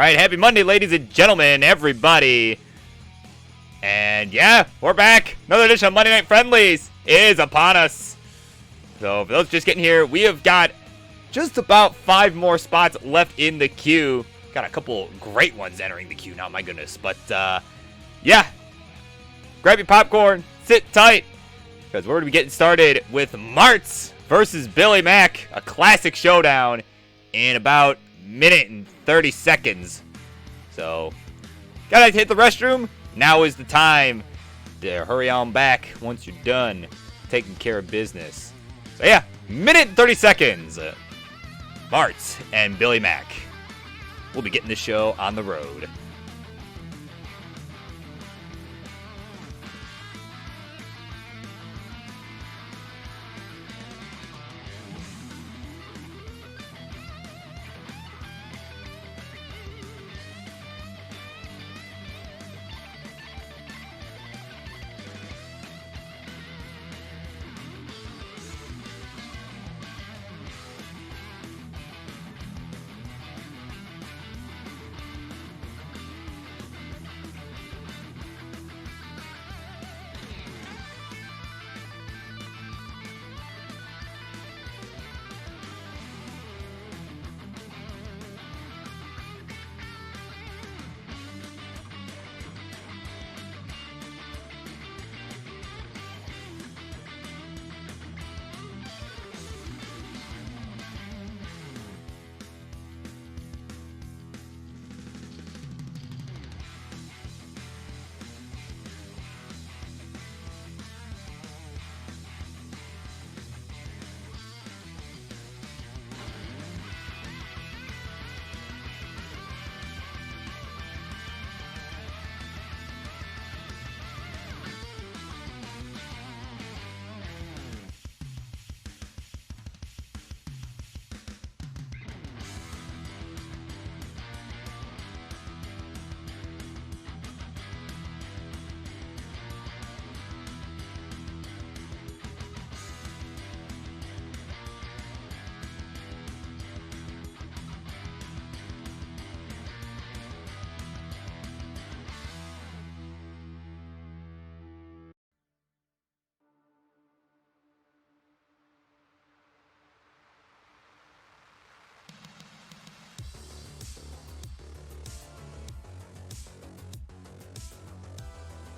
Alright, happy Monday, ladies and gentlemen, everybody. And yeah, we're back. Another edition of Monday Night Friendlies is upon us. So for those just getting here, we have got just about 5 more spots left in the queue. Got a couple great ones entering the queue now, my goodness. But yeah, grab your popcorn, sit tight, because we're going to be getting started with Martz versus Billy Mack, a classic showdown in about minute and 30 seconds. So, gotta hit the restroom. Now is the time to hurry on back once you're done taking care of business. So yeah, minute and 30 seconds. Martz and Billy Mack. We'll be getting this show on the road.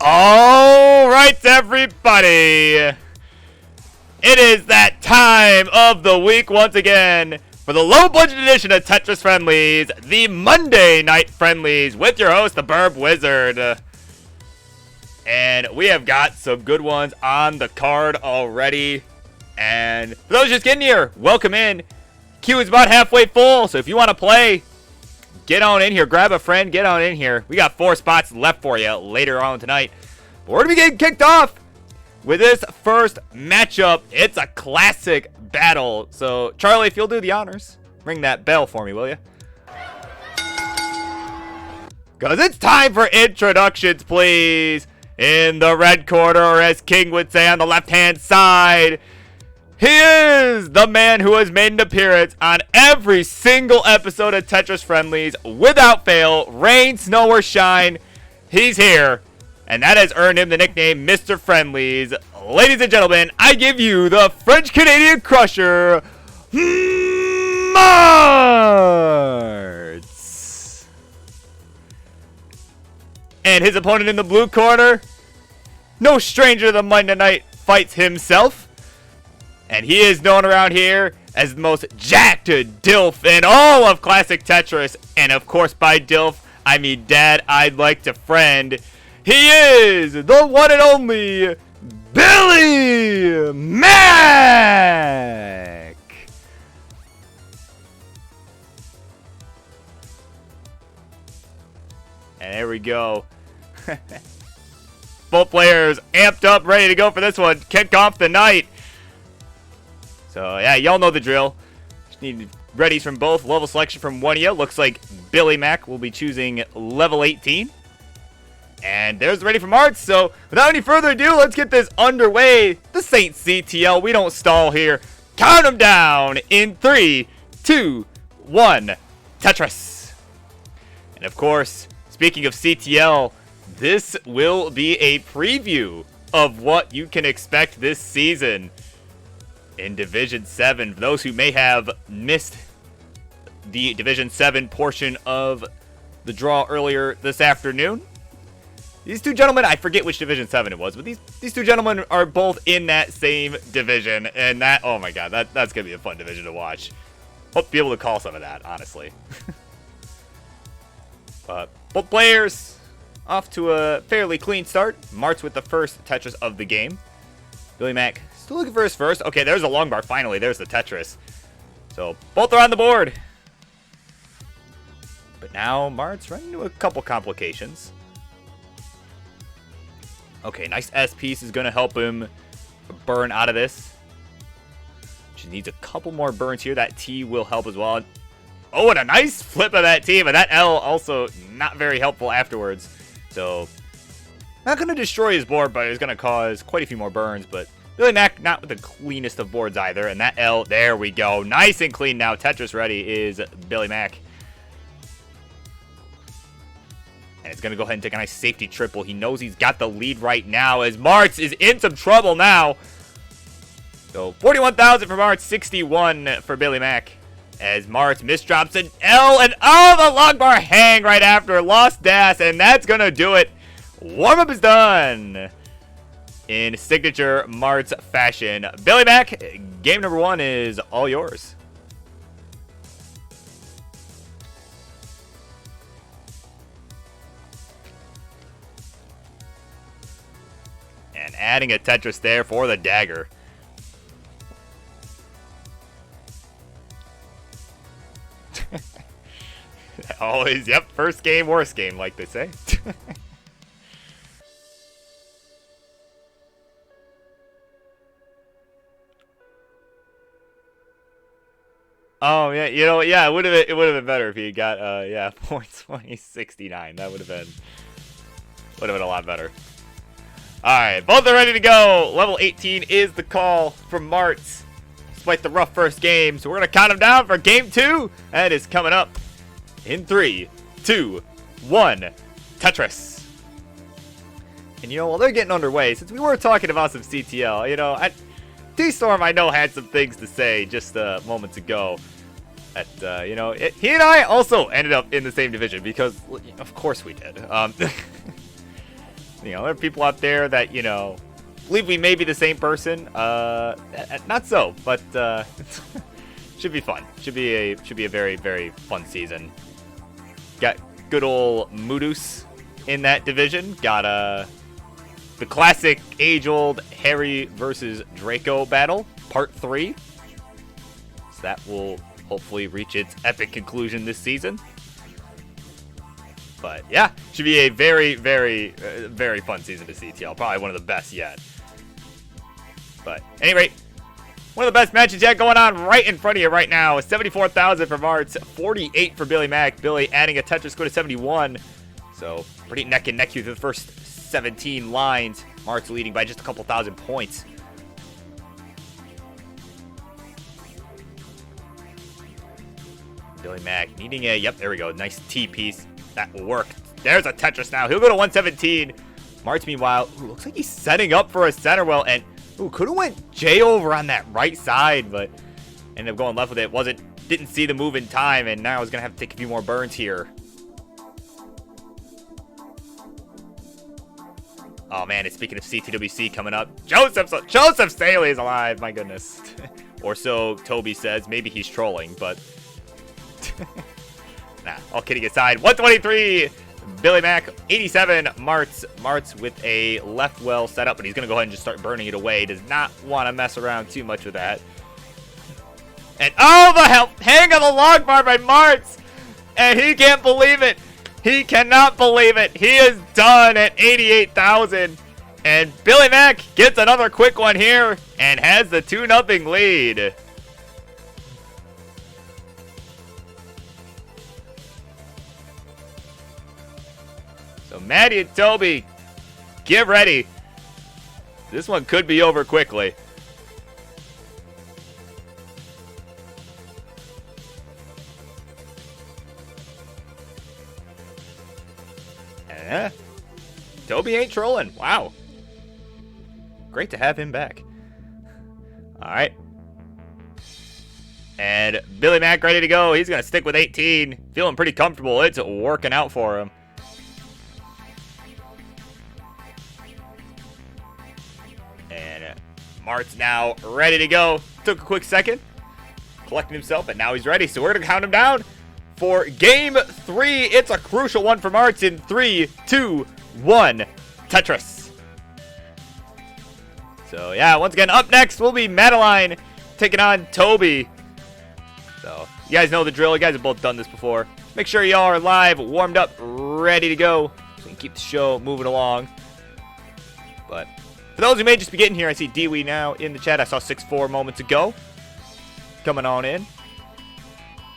All right, everybody. It is that time of the week once again for the low-budget edition of Tetris Friendlies, the Monday Night Friendlies, with your host, the Burb Wizard. And we have got some good ones on the card already. And for those just getting here, welcome in. Queue is about halfway full, so if you want to play, get on in here. Grab a friend. Get on in here. We got 4 spots left for you later on tonight. But we're going to be getting kicked off with this first matchup. It's a classic battle. So, Charlie, if you'll do the honors, ring that bell for me, will you? Because it's time for introductions, please. In the red corner, or as King would say on the left-hand side, he is the man who has made an appearance on every single episode of Tetris Friendlies without fail. Rain, snow, or shine, he's here. And that has earned him the nickname Mr. Friendlies. Ladies and gentlemen, I give you the French-Canadian Crusher, Martz. And his opponent in the blue corner, no stranger to the Monday Night Fights himself. And he is known around here as the most jacked Dilf in all of classic Tetris. And of course, by Dilf, I mean Dad I'd like to friend. He is the one and only Billy Mack. And there we go. Both players amped up, ready to go for this one. Kick off the night. So, yeah, y'all know the drill. Just need readies from both. Level selection from one of you. Looks like Billy Mack will be choosing level 18. And there's ready for Martz. So, without any further ado, let's get this underway. The Saint CTL. We don't stall here. Count them down in 3, 2, 1. Tetris. And of course, speaking of CTL, this will be a preview of what you can expect this season in Division 7. For those who may have missed the Division 7 portion of the draw earlier this afternoon, these two gentlemen, I forget which Division 7 it was, but these two gentlemen are both in that same division, and that, oh my god, that's going to be a fun division to watch. Hope to be able to call some of that, honestly. But both players off to a fairly clean start. Martz with the first Tetris of the game. Billy Mack still looking for his first. Okay, there's a long bar, finally. There's the Tetris. So, both are on the board. But now, Martz running into a couple complications. Okay, nice S piece is going to help him burn out of this. Just needs a couple more burns here. That T will help as well. Oh, and a nice flip of that T, but that L also not very helpful afterwards. So, not going to destroy his board, but it's going to cause quite a few more burns. But Billy Mack not with the cleanest of boards either. And that L, there we go. Nice and clean now. Tetris ready is Billy Mack. And it's going to go ahead and take a nice safety triple. He knows he's got the lead right now as Martz is in some trouble now. So 41,000 for Martz, 61 for Billy Mack. As Martz misdrops an L and oh, the long bar hang right after. Lost dash, and that's going to do it. Warm-up is done in signature Martz fashion. Billy Mack, game number 1 is all yours. And adding a Tetris there for the dagger. Always, yep, first game, worst game, like they say. Oh yeah, you know, yeah, it would have been better if he got yeah, 42069. That would have been a lot better. Alright, both are ready to go. Level 18 is the call from Martz. Despite the rough first game. So we're going to count him down for game 2. That is coming up in 3, 2, 1. Tetris. And you know, while they're getting underway, since we were talking about some CTL, you know, T-Storm I know had some things to say just moments ago. That, you know, he and I also ended up in the same division because, of course we did. You know, there are people out there that, you know, believe we may be the same person. Not so, but should be fun. Should be a very, very fun season. Got good old Mudus in that division. Got the classic age-old Harry versus Draco battle, part 3. So that will hopefully reach its epic conclusion this season. But yeah, should be a very, very, very fun season to CTL. Probably one of the best yet. But at any rate, one of the best matches yet going on right in front of you right now. 74,000 for Martz, 48 for Billy Mack. Billy adding a Tetris score to 71. So pretty neck and neck here through the first 17 lines. Martz leading by just a couple thousand points. Billy Mack needing a, yep, there we go. Nice T piece. That will work. There's a Tetris now. He'll go to 117. Martz, meanwhile, looks like he's setting up for a center well. And could have went J over on that right side, but ended up going left with it. Didn't see the move in time, and now he's going to have to take a few more burns here. Oh, man, and speaking of CTWC coming up, Joseph Staley is alive. My goodness. Or so Toby says. Maybe he's trolling, but... Nah, all kidding aside. 123, Billy Mack. 87, Martz with a left well set up, but he's going to go ahead and just start burning it away. Does not want to mess around too much with that. And oh, the hang of the log bar by Martz. And he can't believe it. He cannot believe it. He is done at 88,000. And Billy Mack gets another quick one here and has the 2-0 lead. So Maddie and Toby, get ready. This one could be over quickly. Yeah. Toby ain't trolling. Wow. Great to have him back. All right. And Billy Mack ready to go. He's going to stick with 18. Feeling pretty comfortable. It's working out for him. And Mart's now ready to go. Took a quick second. Collecting himself, and now he's ready. So we're going to count him down for game 3. It's a crucial one for Mart's in 3, 2, 1. Tetris. So yeah, once again, up next will be Madeline taking on Toby. So you guys know the drill. You guys have both done this before. Make sure y'all are live, warmed up, ready to go, so we can keep the show moving along. But for those who may just be getting here, I see Dewey now in the chat. I saw 6-4 moments ago. Coming on in.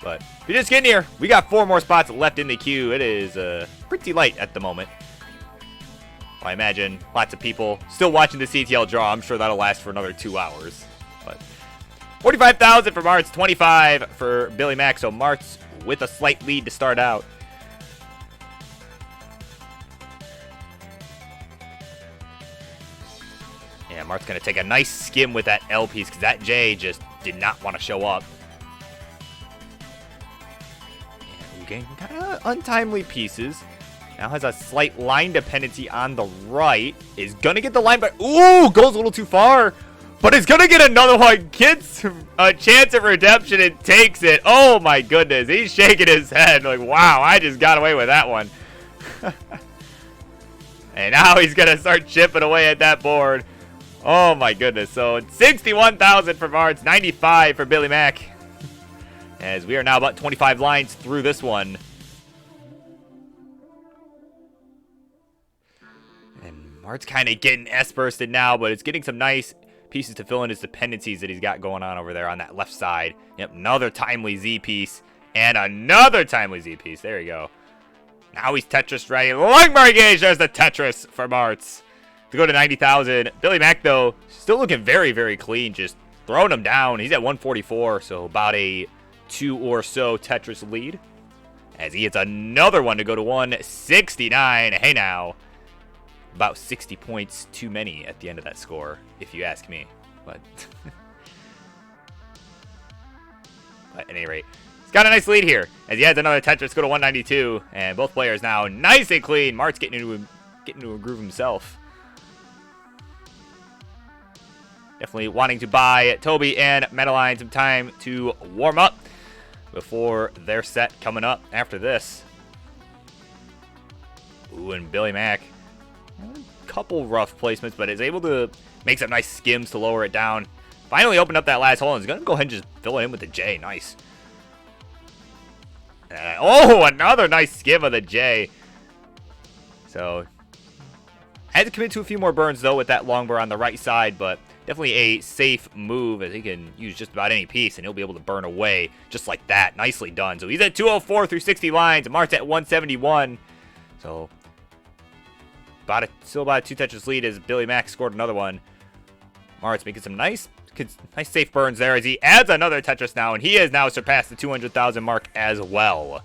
But if you're just getting here, we got 4 more spots left in the queue. It is pretty light at the moment. I imagine lots of people still watching the CTL draw. I'm sure that'll last for another 2 hours. But 45,000 for Martz, 25 for Billy Mack. So Martz with a slight lead to start out. Yeah, Mart's going to take a nice skim with that L piece because that J just did not want to show up. And getting kind of untimely pieces. Now has a slight line dependency on the right. Is going to get the line, but ooh, goes a little too far. But is going to get another one. Gets a chance of redemption and takes it. Oh my goodness. He's shaking his head like, wow, I just got away with that one. And now he's going to start chipping away at that board. Oh my goodness. So 61,000 for Martz, 95 for Billy Mack. As we are now about 25 lines through this one. And Martz kind of getting S-bursted now, but it's getting some nice pieces to fill in his dependencies that he's got going on over there on that left side. Yep, another timely Z piece. And another timely Z piece. There you go. Now he's Tetris ready. Longbar gauge. There's the Tetris for Martz. To go to 90,000. Billy Mack, though, still looking very, very clean. Just throwing him down. He's at 144, so about a 2 or so Tetris lead. As he hits another one to go to 169. Hey, now. About 60 points too many at the end of that score, if you ask me. But at any rate, he's got a nice lead here. As he adds another Tetris, go to 192. And both players now nice and clean. Mart's getting into a groove himself. Definitely wanting to buy Toby and Madeline some time to warm up before their set coming up after this. Ooh, and Billy Mack. A couple rough placements, but is able to make some nice skims to lower it down. Finally opened up that last hole and is going to go ahead and just fill it in with the J. Nice. Oh, another nice skim of the J. So, had to commit to a few more burns, though, with that longbar on the right side, but definitely a safe move as he can use just about any piece, and he'll be able to burn away just like that. Nicely done. So he's at 204 through 60 lines. Mart's at 171. So still about a 2 Tetris lead as Billy Mack scored another one. Mart's making some nice safe burns there as he adds another Tetris now, and he has now surpassed the 200,000 mark as well.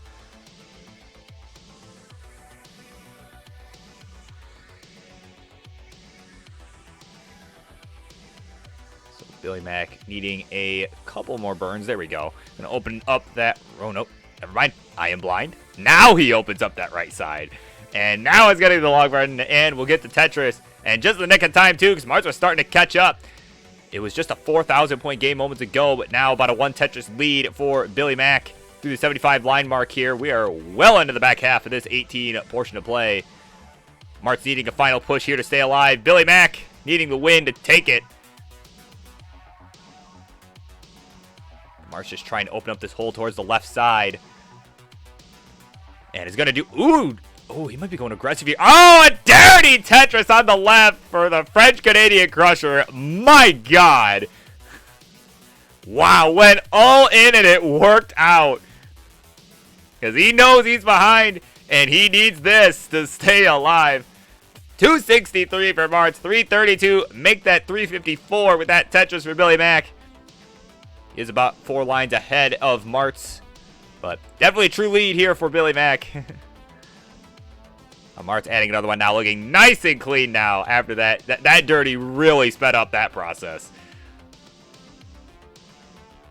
Billy Mack needing a couple more burns. There we go. Gonna open up that. Oh, nope. Never mind. I am blind. Now he opens up that right side. And now it's getting the long burn, and we'll get to Tetris. And just in the nick of time, too, because Martz was starting to catch up. It was just a 4,000-point game moments ago, but now about a 1 Tetris lead for Billy Mack through the 75 line mark here. We are well into the back half of this 18 portion of play. Martz needing a final push here to stay alive. Billy Mack needing the win to take it. Martz just trying to open up this hole towards the left side. And is going to do... Ooh! Oh, he might be going aggressive here. Oh, a dirty Tetris on the left for the French-Canadian Crusher. My God. Wow, went all in and it worked out. Because he knows he's behind and he needs this to stay alive. 263 for Martz, 332. Make that 354 with that Tetris for Billy Mack. He is about 4 lines ahead of Martz. But definitely a true lead here for Billy Mack. Mart's adding another one now, looking nice and clean now after that. That dirty really sped up that process.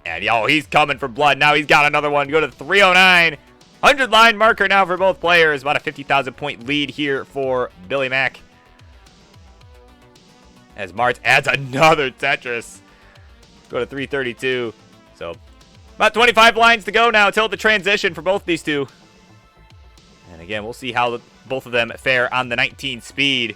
And, yo, he's coming for blood. Now he's got another one. Go to 309. 100 line marker now for both players. About a 50,000 point lead here for Billy Mack. As Mart adds another Tetris. Go to 332. So, about 25 lines to go now till the transition for both these two. And again, we'll see how both of them fare on the 19 speed.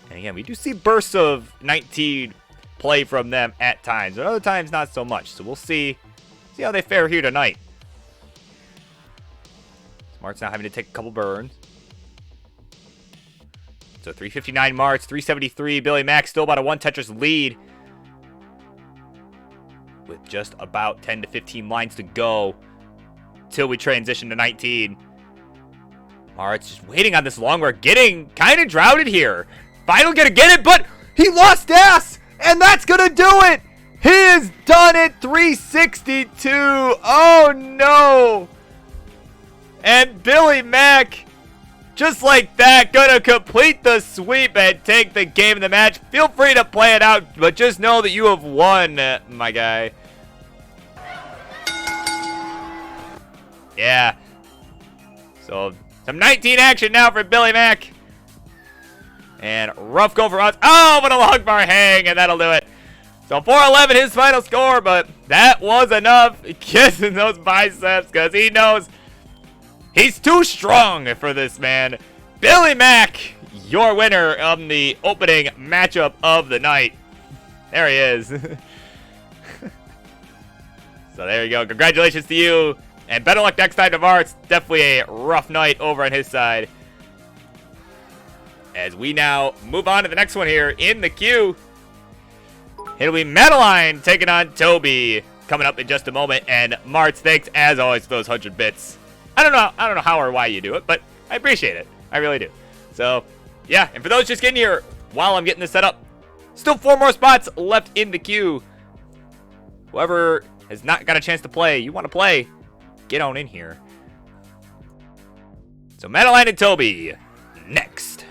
And again, we do see bursts of 19 play from them at times, but other times not so much. So we'll see how they fare here tonight. Smart's now having to take a couple burns. So 359 Marts, 373 Billy Mack, still about a 1 Tetris lead. With just about 10 to 15 lines to go till we transition to 19. Mart's just waiting on this long. We're getting kind of droughted here. Final gonna get it, but he lost ass, and that's gonna do it. He has done it. 362. Oh no! And Billy Mack, just like that, gonna complete the sweep and take the game of the match. Feel free to play it out, but just know that you have won, my guy. Yeah. So some 19 action now for Billy Mack. And rough go for us. Oh, but a long bar hang, and that'll do it. So 411 his final score, but that was enough. Kissing those biceps because he knows he's too strong for this man. Billy Mack, your winner of the opening matchup of the night. There he is. So there you go. Congratulations to you. And better luck next time to Mart's. Definitely a rough night over on his side. As we now move on to the next one here in the queue. It'll be Madeline taking on Toby coming up in just a moment. And Martz, thanks as always for those 100 bits. I don't know how or why you do it, but I appreciate it. I really do. So, yeah. And for those just getting here while I'm getting this set up, still 4 more spots left in the queue. Whoever has not got a chance to play, you want to play, get on in here. So Madeline and Toby next.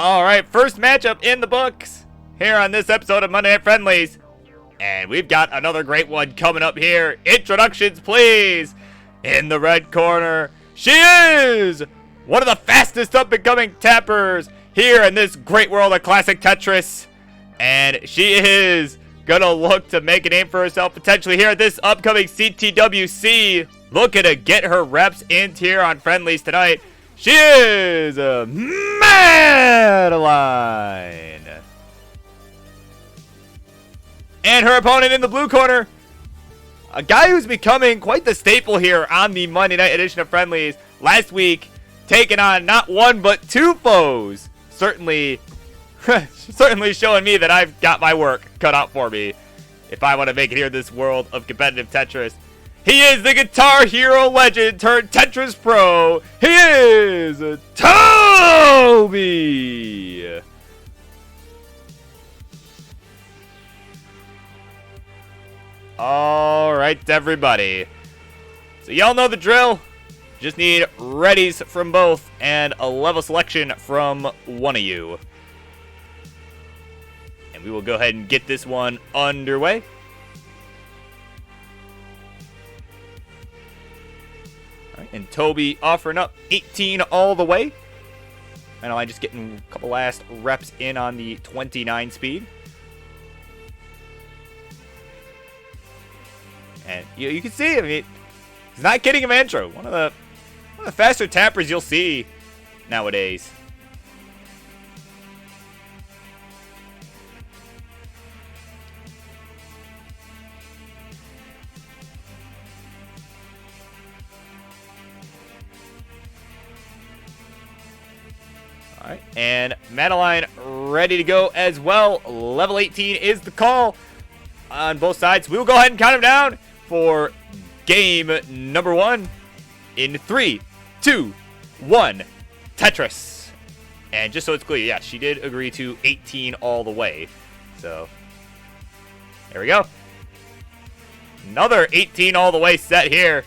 All right, first matchup in the books here on this episode of Monday Night Friendlies. And we've got another great one coming up here. Introductions, please. In the red corner, she is one of the fastest up-and-coming tappers here in this great world of classic Tetris. And she is gonna look to make a name for herself potentially here at this upcoming CTWC. Looking to get her reps in here on Friendlies tonight. She is Madeline. And her opponent in the blue corner, a guy who's becoming quite the staple here on the Monday night edition of Friendlies. Last week, taking on not one but two foes. Certainly showing me that I've got my work cut out for me if I want to make it here in this world of competitive Tetris. He is the Guitar Hero legend turned Tetris pro. He is Toby. All right, everybody. So y'all know the drill. Just need readies from both and a level selection from one of you. And we will go ahead and get this one underway. All right, and Toby offering up 18 all the way. And I'm just getting a couple last reps in on the 29 speed. And you can see, I mean, he's not getting him intro. One of the faster tappers you'll see nowadays. All right, and Madeline ready to go as well. Level 18 is the call on both sides. We will go ahead and count them down for game number 1 in 3, 2, 1, Tetris. And just so it's clear, yeah, she did agree to 18 all the way. So, there we go. Another 18 all the way set here.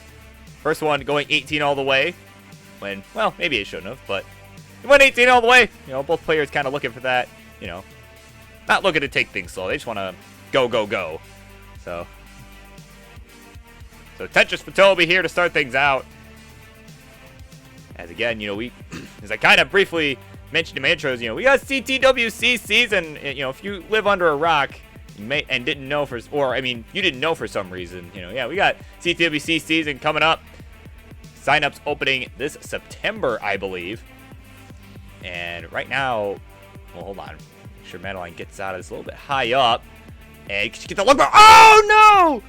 First one going 18 all the way. When, well, maybe it shouldn't have, but it went 18 all the way. You know, both players kind of looking for that, you know, not looking to take things slow. They just want to go, go, go. So Tetris for Toby here to start things out. As again, you know, as I kind of briefly mentioned in my intros, you know, we got CTWC season. You know, if you live under a rock, you may and didn't know you didn't know for some reason, you know, yeah, we got CTWC season coming up. Signups opening this September, I believe. And right now, well, hold on. Make sure Madeline gets out of this a little bit high up. And she gets the long bar. Oh, no!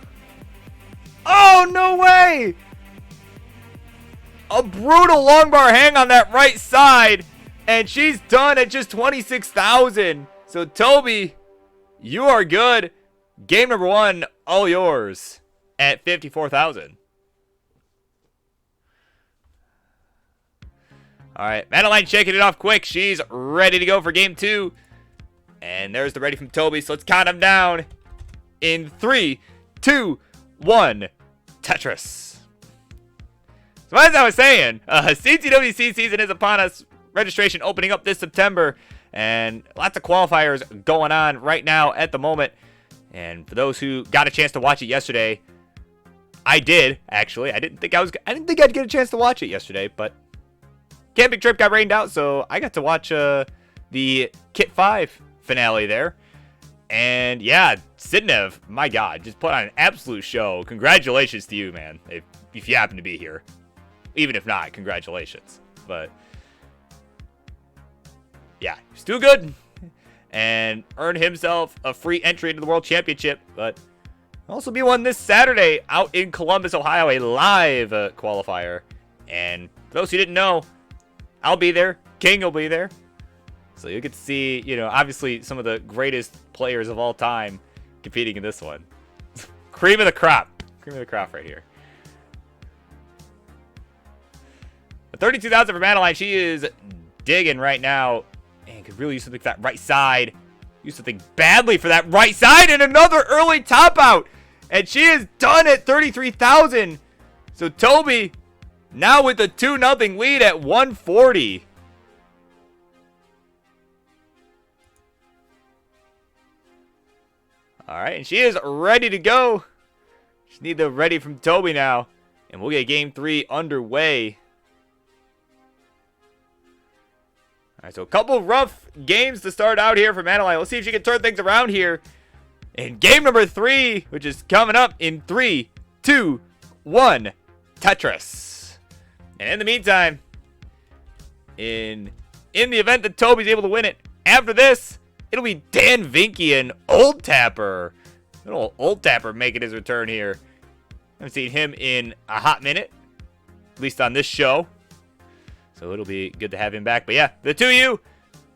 Oh, no way! A brutal long bar hang on that right side. And she's done at just 26,000. So, Toby, you are good. Game number 1, all yours at 54,000. All right, Madeline shaking it off quick. She's ready to go for game 2. And there's the ready from Toby. So let's count them down in 3, 2, 1, Tetris. So as I was saying, CTWC season is upon us. Registration opening up this September. And lots of qualifiers going on right now at the moment. And for those who got a chance to watch it yesterday, I did, actually. I didn't think I'd get a chance to watch it yesterday, but camping trip got rained out, so I got to watch the Kit 5 finale there. And yeah, Sidnev, my God, just put on an absolute show. Congratulations to you, man, if you happen to be here. Even if not, congratulations. But yeah, he's still good. And earned himself a free entry into the World Championship. But also be one this Saturday out in Columbus, Ohio, a live qualifier. And for those who didn't know, I'll be there. King will be there. So you get to see, you know, obviously some of the greatest players of all time competing in this one. Cream of the crop. Cream of the crop right here. 32,000 for Madeline. She is digging right now. And could really use something for that right side. Use something badly for that right side. And another early top out. And she is done at 33,000. So Toby now with a 2-0 lead at 140. All right, and she is ready to go. Just need the ready from Toby now. And we'll get game 3 underway. All right, so a couple rough games to start out here for Madeline. Let's see if she can turn things around here in game number 3, which is coming up in 3, 2, 1, Tetris. And in the meantime, in the event that Toby's able to win it, after this, it'll be Dan Vinky and Old Tapper. Little Old Tapper making his return here. I haven't seen him in a hot minute, at least on this show. So it'll be good to have him back. But yeah, the two of you,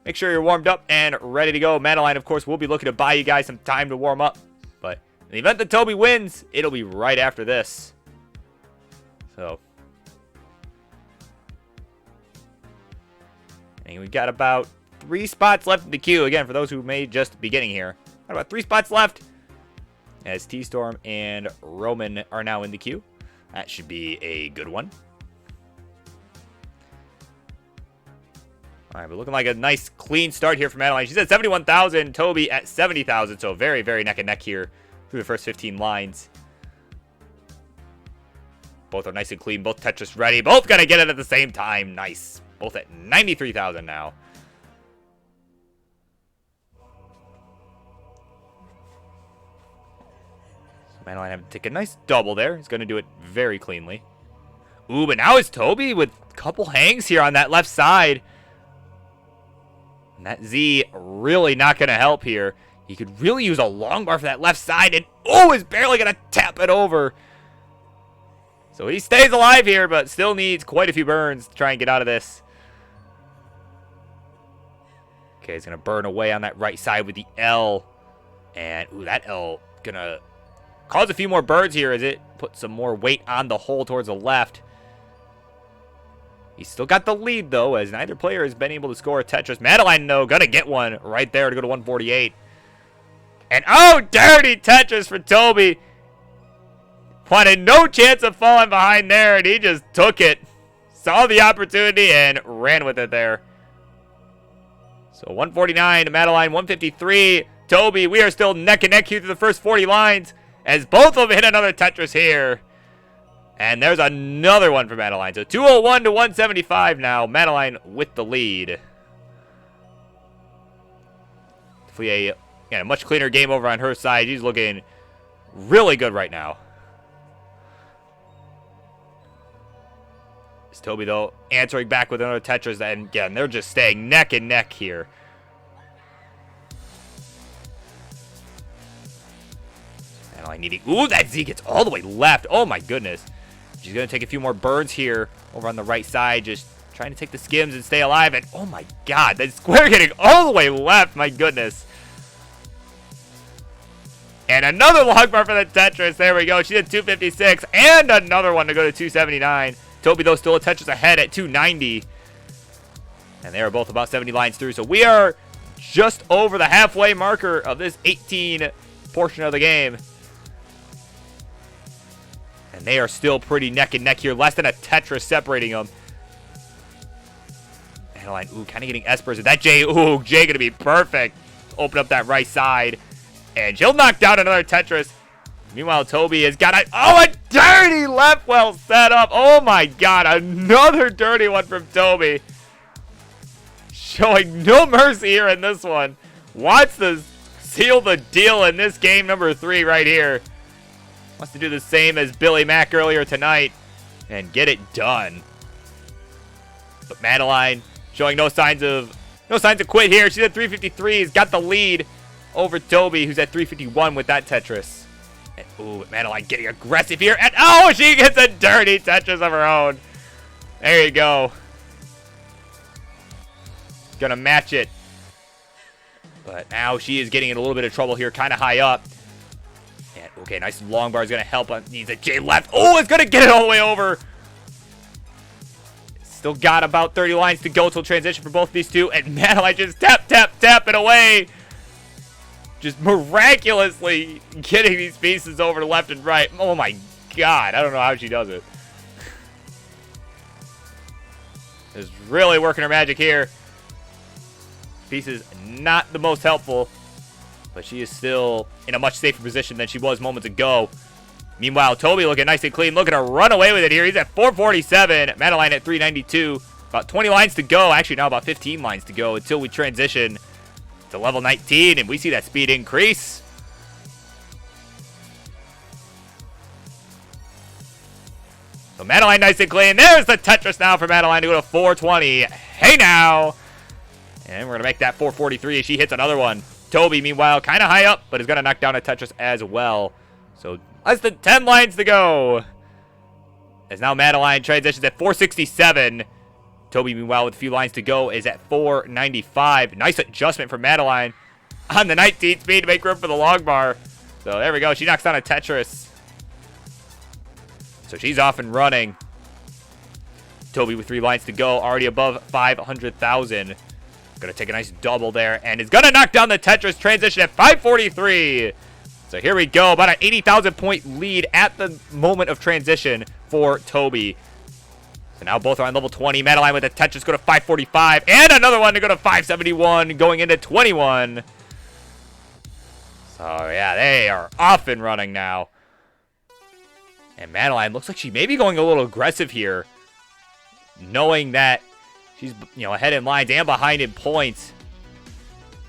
make sure you're warmed up and ready to go. Madeline, of course, will be looking to buy you guys some time to warm up. But in the event that Toby wins, it'll be right after this. So. And we got about 3 spots left in the queue. Again, for those who may just be getting here. Got about 3 spots left. As T-Storm and Roman are now in the queue. That should be a good one. All right, but looking like a nice clean start here for Madeline. She's at 71,000, Toby at 70,000, so very, very neck and neck here through the first 15 lines. Both are nice and clean, both Tetris ready, both gonna get it at the same time. Nice. Both at 93,000 now. Madeline having to take a nice double there. He's gonna do it very cleanly. Ooh, but now it's Toby with a couple hangs here on that left side. And that Z really not going to help here. He could really use a long bar for that left side. And, oh, is barely going to tap it over. So he stays alive here, but still needs quite a few burns to try and get out of this. Okay, he's going to burn away on that right side with the L. And, ooh, that L going to cause a few more burns here as it puts some more weight on the hole towards the left. He's still got the lead, though, as neither player has been able to score a Tetris. Madeline, though, gonna get one right there to go to 148. And, oh, dirty Tetris for Toby. Wanted no chance of falling behind there, and he just took it. Saw the opportunity and ran with it there. So 149 to Madeline, 153. Toby, we are still neck and neck here through the first 40 lines, as both of them hit another Tetris here. And there's another one for Madeline. So 201 to 175 now. Madeline with the lead. Definitely a much cleaner game over on her side. She's looking really good right now. It's Toby, though, answering back with another Tetris. And again, they're just staying neck and neck here. Madeline needing... Ooh, that Z gets all the way left. Oh, my goodness. She's going to take a few more burns here over on the right side. Just trying to take the skims and stay alive. And, oh, my God. That square getting all the way left. My goodness. And another long bar for the Tetris. There we go. She did 256. And another one to go to 279. Toby, though, still a Tetris ahead at 290. And they are both about 70 lines through. So we are just over the halfway marker of this 18 portion of the game. And they are still pretty neck and neck here. Less than a Tetris separating them. Madeline, ooh, kind of getting Espers. And that J, ooh, J going to be perfect. Open up that right side. And she'll knock down another Tetris. Meanwhile, Toby has got a dirty left well set up. Oh, my God. Another dirty one from Toby. Showing no mercy here in this one. Wants to seal the deal in this game number 3 right here. Wants to do the same as Billy Mack earlier tonight and get it done. But Madeline showing no signs of quit here. She's at 353. He's got the lead over Toby, who's at 351 with that Tetris. And, ooh, Madeline getting aggressive here. And, oh, she gets a dirty Tetris of her own. There you go. Gonna match it. But now she is getting in a little bit of trouble here, kind of high up. And, okay, nice long bar is going to help. Needs a J left. Oh, it's going to get it all the way over. Still got about 30 lines to go till transition for both of these two. And Madeline just tap it away. Just miraculously getting these pieces over to left and right. Oh, my God. I don't know how she does it. Is really working her magic here. Pieces not the most helpful. but she is still in a much safer position than she was moments ago. Meanwhile, Toby looking nice and clean, looking to run away with it here. He's at 447. Madeline at 392. About 20 lines to go. Actually, now about 15 lines to go until we transition to level 19, and we see that speed increase. So Madeline nice and clean. There's the Tetris now for Madeline to go to 420. Hey now. And we're going to make that 443 as she hits another one. Toby, meanwhile, kind of high up, but is going to knock down a Tetris as well. So less than 10 lines to go. As now Madeline transitions at 467. Toby, meanwhile, with a few lines to go, is at 495. Nice adjustment from Madeline on the 19th speed to make room for the long bar. So there we go. She knocks down a Tetris. So she's off and running. Toby with 3 lines to go, already above 500,000. Gonna take a nice double there, and is gonna knock down the Tetris. Transition at 543. So here we go, about an 80,000 point lead at the moment of transition for Toby. So now both are on level 20. Madeline with the Tetris go to 545, and another one to go to 571, going into 21. So yeah, they are off and running now. And Madeline looks like she may be going a little aggressive here, knowing that she's, you know, ahead in lines and behind in points.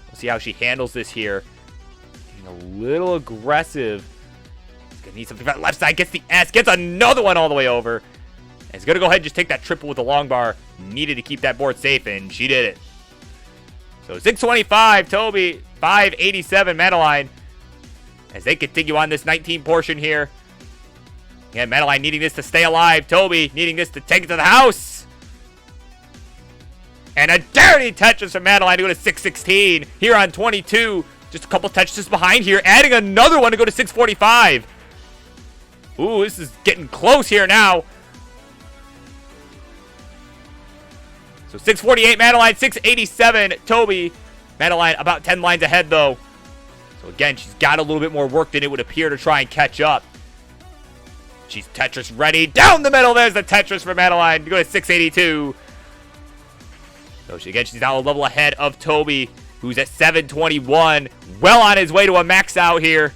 We'll see how she handles this here. Getting a little aggressive. He's gonna need something from that left side. Gets the S. Gets another one all the way over. And he's gonna go ahead and just take that triple with the long bar. Needed to keep that board safe, and she did it. So 625, Toby. 587, Madeline. As they continue on this 19 portion here. Again, Madeline needing this to stay alive. Toby needing this to take it to the house. And a dirty Tetris from Madeline to go to 616. Here on 22. Just a couple Tetrises behind here. Adding another one to go to 645. Ooh, this is getting close here now. So 648 Madeline, 687 Toby. Madeline about 10 lines ahead though. So again, she's got a little bit more work than it would appear to try and catch up. She's Tetris ready. Down the middle, there's the Tetris for Madeline to go to 682. So she's now a level ahead of Toby, who's at 721. Well on his way to a max out here.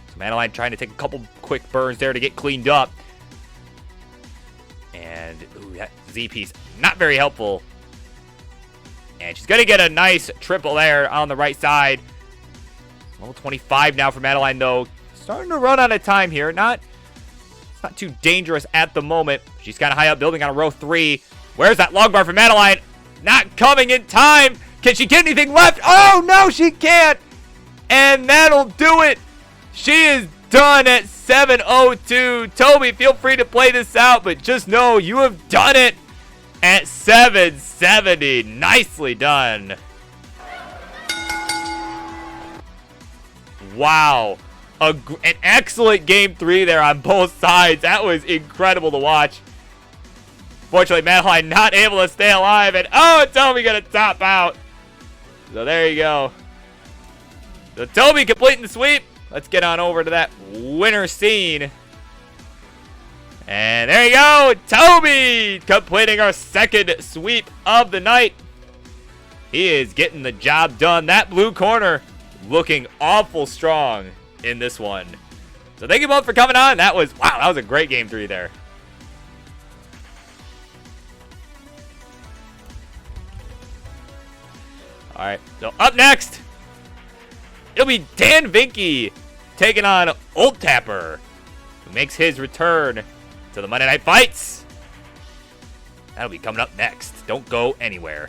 So Madeline trying to take a couple quick burns there to get cleaned up. And ooh, that Z piece, not very helpful. And she's going to get a nice triple there on the right side. Level 25 now for Madeline, though. Starting to run out of time here. It's not too dangerous at the moment. She's kind of high up, building on a row 3. Where's that long bar for Madeline? Not coming in time. Can she get anything left? Oh, no, she can't. And that'll do it. She is done at 702. Toby, feel free to play this out, but just know you have done it at 770. Nicely done. Wow. An excellent game 3 there on both sides. That was incredible to watch. Fortunately, Madeline not able to stay alive. And oh, Toby gonna top out. So there you go. So Toby completing the sweep. Let's get on over to that winner scene. And there you go. Toby completing our second sweep of the night. He is getting the job done. That blue corner looking awful strong in this one. So thank you both for coming on. That was a great game 3 there. All right, so up next, it'll be Dan Vinky taking on Old Tapper, who makes his return to the Monday Night Fights. That'll be coming up next. Don't go anywhere.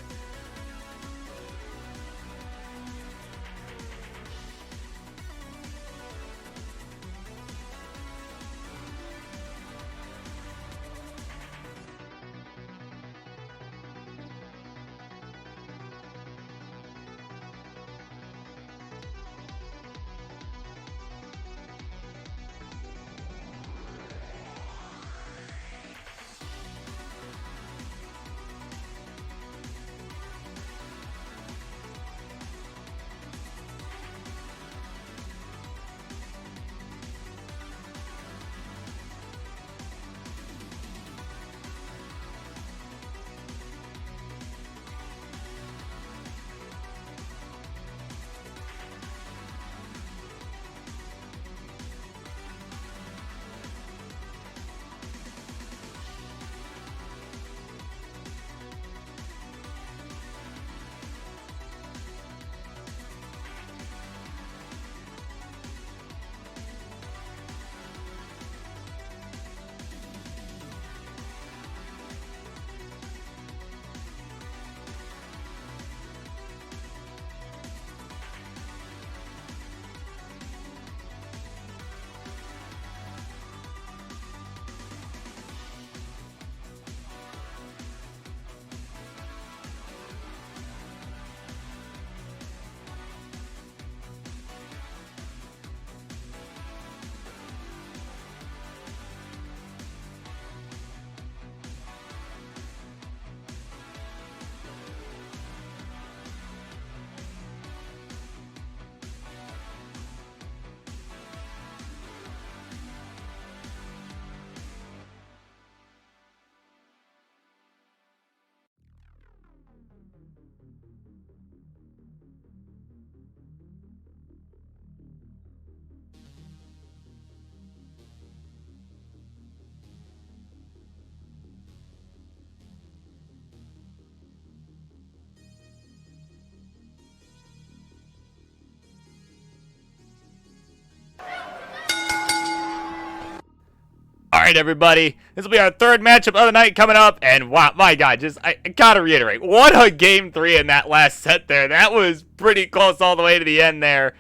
right, everybody. This will be our third matchup of the night coming up. And wow, my God, I gotta reiterate, what a game 3 in that last set there. That was pretty close all the way to the end there.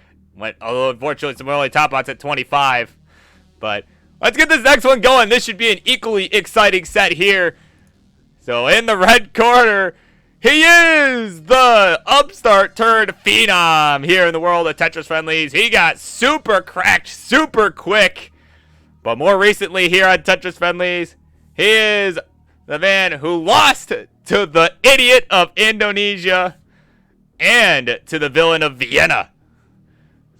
Although, unfortunately, some early top outs at 25. But let's get this next one going. This should be an equally exciting set here. So in the red corner, he is the upstart turned phenom here in the world of Tetris Friendlies. He got super cracked, super quick. But more recently here on Tetris Friendlies, he is the man who lost to the idiot of Indonesia and to the villain of Vienna.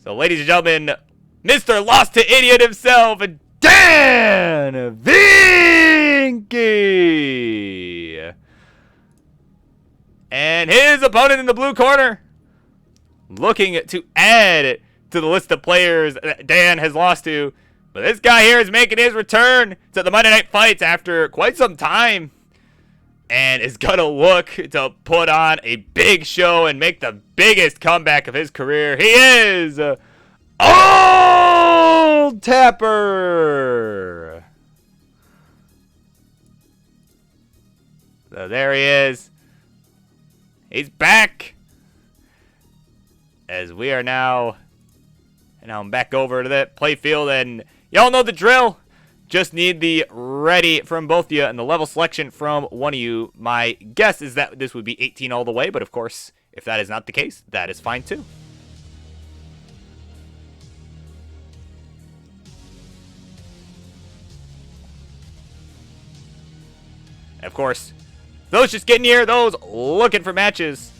So, ladies and gentlemen, Mr. Lost to Idiot himself, Dan Vinky. And his opponent in the blue corner, looking to add to the list of players that Dan has lost to. But this guy here is making his return to the Monday Night Fights after quite some time. And is going to look to put on a big show and make the biggest comeback of his career. He is Old Tapper. So there he is. He's back. As we are now back over to the play field, and y'all know the drill. Just need the ready from both of you and the level selection from one of you. My guess is that this would be 18 all the way, but of course, if that is not the case, that is fine too. And of course, those just getting here, those looking for matches.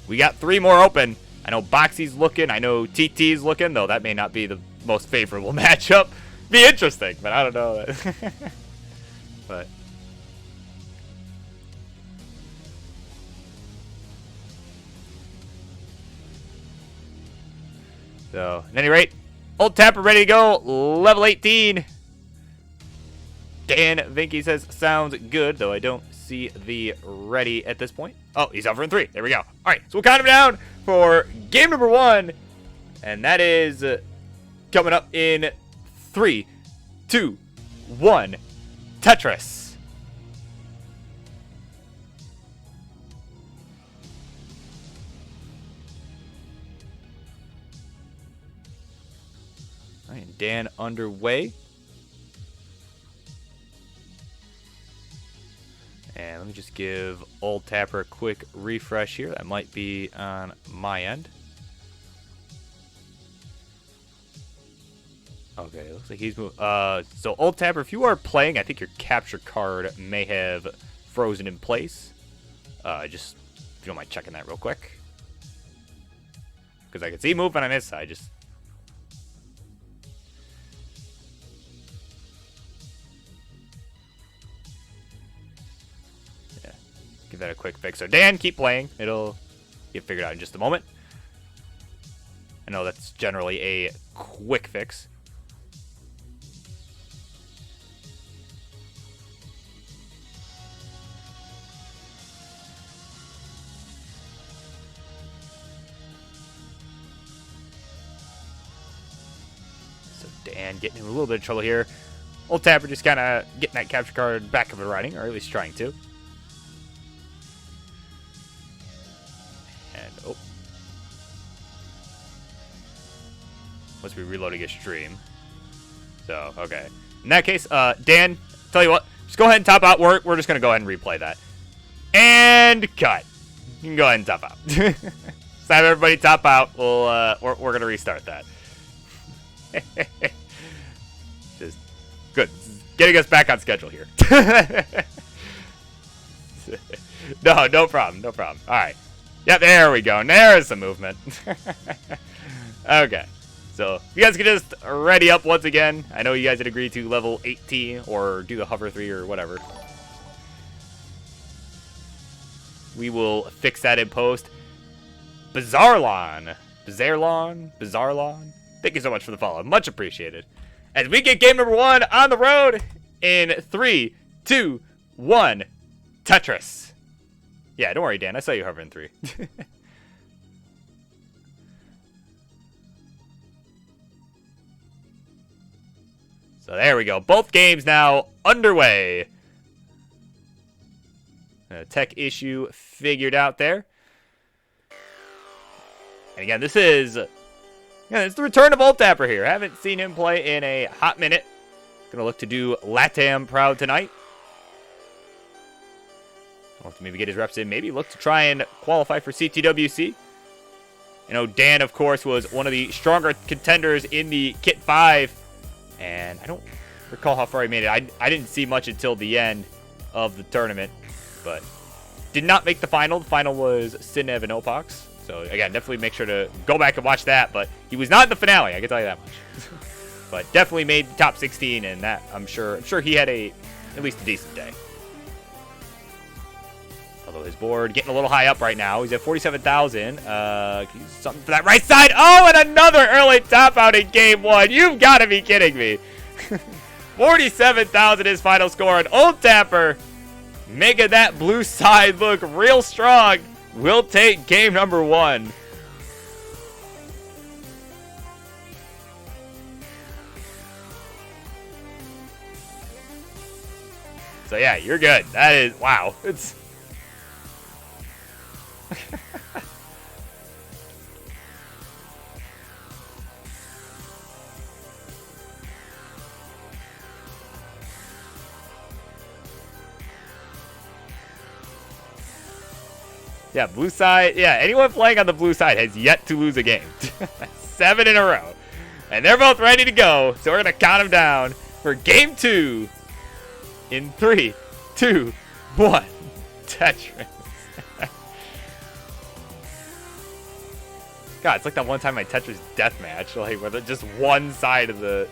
We got 3 more open. I know Boxy's looking. I know TT's looking, though that may not be the most favorable matchup. Be interesting, but I don't know. But so, at any rate, Old Tapper ready to go. Level 18. Dan Vinky says sounds good, though I don't see the ready at this point. Oh, he's over in 3. There we go. All right, so we'll count him down for game number 1, and that is coming up in 3, 2, 1, Tetris. All right, Dan underway. And let me just give Old Tapper a quick refresh here. That might be on my end. Okay, looks like he's moved. So Old Tapper, if you are playing, I think your capture card may have frozen in place. Just if you don't mind checking that real quick, because I can see movement on his side. Just yeah, give that a quick fix. So Dan, keep playing. It'll get figured out in just a moment. I know that's generally a quick fix. And getting in a little bit of trouble here. Old Tapper just kind of getting that capture card back up and running, or at least trying to. And, oh. Must be reloading his stream. So, okay. In that case, Dan, tell you what, just go ahead and top out. We're just going to go ahead and replay that. And cut. You can go ahead and top out. So have everybody top out. We're going to restart that. Just good. Getting us back on schedule here. No problem. No problem. All right. Yeah, there we go. There's the movement. Okay. So if you guys can just ready up once again. I know you guys had agreed to level 18 or do the hover 3 or whatever. We will fix that in post. Bizarlon. Thank you so much for the follow. Much appreciated. As we get game number 1 on the road in 3, 2, 1, Tetris. Yeah, don't worry, Dan. I saw you hovering 3. So there we go. Both games now underway. Tech issue figured out there. And again, this is it's the return of Old Tapper here. Haven't seen him play in a hot minute. Gonna look to do LATAM proud tonight. Want to maybe get his reps in. Maybe look to try and qualify for CTWC. You know, Dan, of course, was one of the stronger contenders in the Kit 5. And I don't recall how far he made it. I didn't see much until the end of the tournament. But did not make the final. The final was Sinev and Opox. So, again, definitely make sure to go back and watch that. But he was not in the finale, I can tell you that much. But definitely made the top 16, and that, I'm sure he had at least a decent day. Although his board getting a little high up right now. He's at 47,000. Something for that right side. Oh, and another early top out in game 1. You've got to be kidding me. 47,000 his final score. And Old Tapper making that blue side look real strong. We'll take game number 1. So yeah, you're good. That is, wow. It's yeah, blue side. Yeah, anyone playing on the blue side has yet to lose a game. 7 in a row. And they're both ready to go. So we're going to count them down for game 2 in 3, 2, 1. Tetris. God, it's like that one time my Tetris deathmatch, like where just one side of the.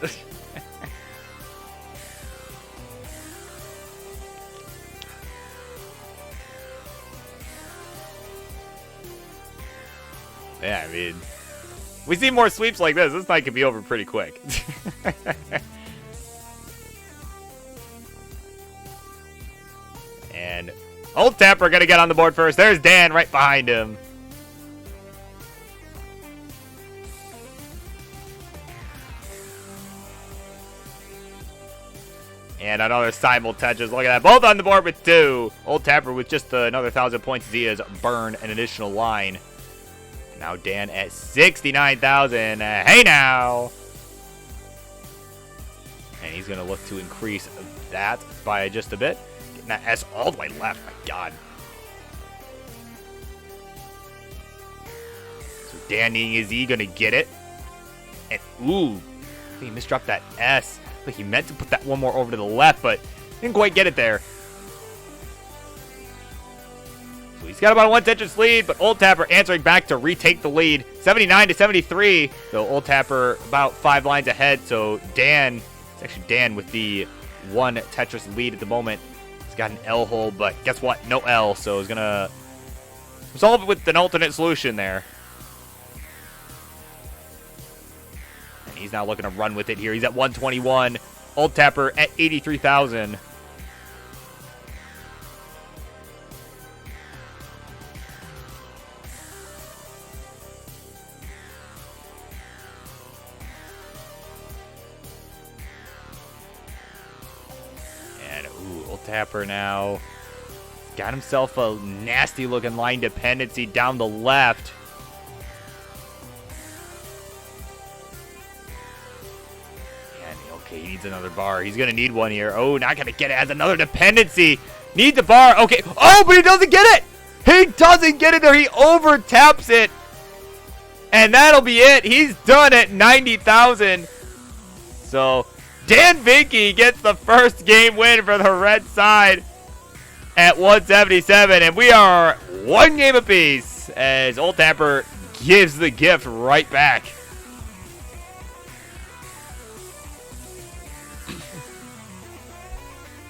Yeah, I mean, we see more sweeps like this. This night could be over pretty quick. And Old Tapper gonna get on the board first. There's Dan right behind him. And another simul Tetris. Look at that. Both on the board with 2. Old Tapper with just another 1,000 points as he has burned an additional line. Now Dan at 69,000. Hey now. And he's going to look to increase that by just a bit. Getting that S all the way left. My God. So Dan needing his E going to get it. And ooh. He misdropped that S. But he meant to put that one more over to the left, but didn't quite get it there. So he's got about a 1 Tetris lead, but Old Tapper answering back to retake the lead. 79 to 73. So Old Tapper about 5 lines ahead. So Dan, it's actually Dan with the 1 Tetris lead at the moment. He's got an L hole, but guess what? No L. So he's going to resolve it with an alternate solution there. He's now looking to run with it here. He's at 121. Old Tapper at 83,000. And ooh, Old Tapper now got himself a nasty looking line dependency down the left. Okay, he needs another bar. He's going to need one here. Oh, not going to get it. Has another dependency. Needs a bar. Okay. Oh, but he doesn't get it. He doesn't get it there. He over taps it. And that'll be it. He's done at 90,000. So, Dan Vinky gets the first game win for the red side at 177. And we are 1 game apiece as Old Tapper gives the gift right back.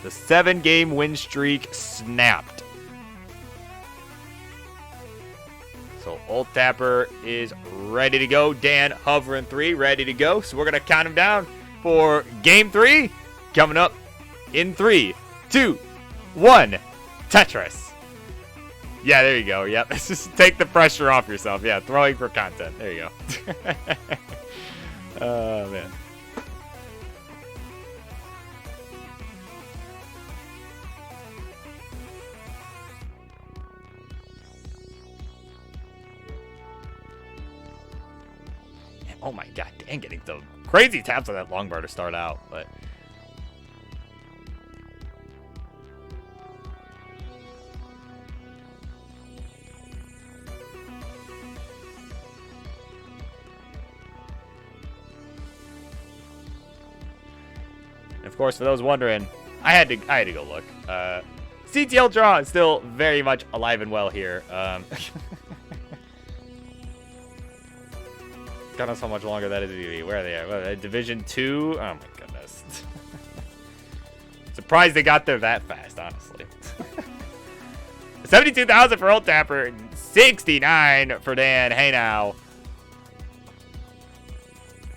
The 7-game win streak snapped. So Old Tapper is ready to go. Dan hovering 3, ready to go. So we're going to count him down for game 3. Coming up in 3, 2, 1. Tetris. Yeah, there you go. Yep. Just take the pressure off yourself. Yeah, throwing for content. There you go. Oh, man. Oh my god, Dan getting the crazy taps on that long bar to start out, but... Of course, for those wondering, I had to go look. CTL draw is still very much alive and well here. God knows how much longer that is to be. Where are they at? What, Division 2? Oh my goodness. Surprised they got there that fast, honestly. 72,000 for Old Tapper, 69 for Dan. Hey now.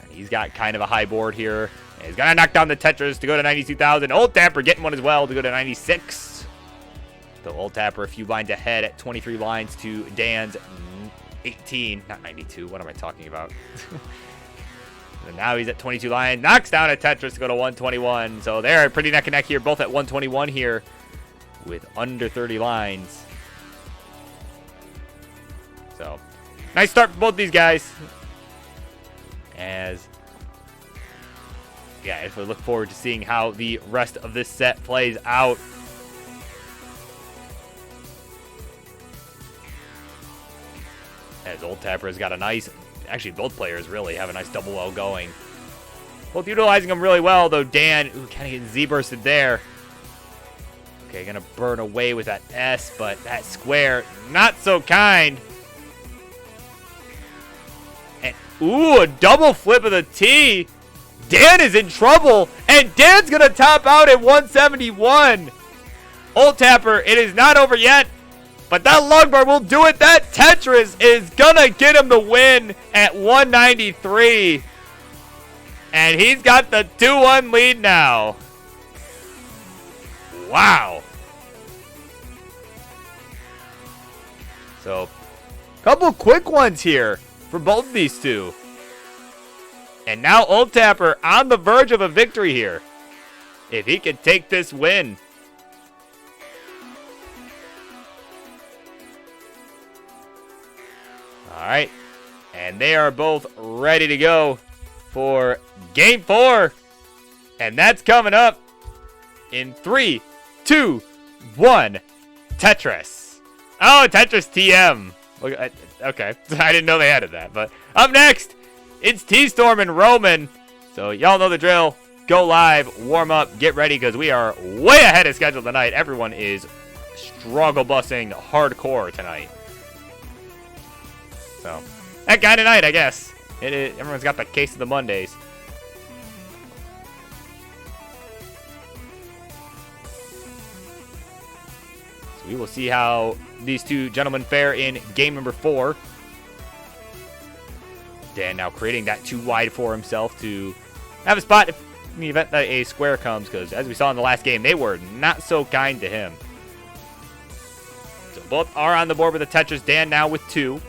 And he's got kind of a high board here. And he's gonna knock down the Tetris to go to 92,000. Old Tapper getting one as well to go to 96. So Old Tapper a few lines ahead at 23 lines to Dan's 18, not 92. What am I talking about? And now he's at 22 lines. Knocks down a Tetris to go to 121. So they're pretty neck and neck here, both at 121 here with under 30 lines. So nice start for both these guys. As yeah, we look forward to seeing how the rest of this set plays out. As Old Tapper has got a nice, actually both players really have a nice double well going. Both utilizing them really well, though Dan, ooh, kind of getting Z-bursted there. Okay, gonna burn away with that S, but that square, not so kind. And, ooh, a double flip of the T. Dan is in trouble, and Dan's gonna top out at 171. Old Tapper, it is not over yet. But that long bar will do it. That Tetris is gonna get him the win at 193. And he's got the 2-1 lead now. Wow. So, couple quick ones here for both of these two. And now Old Tapper on the verge of a victory here. If he can take this win. All right, and they are both ready to go for Game 4, and that's coming up in 3, 2, 1. Tetris. Oh, Tetris TM. Okay, I didn't know they added that, but up next, it's T-Storm and Roman. So y'all know the drill. Go live, warm up, get ready, because we are way ahead of schedule tonight. Everyone is struggle busting hardcore tonight. So, that kind of night, I guess. Everyone's got the case of the Mondays. So we will see how these two gentlemen fare in game number 4. Dan now creating that too wide for himself to have a spot in the event that a square comes, because as we saw in the last game, they were not so kind to him. So both are on the board with the Tetris. Dan now with 2.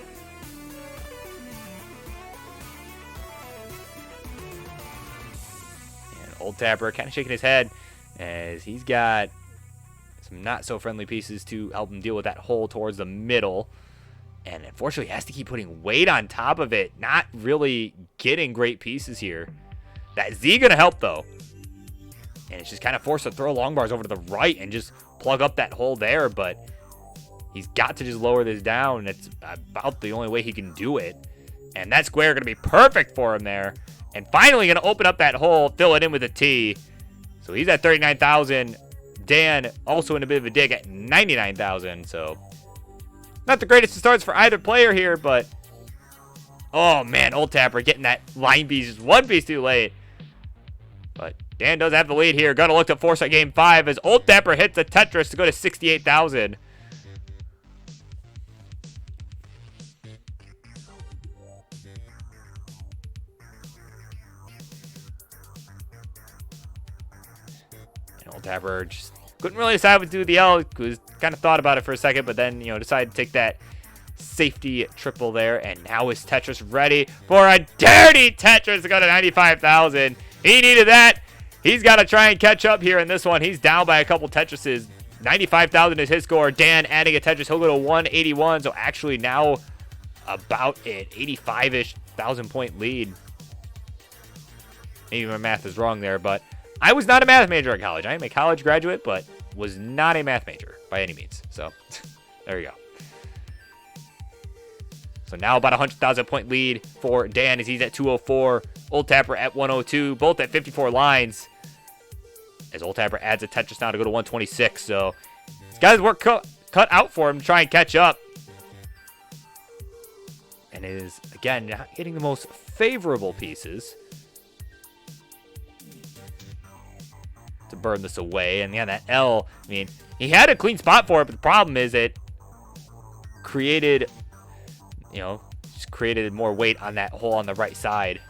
Old Tapper kind of shaking his head as he's got some not so friendly pieces to help him deal with that hole towards the middle. And unfortunately, he has to keep putting weight on top of it. Not really getting great pieces here. That Z going to help, though. And it's just kind of forced to throw long bars over to the right and just plug up that hole there. But he's got to just lower this down. It's about the only way he can do it. And that square going to be perfect for him there. And finally going to open up that hole, fill it in with a T. So he's at 39,000. Dan also in a bit of a dig at 99,000. So not the greatest of starts for either player here, but oh man, Old Tapper getting that line piece just one piece too late. But Dan does have the lead here. Gonna look to force at game 5 as Old Tapper hits a Tetris to go to 68,000. Old Tapper just couldn't really decide what to do with the L. Was kind of thought about it for a second, but then, decided to take that safety triple there. And now is Tetris ready for a dirty Tetris to go to 95,000. He needed that. He's got to try and catch up here in this one. He's down by a couple Tetrises. 95,000 is his score. Dan adding a Tetris. He'll go to 181. So actually now about an 85-ish thousand point lead. maybe my math is wrong there, but I was not a math major in college. I am a college graduate, but was not a math major by any means. So there you go. So now about a 100,000 point lead for Dan as he's at 204. Old Tapper at 102, both at 54 lines. As Old Tapper adds a Tetris now to go to 126. So he's got his work cut out for him to try and catch up. And is, again, not getting the most favorable pieces to burn this away. And yeah, that L, I mean, he had a clean spot for it, but the problem is it created, you know, just created more weight on that hole on the right side.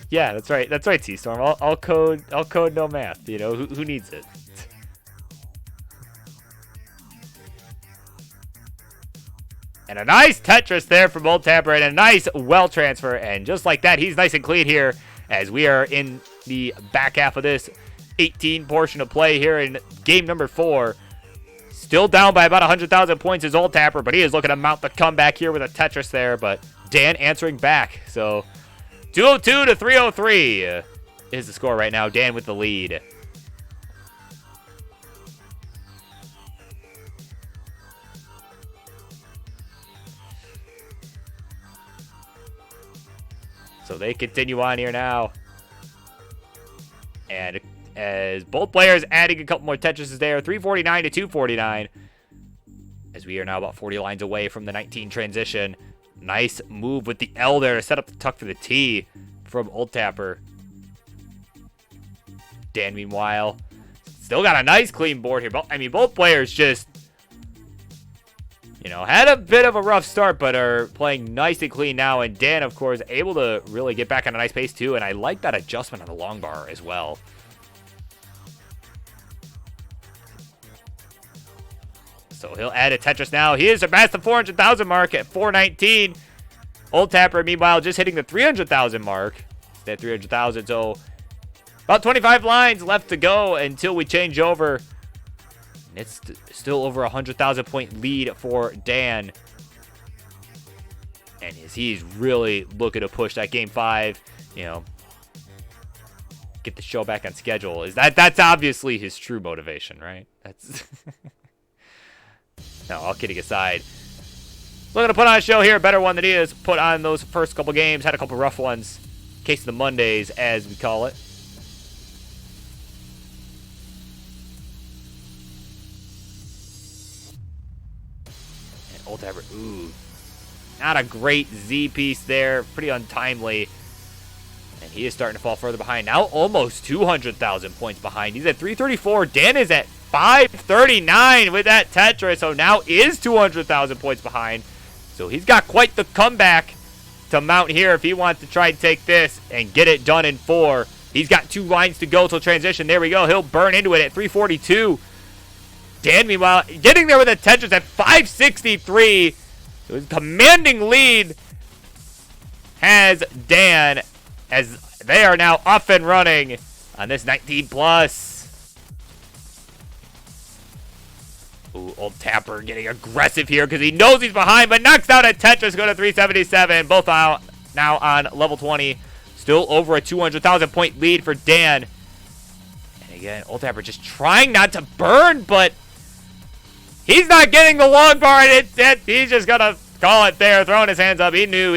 Yeah, that's right. That's right, T-Storm. I'll code no math. You know, who needs it? And a nice Tetris there from Old Tapper and a nice well transfer. And just like that, he's nice and clean here as we are in the back half of this 18 portion of play here in game number 4. Still down by about 100,000 points is Old Tapper, but he is looking to mount the comeback here with a Tetris there. But Dan answering back. So 202 to 303 is the score right now. Dan with the lead. So they continue on here now. And as both players adding a couple more Tetrises there, 349 to 249. As we are now about 40 lines away from the 19 transition. Nice move with the L there to set up the tuck for the T from Old Tapper. Dan, meanwhile, still got a nice clean board here. I mean, both players just, you know, had a bit of a rough start, but are playing nice and clean now. And Dan, of course, able to really get back on a nice pace, too. And I like that adjustment on the long bar as well. So he'll add a Tetris now. He has surpassed the 400,000 mark at 419. Old Tapper, meanwhile, just hitting the 300,000 mark. Stay at 300,000, so about 25 lines left to go until we change over. And it's still over 100,000 point lead for Dan. And as he's really looking to push that game 5, you know, get the show back on schedule. That's obviously his true motivation, right? That's no, all kidding aside. Looking to put on a show here, a better one than he has put on those first couple games. Had a couple rough ones. Case of the Mondays, as we call it. And Old Tapper, ooh. Not a great Z piece there. Pretty untimely. And he is starting to fall further behind. Now almost 200,000 points behind. He's at 334. Dan is at 539 with that Tetris. So now is 200,000 points behind. So he's got quite the comeback to mount here if he wants to try and take this and get it done in 4. He's got 2 lines to go till transition. There we go. He'll burn into it at 342. Dan, meanwhile, getting there with a Tetris at 563. So his commanding lead has Dan as they are now up and running on this 19 plus. Ooh, Old Tapper getting aggressive here because he knows he's behind, but knocks down a Tetris, go to 377. Both out now on level 20. Still over a 200,000 point lead for Dan. And again, Old Tapper just trying not to burn, but he's not getting the long bar, and he's just going to call it there, throwing his hands up. He knew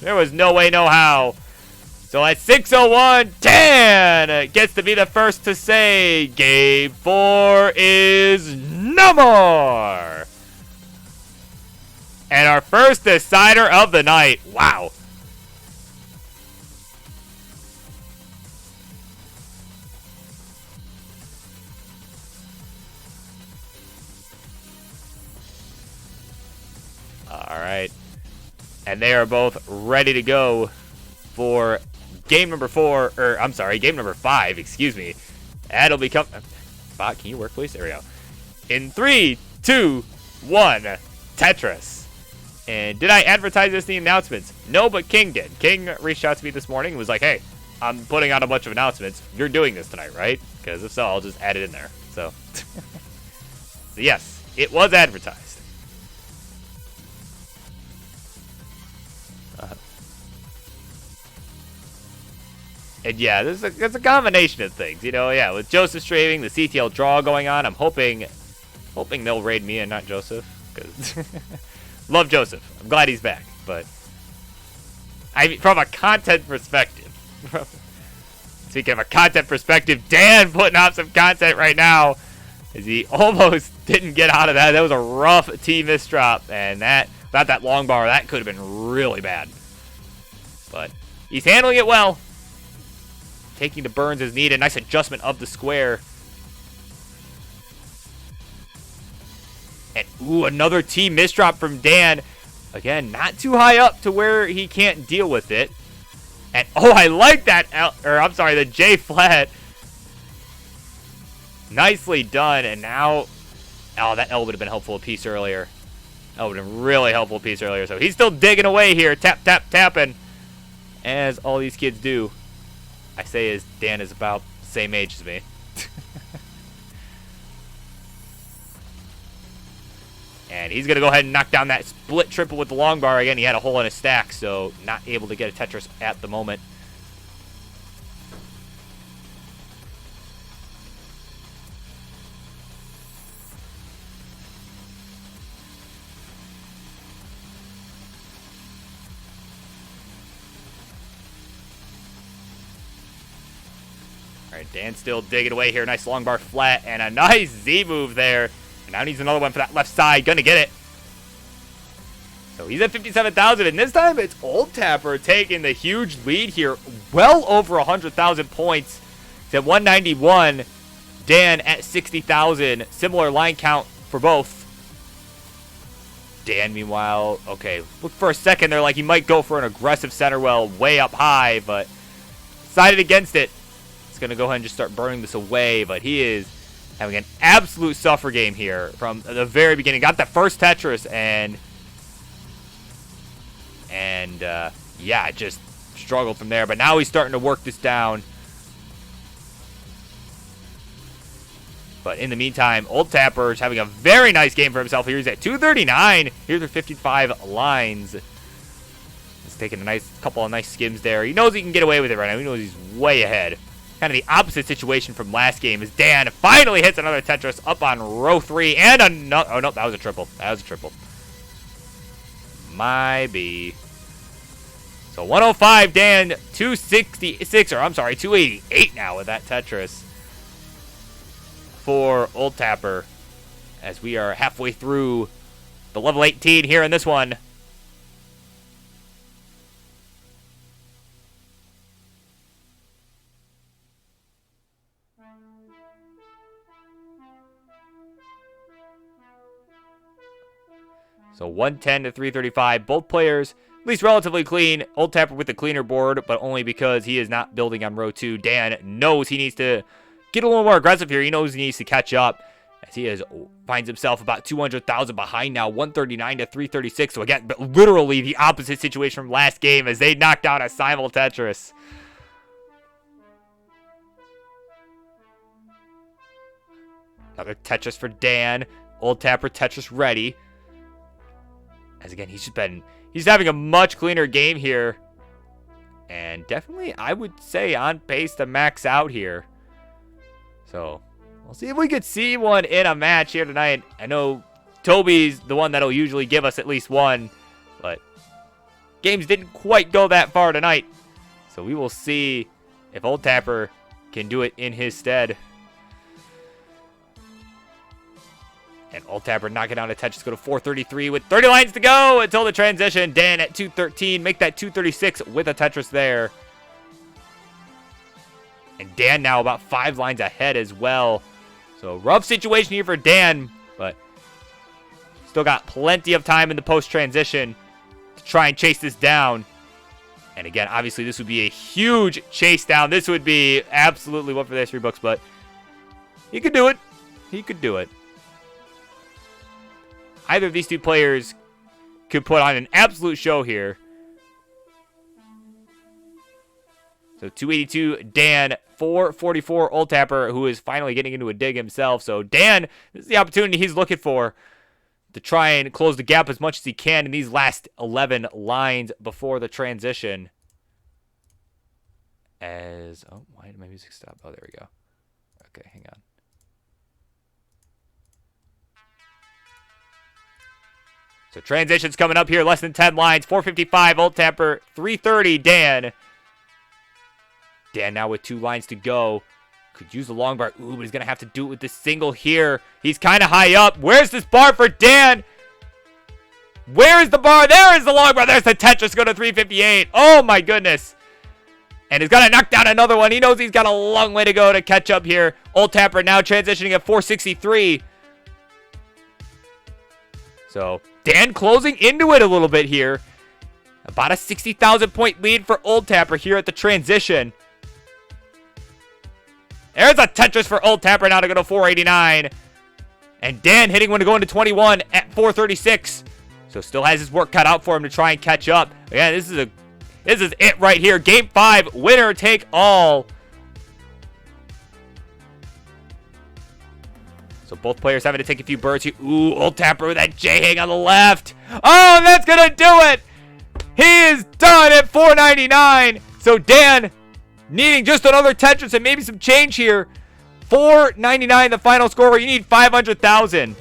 there was no way, no how. So at 6:01, Dan gets to be the first to say Game 4 is no more. And our first decider of the night. Wow. All right. And they are both ready to go for game number 4, or I'm sorry, game number 5, excuse me. That'll become, Bot, can you work, please? There we go. In 3, 2, 1, Tetris. And did I advertise this in the announcements? No, but King did. King reached out to me this morning and was like, hey, I'm putting out a bunch of announcements. You're doing this tonight, right? Because if so, I'll just add it in there. So, so yes, it was advertised. And yeah, it's a combination of things, you know. Yeah, with Joseph streaming, the CTL draw going on, I'm hoping they'll raid me and not Joseph, because love Joseph. I'm glad he's back, but I mean, from a content perspective, speaking of a content perspective, Dan putting out some content right now, as he almost didn't get out of that. That was a rough T misdrop, and that without that long bar, that could have been really bad. But he's handling it well. Taking the burns as needed. Nice adjustment of the square. And, ooh, another T misdrop from Dan. Again, not too high up to where he can't deal with it. And, oh, I like that the J flat. Nicely done. And now, oh, that L would have been helpful a piece earlier. That would have been really helpful a piece earlier. So he's still digging away here. Tap, tap, tapping. As all these kids do. I say as Dan is about the same age as me. And he's going to go ahead and knock down that split triple with the long bar. Again, he had a hole in his stack, so not able to get a Tetris at the moment. All right, Dan still digging away here. Nice long bar flat and a nice Z move there. And now needs another one for that left side. Gonna get it. So he's at 57,000, and this time it's Old Tapper taking the huge lead here. Well over 100,000 points. He's at 191. Dan at 60,000. Similar line count for both. Dan, meanwhile, okay, look for a second there like he might go for an aggressive center well way up high, but decided against it. He's going to go ahead and just start burning this away, but he is having an absolute suffer game here from the very beginning. Got the first Tetris, and yeah, just struggled from there. But now he's starting to work this down. But in the meantime, Old Tapper is having a very nice game for himself here. He's at 239. Here's are 55 lines. He's taking a nice couple of nice skims there. He knows he can get away with it right now. He knows he's way ahead. Kind of the opposite situation from last game as Dan finally hits another Tetris up on row 3 and another. Oh no, that was a triple. That was a triple. My B. So 105 Dan, 266, or I'm sorry, 288 now with that Tetris for Old Tapper as we are halfway through the level 18 here in this one. So 110 to 335. Both players, at least relatively clean. Old Tapper with the cleaner board, but only because he is not building on row 2. Dan knows he needs to get a little more aggressive here. He knows he needs to catch up as he finds himself about 200,000 behind now. 139 to 336. So again, but literally the opposite situation from last game as they knocked down a simul Tetris. Another Tetris for Dan. Old Tapper Tetris ready. As again, he's having a much cleaner game here. And definitely, I would say, on pace to max out here. So, we'll see if we could see one in a match here tonight. I know Toby's the one that'll usually give us at least one. But games didn't quite go that far tonight. So we will see if Old Tapper can do it in his stead. And Old Tapper knocking down a Tetris, go to 433 with 30 lines to go until the transition. Dan at 213, make that 236 with a Tetris there. And Dan now about 5 lines ahead as well. So rough situation here for Dan, but still got plenty of time in the post-transition to try and chase this down. And again, obviously this would be a huge chase down. This would be absolutely one for the history books, but he could do it. He could do it. Either of these two players could put on an absolute show here. So 282 Dan, 444 Old Tapper, who is finally getting into a dig himself. So Dan, this is the opportunity he's looking for to try and close the gap as much as he can in these last 11 lines before the transition. As why did my music stop? Oh, there we go. Okay, hang on. So transitions coming up here, less than 10 lines. 455, Old Tapper. 330, Dan. Dan now with 2 lines to go. Could use the long bar. Ooh, but he's going to have to do it with this single here. He's kind of high up. Where's this bar for Dan? Where is the bar? There is the long bar. There's the Tetris going to 358. Oh, my goodness. And he's got to knock down another one. He knows he's got a long way to go to catch up here. Old Tapper now transitioning at 463. So Dan closing into it a little bit here. About a 60,000 point lead for Old Tapper here at the transition. There's a Tetris for Old Tapper now to go to 489. And Dan hitting one to go into 21 at 436. So still has his work cut out for him to try and catch up. Again, this is it right here. Game 5, winner take all. So both players having to take a few birds here. Ooh, Old Tapper with that J-hang on the left. Oh, and that's going to do it. He is done at 499. So Dan needing just another Tetris and maybe some change here. 499 the final score where you need 500,000.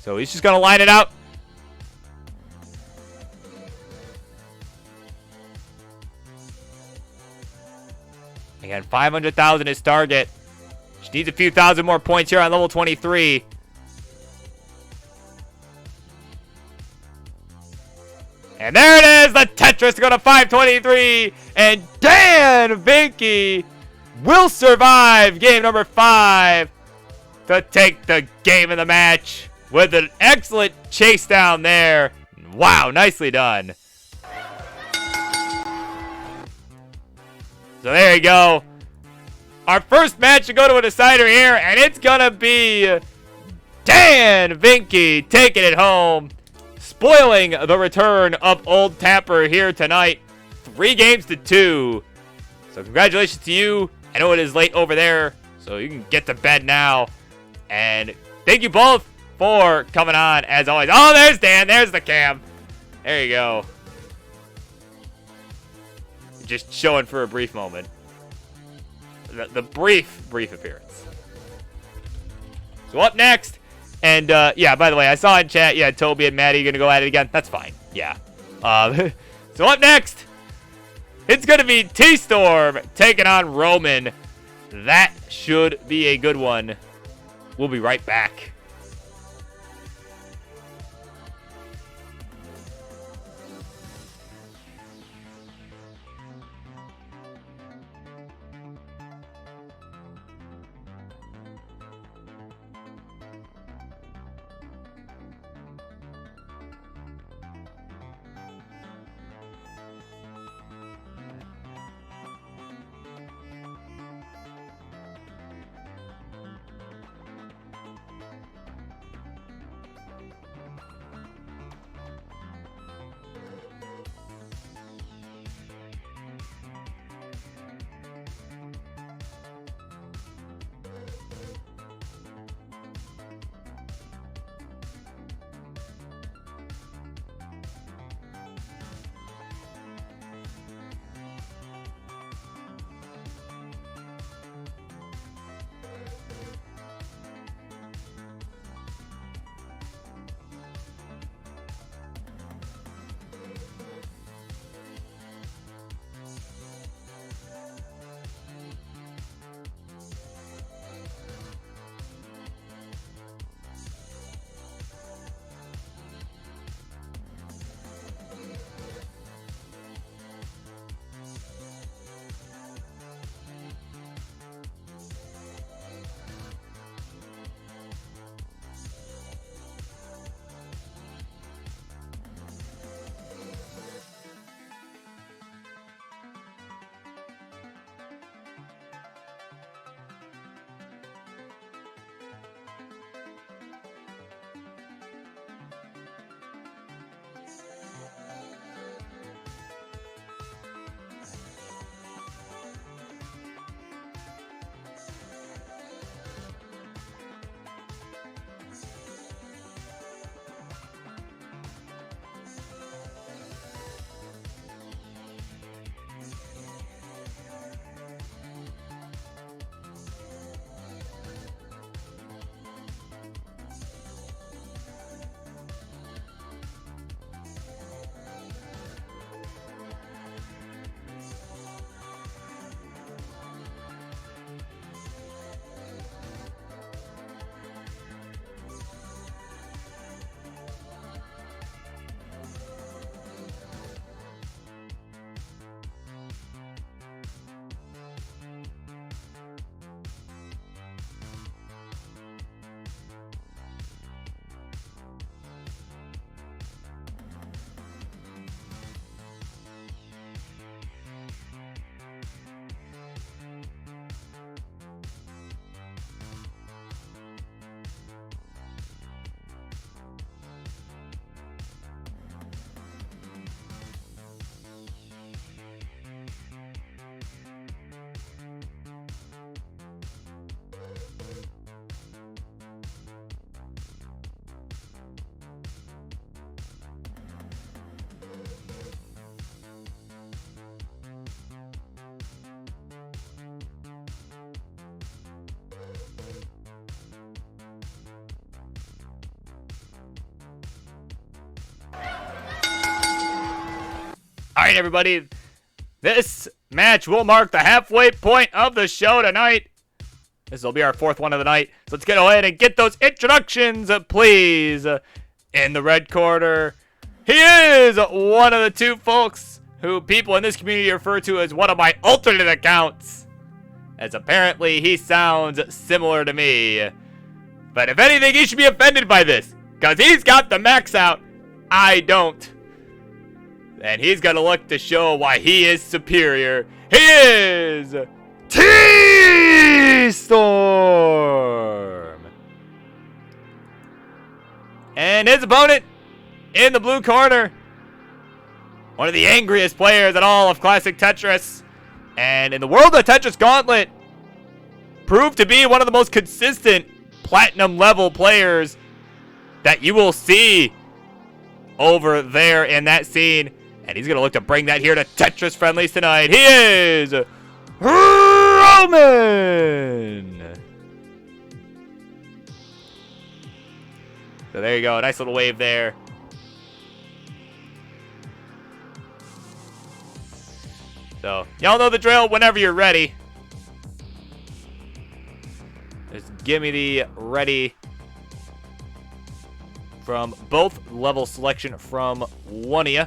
So he's just going to line it out. Again, 500,000 is target. She needs a few thousand more points here on level 23. And there it is, the Tetris to go to 523. And Dan Vinky will survive game number 5 to take the game of the match with an excellent chase down there. Wow, nicely done. So there you go. Our first match to go to a decider here, and it's going to be Dan Vinky taking it home, spoiling the return of Old Tapper here tonight. 3 games to 2. So congratulations to you. I know it is late over there, so you can get to bed now. And thank you both for coming on, as always. Oh, there's Dan. There's the cam. There you go. Just showing for a brief moment. The brief appearance. So up next, and yeah, by the way, I saw in chat, yeah, Toby and Maddie are going to go at it again. That's fine. Yeah. So up next, it's going to be T-Storm taking on Roman. That should be a good one. We'll be right back. right, everybody. This match will mark the halfway point of the show tonight. This will be our 4th one of the night. So let's get ahead and get those introductions, please. In the red corner, he is one of the 2 folks who people in this community refer to as one of my alternate accounts, as apparently he sounds similar to me. But if anything, he should be offended by this, because he's got the max out. I don't. And he's going to look to show why he is superior. He is T-Storm. And his opponent in the blue corner, one of the angriest players in all of Classic Tetris, and in the world of Tetris Gauntlet, proved to be one of the most consistent platinum level players that you will see over there in that scene. And he's going to look to bring that here to Tetris Friendlies tonight. He is Roman. So there you go. Nice little wave there. So y'all know the drill whenever you're ready. Just give me the ready from both level selection from one of you.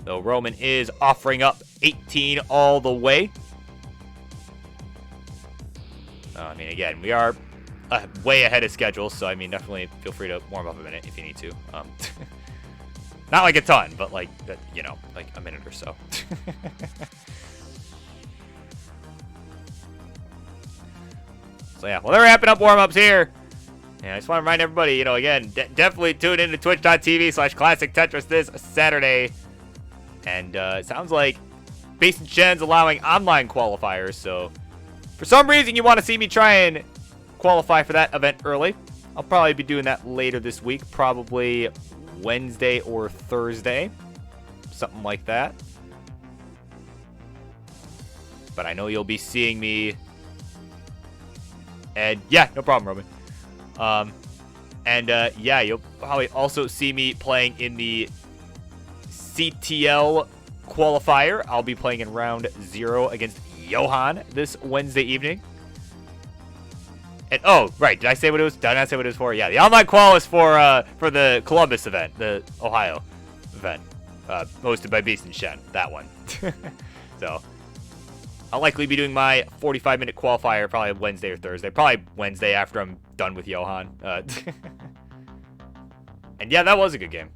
So Roman is offering up 18 all the way. I mean, again, we are way ahead of schedule, so I mean, definitely feel free to warm up a minute if you need to. Not like a ton, but like, you know, like a minute or so. So yeah, well, they're wrapping up warm-ups here. And I just want to remind everybody, you know, again, definitely tune into twitch.tv/Classic Tetris this Saturday. And it sounds like Basin Shen's allowing online qualifiers, so for some reason you want to see me try and qualify for that event early. I'll probably be doing that later this week, probably Wednesday or Thursday, something like that. But I know you'll be seeing me, and yeah, no problem, Roman. Yeah, you'll probably also see me playing in the CTL qualifier. I'll be playing in round 0 against Johan this Wednesday evening. And oh, right, did I say what it was? Did I not say what it was for? Yeah, the online qual is for the Columbus event, the Ohio event, hosted by Beast and Shen. That one. So I'll likely be doing my 45-minute qualifier probably Wednesday or Thursday. Probably Wednesday after I'm done with Johan. And yeah, that was a good game.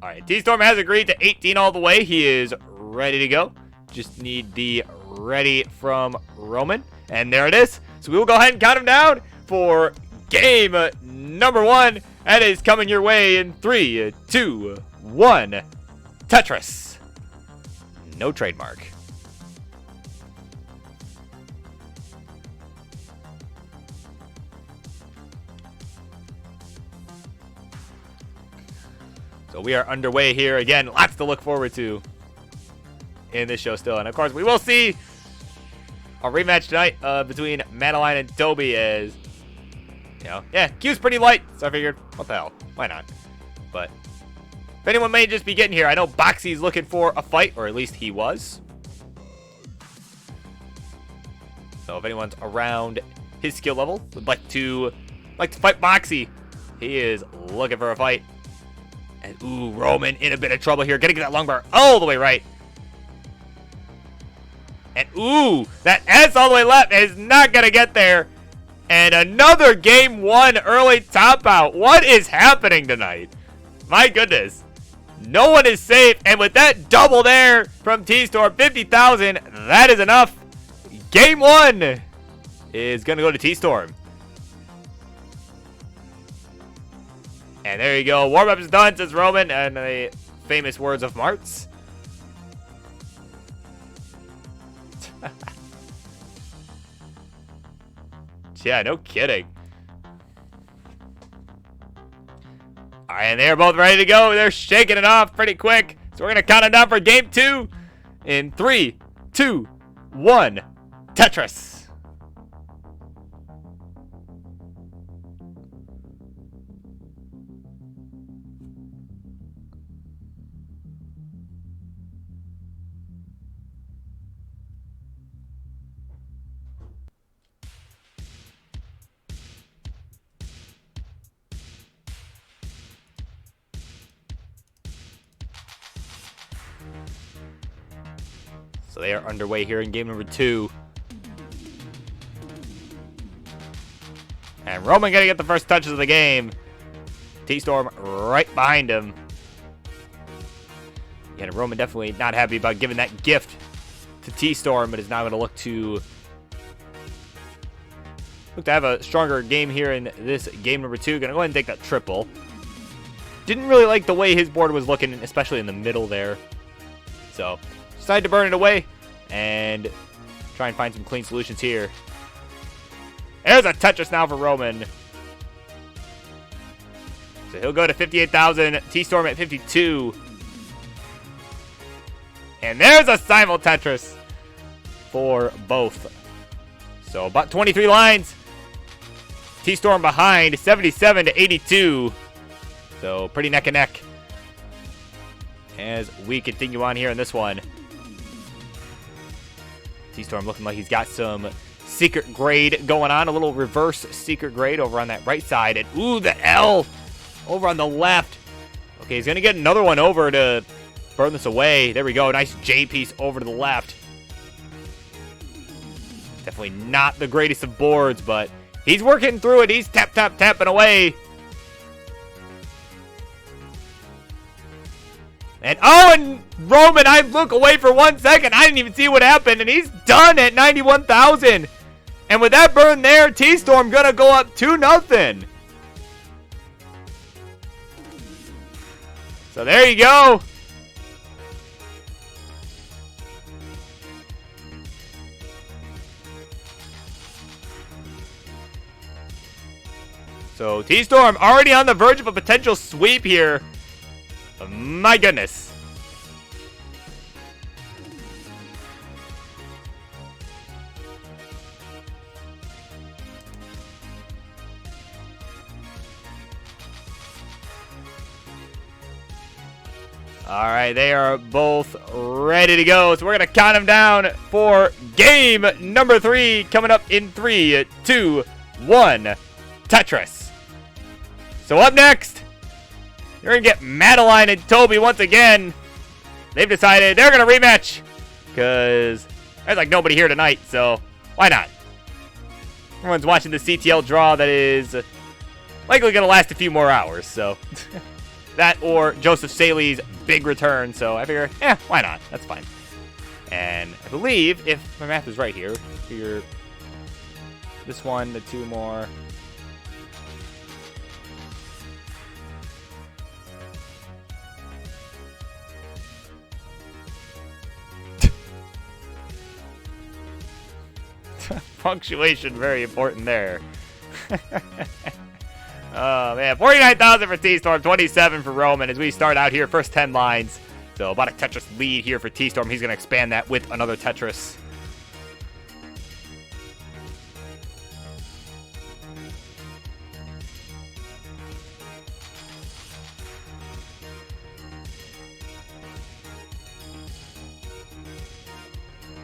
All right, T-Storm has agreed to 18 all the way. He is ready to go. Just need the ready from Roman. And there it is. So we will go ahead and count him down for game number 1. That is coming your way in 3, 2, 1. Tetris. No trademark. So we are underway here. Again, lots to look forward to in this show still. And of course, we will see a rematch tonight between Madeline and Toby as, you know, yeah, Q's pretty light. So I figured, what the hell? Why not? But if anyone may just be getting here, I know Boxy's looking for a fight, or at least he was. So if anyone's around his skill level, would like to fight Boxy, he is looking for a fight. And ooh, Roman in a bit of trouble here, getting that long bar all the way right. And ooh, that S all the way left is not gonna get there. And another game 1 early top out. What is happening tonight? My goodness. No one is safe. And with that double there from T-Storm, 50,000, that is enough. Game 1 is gonna go to T-Storm. And there you go. Warm-up is done, says Roman, and the famous words of Martz. Yeah, no kidding. All right, and they're both ready to go. They're shaking it off pretty quick. So we're going to count it down for game 2 in 3, 2, 1. Tetris. So they are underway here in game number 2. And Roman gonna get the first touches of the game. T-Storm right behind him. Yeah, Roman definitely not happy about giving that gift to T-Storm, but is now going to look to have a stronger game here in this game number 2. Going to go ahead and take that triple. Didn't really like the way his board was looking, especially in the middle there. So, decided to burn it away and try and find some clean solutions here. There's a Tetris now for Roman. So he'll go to 58,000. T-Storm at 52. And there's a Simul Tetris for both. So about 23 lines. T-Storm behind, 77 to 82. So pretty neck and neck as we continue on here in this one. T-Storm looking like he's got some secret grade going on. A little reverse secret grade over on that right side. And ooh, the L over on the left. Okay, he's going to get another one over to burn this away. There we go. Nice J piece over to the left. Definitely not the greatest of boards, but he's working through it. He's tapping away. And Roman, I look away for 1 second. I didn't even see what happened, and he's done at 91,000. And with that burn there, T-Storm gonna go up 2-0. So there you go. So T-Storm already on the verge of a potential sweep here. My goodness. All right, they are both ready to go. So we're going to count them down for game number 3 coming up in 3, 2, 1. Tetris. So up next, you're going to get Madeline and Toby once again. They've decided they're going to rematch because there's like nobody here tonight, so why not? Everyone's watching the CTL draw that is likely going to last a few more hours, so that or Joseph Saley's big return, so I figure, why not? That's fine. And I believe, if my math is right here, figure this one, the 2 more. Punctuation, very important there. Oh, man. 49,000 for T-Storm, 27 for Roman as we start out here. First 10 lines. So about a Tetris lead here for T-Storm. He's going to expand that with another Tetris.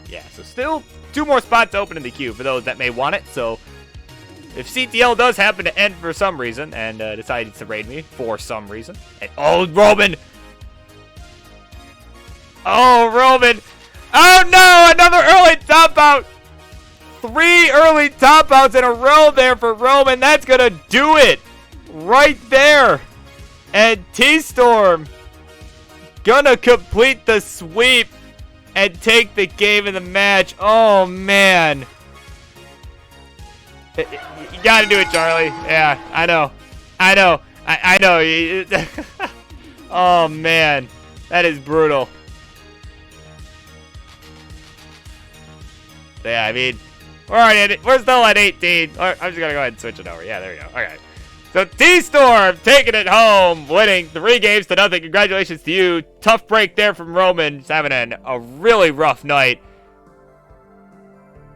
Yeah, so still 2 more spots open in the queue for those that may want it. So if CTL does happen to end for some reason and decides to raid me for some reason. And, Roman! Oh, Roman! Oh, no! Another early top out! 3 early top outs in a row there for Roman. That's going to do it right there. And T-Storm gonna complete the sweep and take the game in the match. Oh, man. You gotta do it, Charlie. Yeah, I know. I know. Oh, man. That is brutal. So, yeah, I mean, we're still at 18. I'm just gonna go ahead and switch it over. Yeah, there we go. Okay. So T-Storm taking it home, winning 3 games to nothing. Congratulations to you. Tough break there from Roman. He's having a really rough night.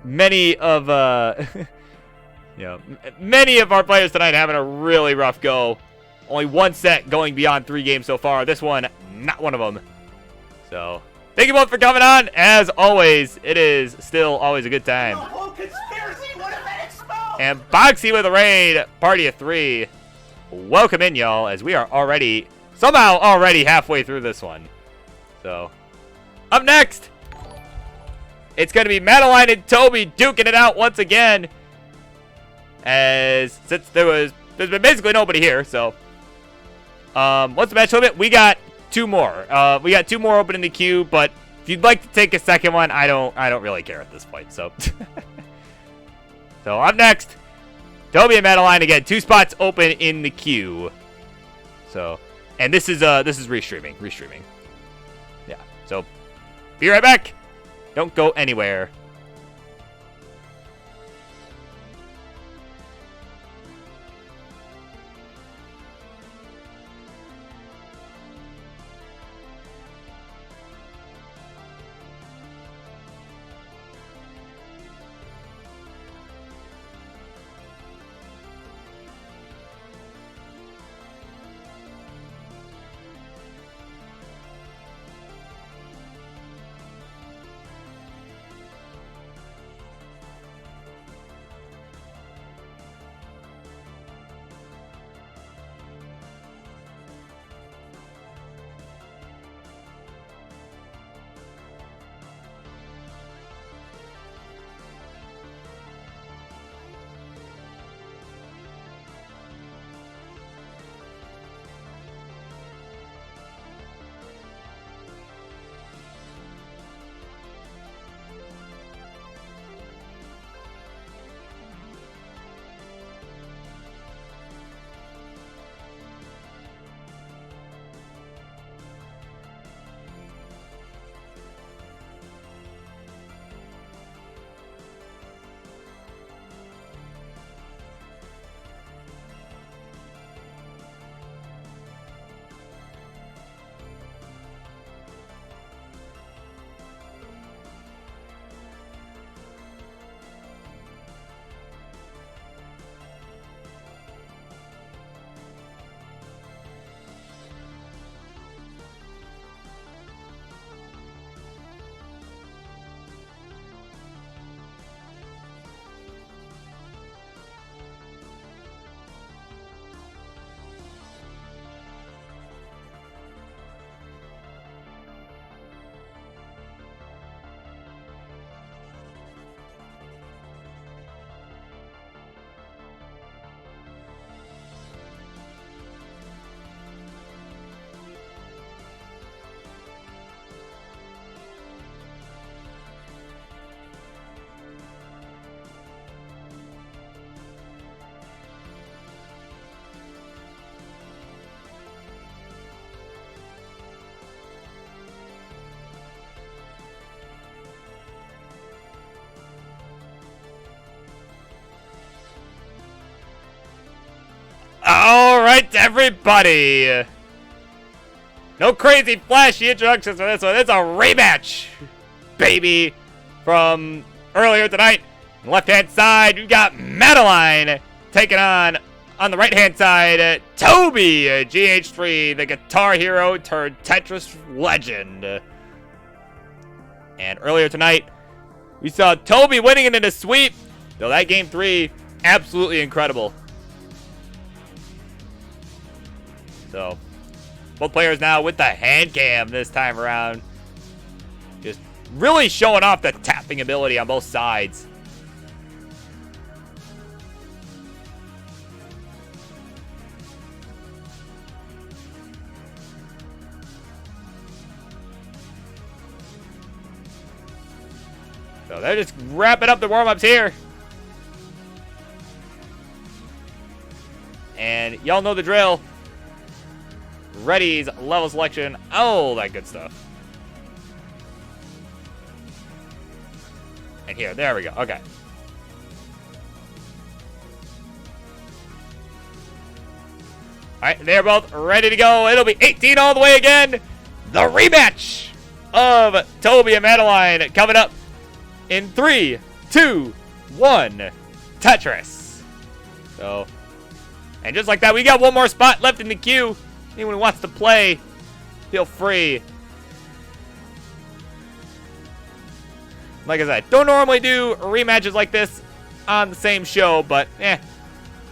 Many of many of our players tonight having a really rough go. Only 1 set going beyond 3 games so far. This one, not one of them. So thank you both for coming on. As always, it is still always a good time. The whole conspiracy would have been exposed. And Boxy with a raid, party of 3. Welcome in, y'all, as we are somehow already halfway through this one. So, up next, It's going to be Madeline and Toby duking it out once again. As since there's been basically nobody here, so once the match limit, we got 2 more. We got 2 more open in the queue, but if you'd like to take a second one, I don't really care at this point. So, so up next, Toby and Madeline again. 2 spots open in the queue. So, and this is restreaming. Yeah. So, be right back. Don't go anywhere. Alright, everybody. No crazy flashy introductions for this one. It's a rematch, baby, from earlier tonight. On the left-hand side, we've got Madeline taking on the right-hand side, Toby, GH3, the Guitar Hero turned Tetris legend. And earlier tonight, we saw Toby winning it in a sweep. Though that game 3, absolutely incredible. So, both players now with the hand cam this time around. Just really showing off the tapping ability on both sides. So they're just wrapping up the warm-ups here. And y'all know the drill. Ready's level selection, all that good stuff. And here, there we go. Okay. Alright, they're both ready to go. It'll be 18 all the way again. The rematch of Toby and Madeline coming up in 3, 2, 1. Tetris. So, and just like that, we got one more spot left in the queue. Anyone who wants to play, feel free. Like I said, don't normally do rematches like this on the same show, but a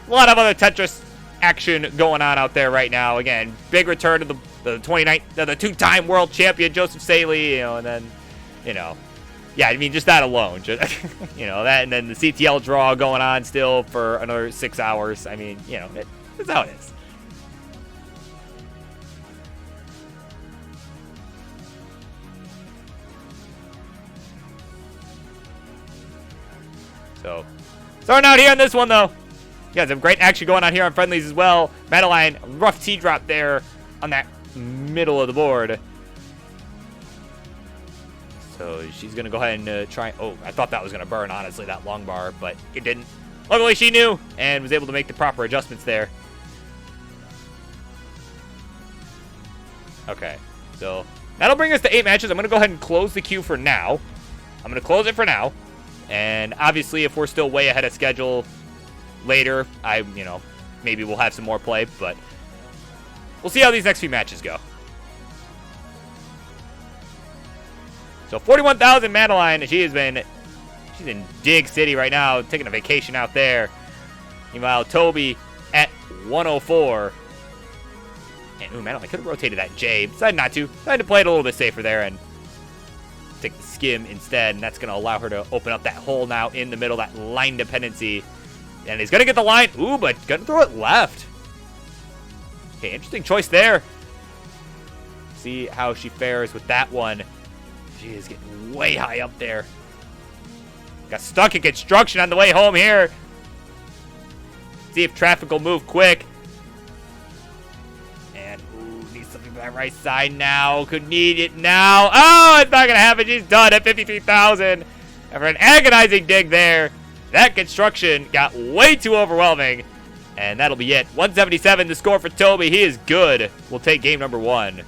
lot of other Tetris action going on out there right now. Again, big return to the 29th, the 2-time world champion Joseph Saley, and then, Yeah, I mean, just that alone. Just, you know, that and then the CTL draw going on still for another 6 hours. I mean, you know, it's how it is. So, starting out here on this one, though. You guys have great action going on here on friendlies as well. Madeline, rough T-drop there on that middle of the board. So she's going to go ahead and try. Oh, I thought that was going to burn, honestly, that long bar, but it didn't. Luckily, she knew and was able to make the proper adjustments there. Okay, so that'll bring us to 8 matches. I'm going to go ahead and close the queue for now. I'm going to close it for now. And obviously, if we're still way ahead of schedule later, you know, maybe we'll have some more play, but we'll see how these next few matches go. So 41,000 Madeline, she's in Dig City right now, taking a vacation out there. Meanwhile, Toby at 104. And ooh, Madeline could have rotated that J, decided not to. Decided to play it a little bit safer there and take the skim instead, and that's going to allow her to open up that hole now in the middle, that line dependency. And he's going to get the line. Ooh, but going to throw it left. Okay, interesting choice there. See how she fares with that one. She is getting way high up there. Got stuck in construction on the way home here. See if traffic will move quick. And, ooh, needs something by that right side now. Could need it now. Oh, it's not going to happen. She's done at 53,000. After an agonizing dig there, that construction got way too overwhelming. And that'll be it. 177 the score for Toby. He is good. We'll take game number 1.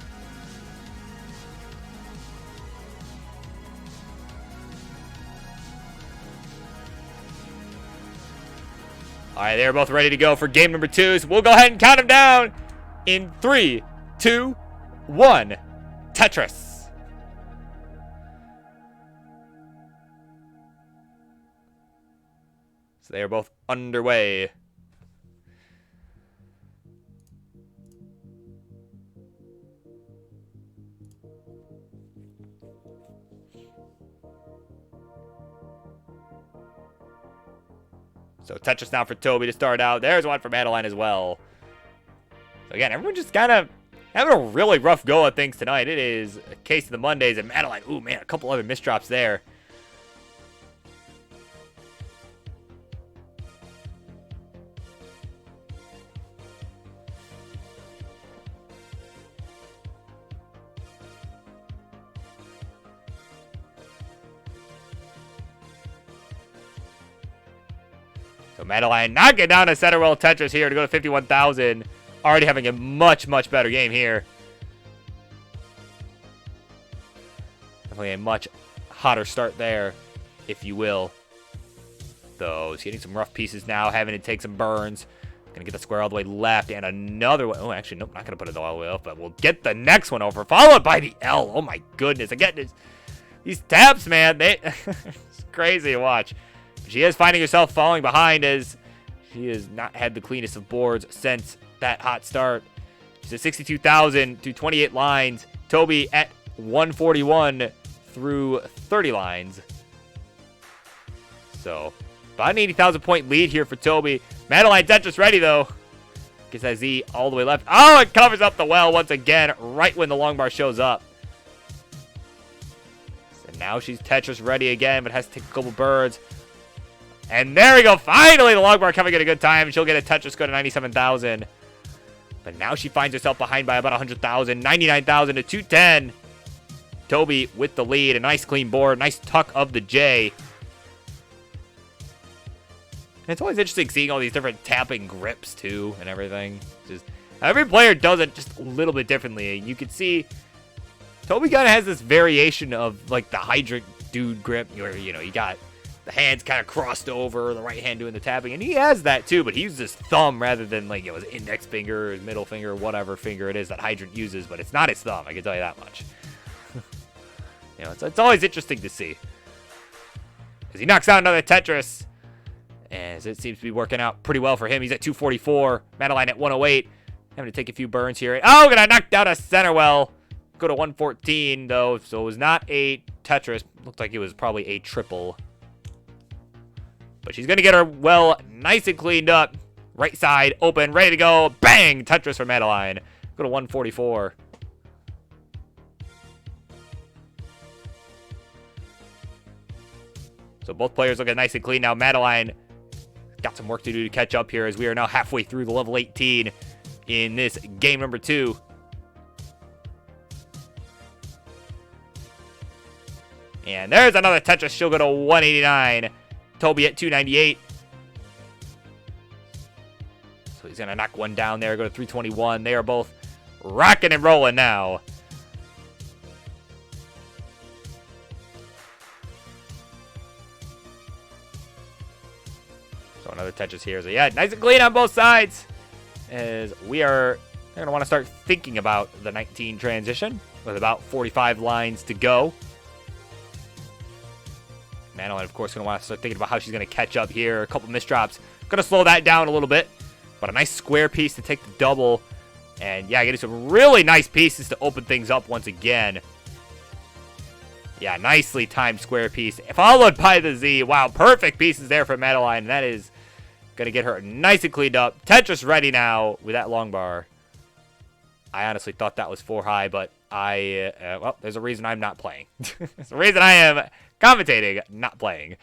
All right, they're both ready to go for game number 2. So we'll go ahead and count them down in 3, 2, 1. Tetris. So they are both underway. So Tetris now for Toby to start out. There's one for Madeline as well. So again, everyone just kind of having a really rough go at things tonight. It is a case of the Mondays, and Madeline, ooh man, a couple other misdrops there. So Madeline knocking down a center well Tetris here to go to 51,000. Already having a much, much better game here. Definitely a much hotter start there, if you will. Though he's getting some rough pieces now, having to take some burns. Gonna get the square all the way left and another one. Oh, actually, nope, not gonna put it all the way up, but we'll get the next one over, followed by the L. Oh my goodness, again, these taps, man, it's crazy to watch. She is finding herself falling behind as she has not had the cleanest of boards since that hot start. She's at 62,000 through 28 lines. Toby at 141 through 30 lines. So, about an 80,000 point lead here for Toby. Madeline Tetris ready, though. Gets that Z all the way left. Oh, it covers up the well once again, right when the long bar shows up. So now she's Tetris ready again, but has to take a couple birds. And there we go. Finally, the long bar coming at a good time. She'll get a Tetris go to 97,000. But now she finds herself behind by about 100,000. 99,000 to 210. Toby with the lead. A nice clean board. Nice tuck of the J. And it's always interesting seeing all these different tapping grips, too, and everything. Just every player does it just a little bit differently. You can see Toby kind of has this variation of, like, the hydrant dude grip. Where, you know, you got the hands kind of crossed over, the right hand doing the tapping, and he has that too, but he uses his thumb rather than, like, you know, his index finger, his middle finger, whatever finger it is that Hydrant uses, but it's not his thumb, I can tell you that much. You know, it's always interesting to see. As he knocks out another Tetris, as it seems to be working out pretty well for him. He's at 244, Madeline at 108, having to take a few burns here. Oh, gonna knock down a center well. go to 114, though, so it was not a Tetris. Looked like it was probably a triple. But she's going to get her well nice and cleaned up. Right side, open, ready to go. Bang! Tetris for Madeline. Go to 144. So both players looking nice and clean now. Madeline got some work to do to catch up here as we are now halfway through the level 18 in this game number 2. And there's another Tetris. She'll go to 189. Toby at 298. So he's going to knock one down there. Go to 321. They are both rocking and rolling now. So another Tetris here. So yeah, nice and clean on both sides. As we are going to want to start thinking about the 19 transition with about 45 lines to go. Madeline, of course, going to want to start thinking about how she's going to catch up here. A couple misdrops. Going to slow that down a little bit. But a nice square piece to take the double. And yeah, getting some really nice pieces to open things up once again. Yeah, nicely timed square piece. Followed by the Z. Wow, perfect pieces there for Madeline. That is going to get her nice and cleaned up. Tetris ready now with that long bar. I honestly thought that was 4 high, but well, there's a reason I'm not playing. There's a reason I am commentating, not playing.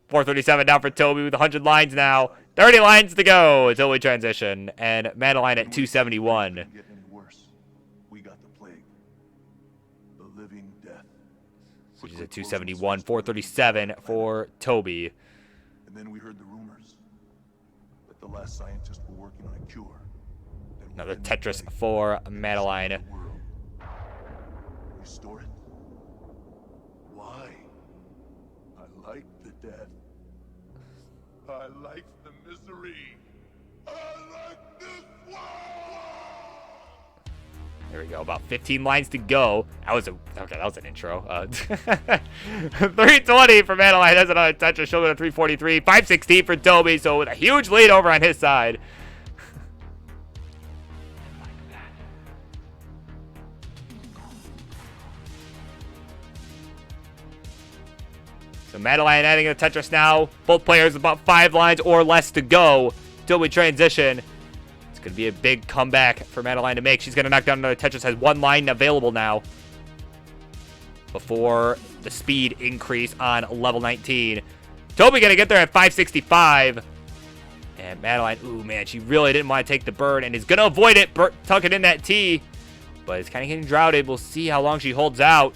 437 down for Toby with 100 lines now. 30 lines to go until we transition. And Madeline at 271. Get any worse. We got the plague. The living death. So she's at 271. 437 for Toby. And then we heard the rumors that the last scientists were working on a cure. Another Tetris for Madeline. Restore it? Why? I like the death. I like the misery. I like this world. There we go. About 15 lines to go. That was an intro. 320 for Madeline. That's another Tetris. She'll go to 343. 516 for Toby. So with a huge lead over on his side. So Madeline adding a Tetris now. Both players about 5 lines or less to go till we transition. It's going to be a big comeback for Madeline to make. She's going to knock down another Tetris. Has 1 line available now before the speed increase on level 19. Toby going to get there at 565. And Madeline, ooh, man, she really didn't want to take the burn and is going to avoid it, tuck it in that T. But it's kind of getting droughted. We'll see how long she holds out.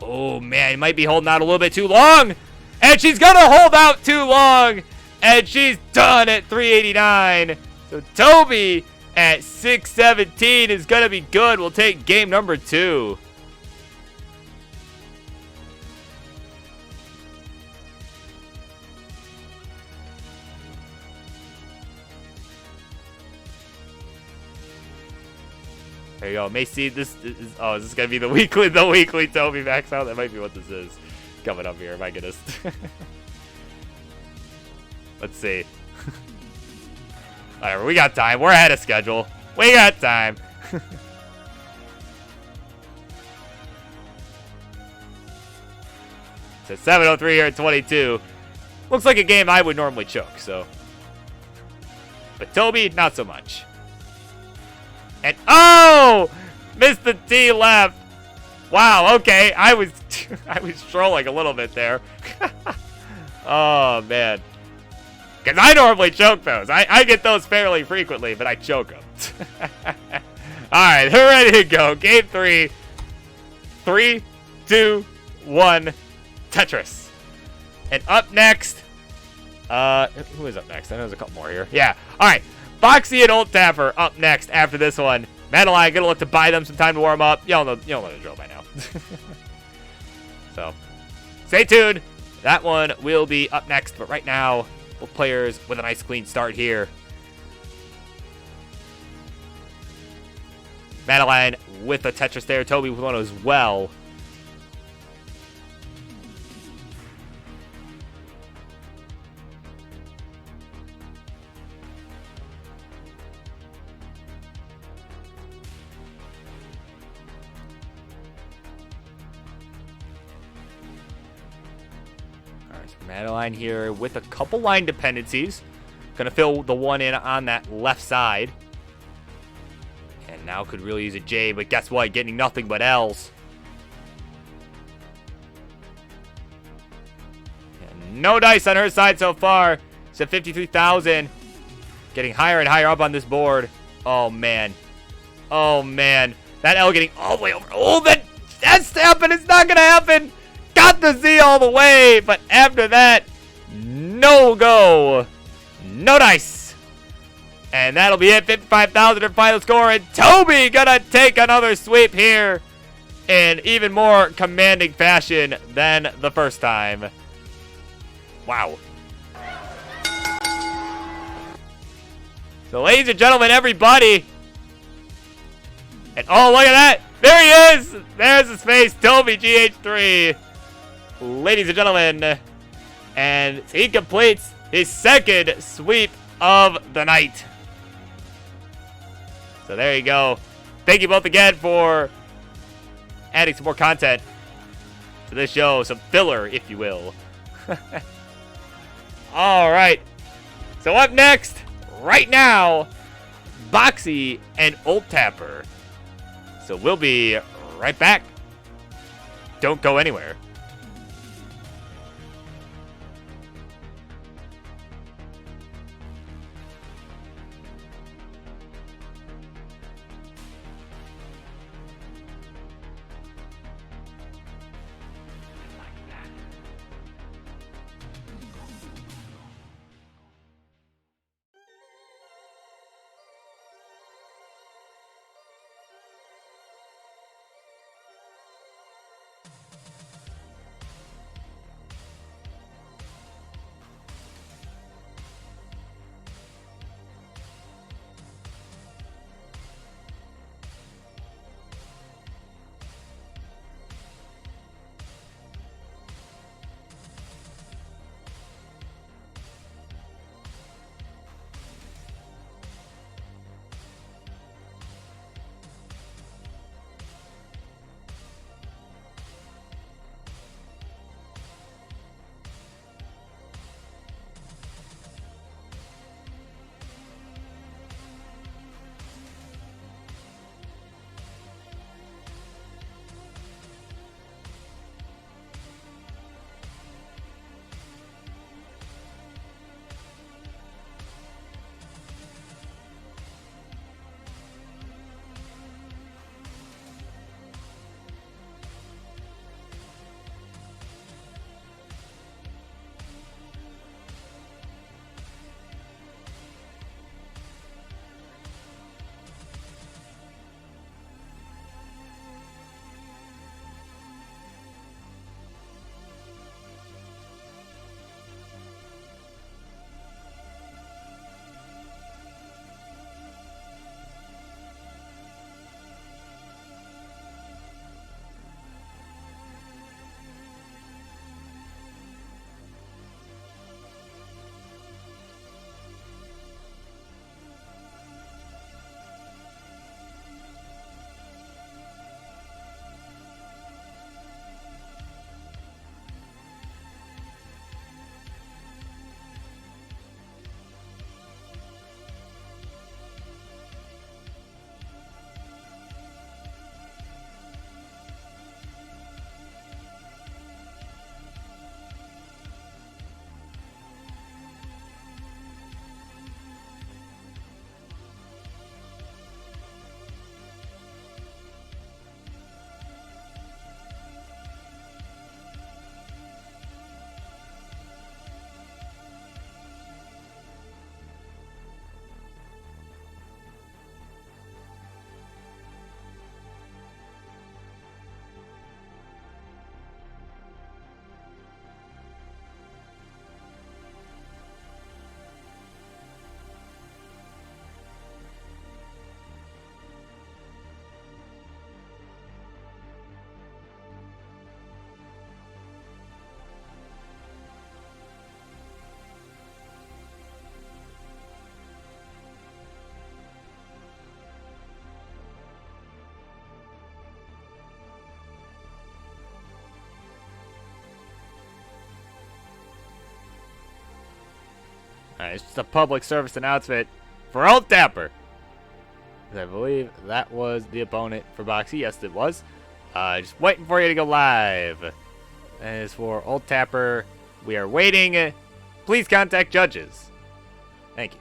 Oh, man, he might be holding out a little bit too long. And she's going to hold out too long. And she's done at 389. So Toby at 617 is going to be good. We'll take game number 2. There you go. May see this is, oh, is this gonna be the weekly Toby max out? That might be what this is coming up here. My goodness. Let's see. Whatever, we got time. We're ahead of schedule. We got time. So 7:03 here at 22. Looks like a game I would normally choke. So, but Toby, not so much. And oh, missed the T left. Wow. Okay, I was trolling a little bit there. Oh man, because I normally choke those. I get those fairly frequently, but I choke them. All right, they're ready to go. Game 3. 3, 2, 1. Tetris. And up next, who is up next? I know there's a couple more here. Yeah. All right. Foxy and Old Tapper up next after this one. Madeline gonna look to buy them some time to warm up. Y'all know the drill by now. So, stay tuned. That one will be up next. But right now, both players with a nice clean start here. Madeline with a Tetris there. Toby with one as well. Alright, so Madeline here with a couple line dependencies. Gonna fill the one in on that left side. And now could really use a J, but guess what? Getting nothing but L's. And no dice on her side so far. It's at 53,000. Getting higher and higher up on this board. Oh, man. Oh, man. That L getting all the way over. Oh, that's happened. It's not gonna happen. Got the Z all the way, but after that, no go. No dice. And that'll be it. 55,000 her final score. And Toby gonna take another sweep here in even more commanding fashion than the first time. Wow. So, ladies and gentlemen, everybody. And oh, look at that. There he is. There's his face. Toby GH3. Ladies and gentlemen. And he completes his second sweep of the night. So there you go. Thank you both again for adding some more content to this show. Some filler, if you will. All right. So up next, right now, Boxy and Old Tapper. So we'll be right back. Don't go anywhere. Alright, it's just a public service announcement for Old Tapper. I believe that was the opponent for Boxy. Yes, it was. Just waiting for you to go live. As for Old Tapper, we are waiting. Please contact judges. Thank you.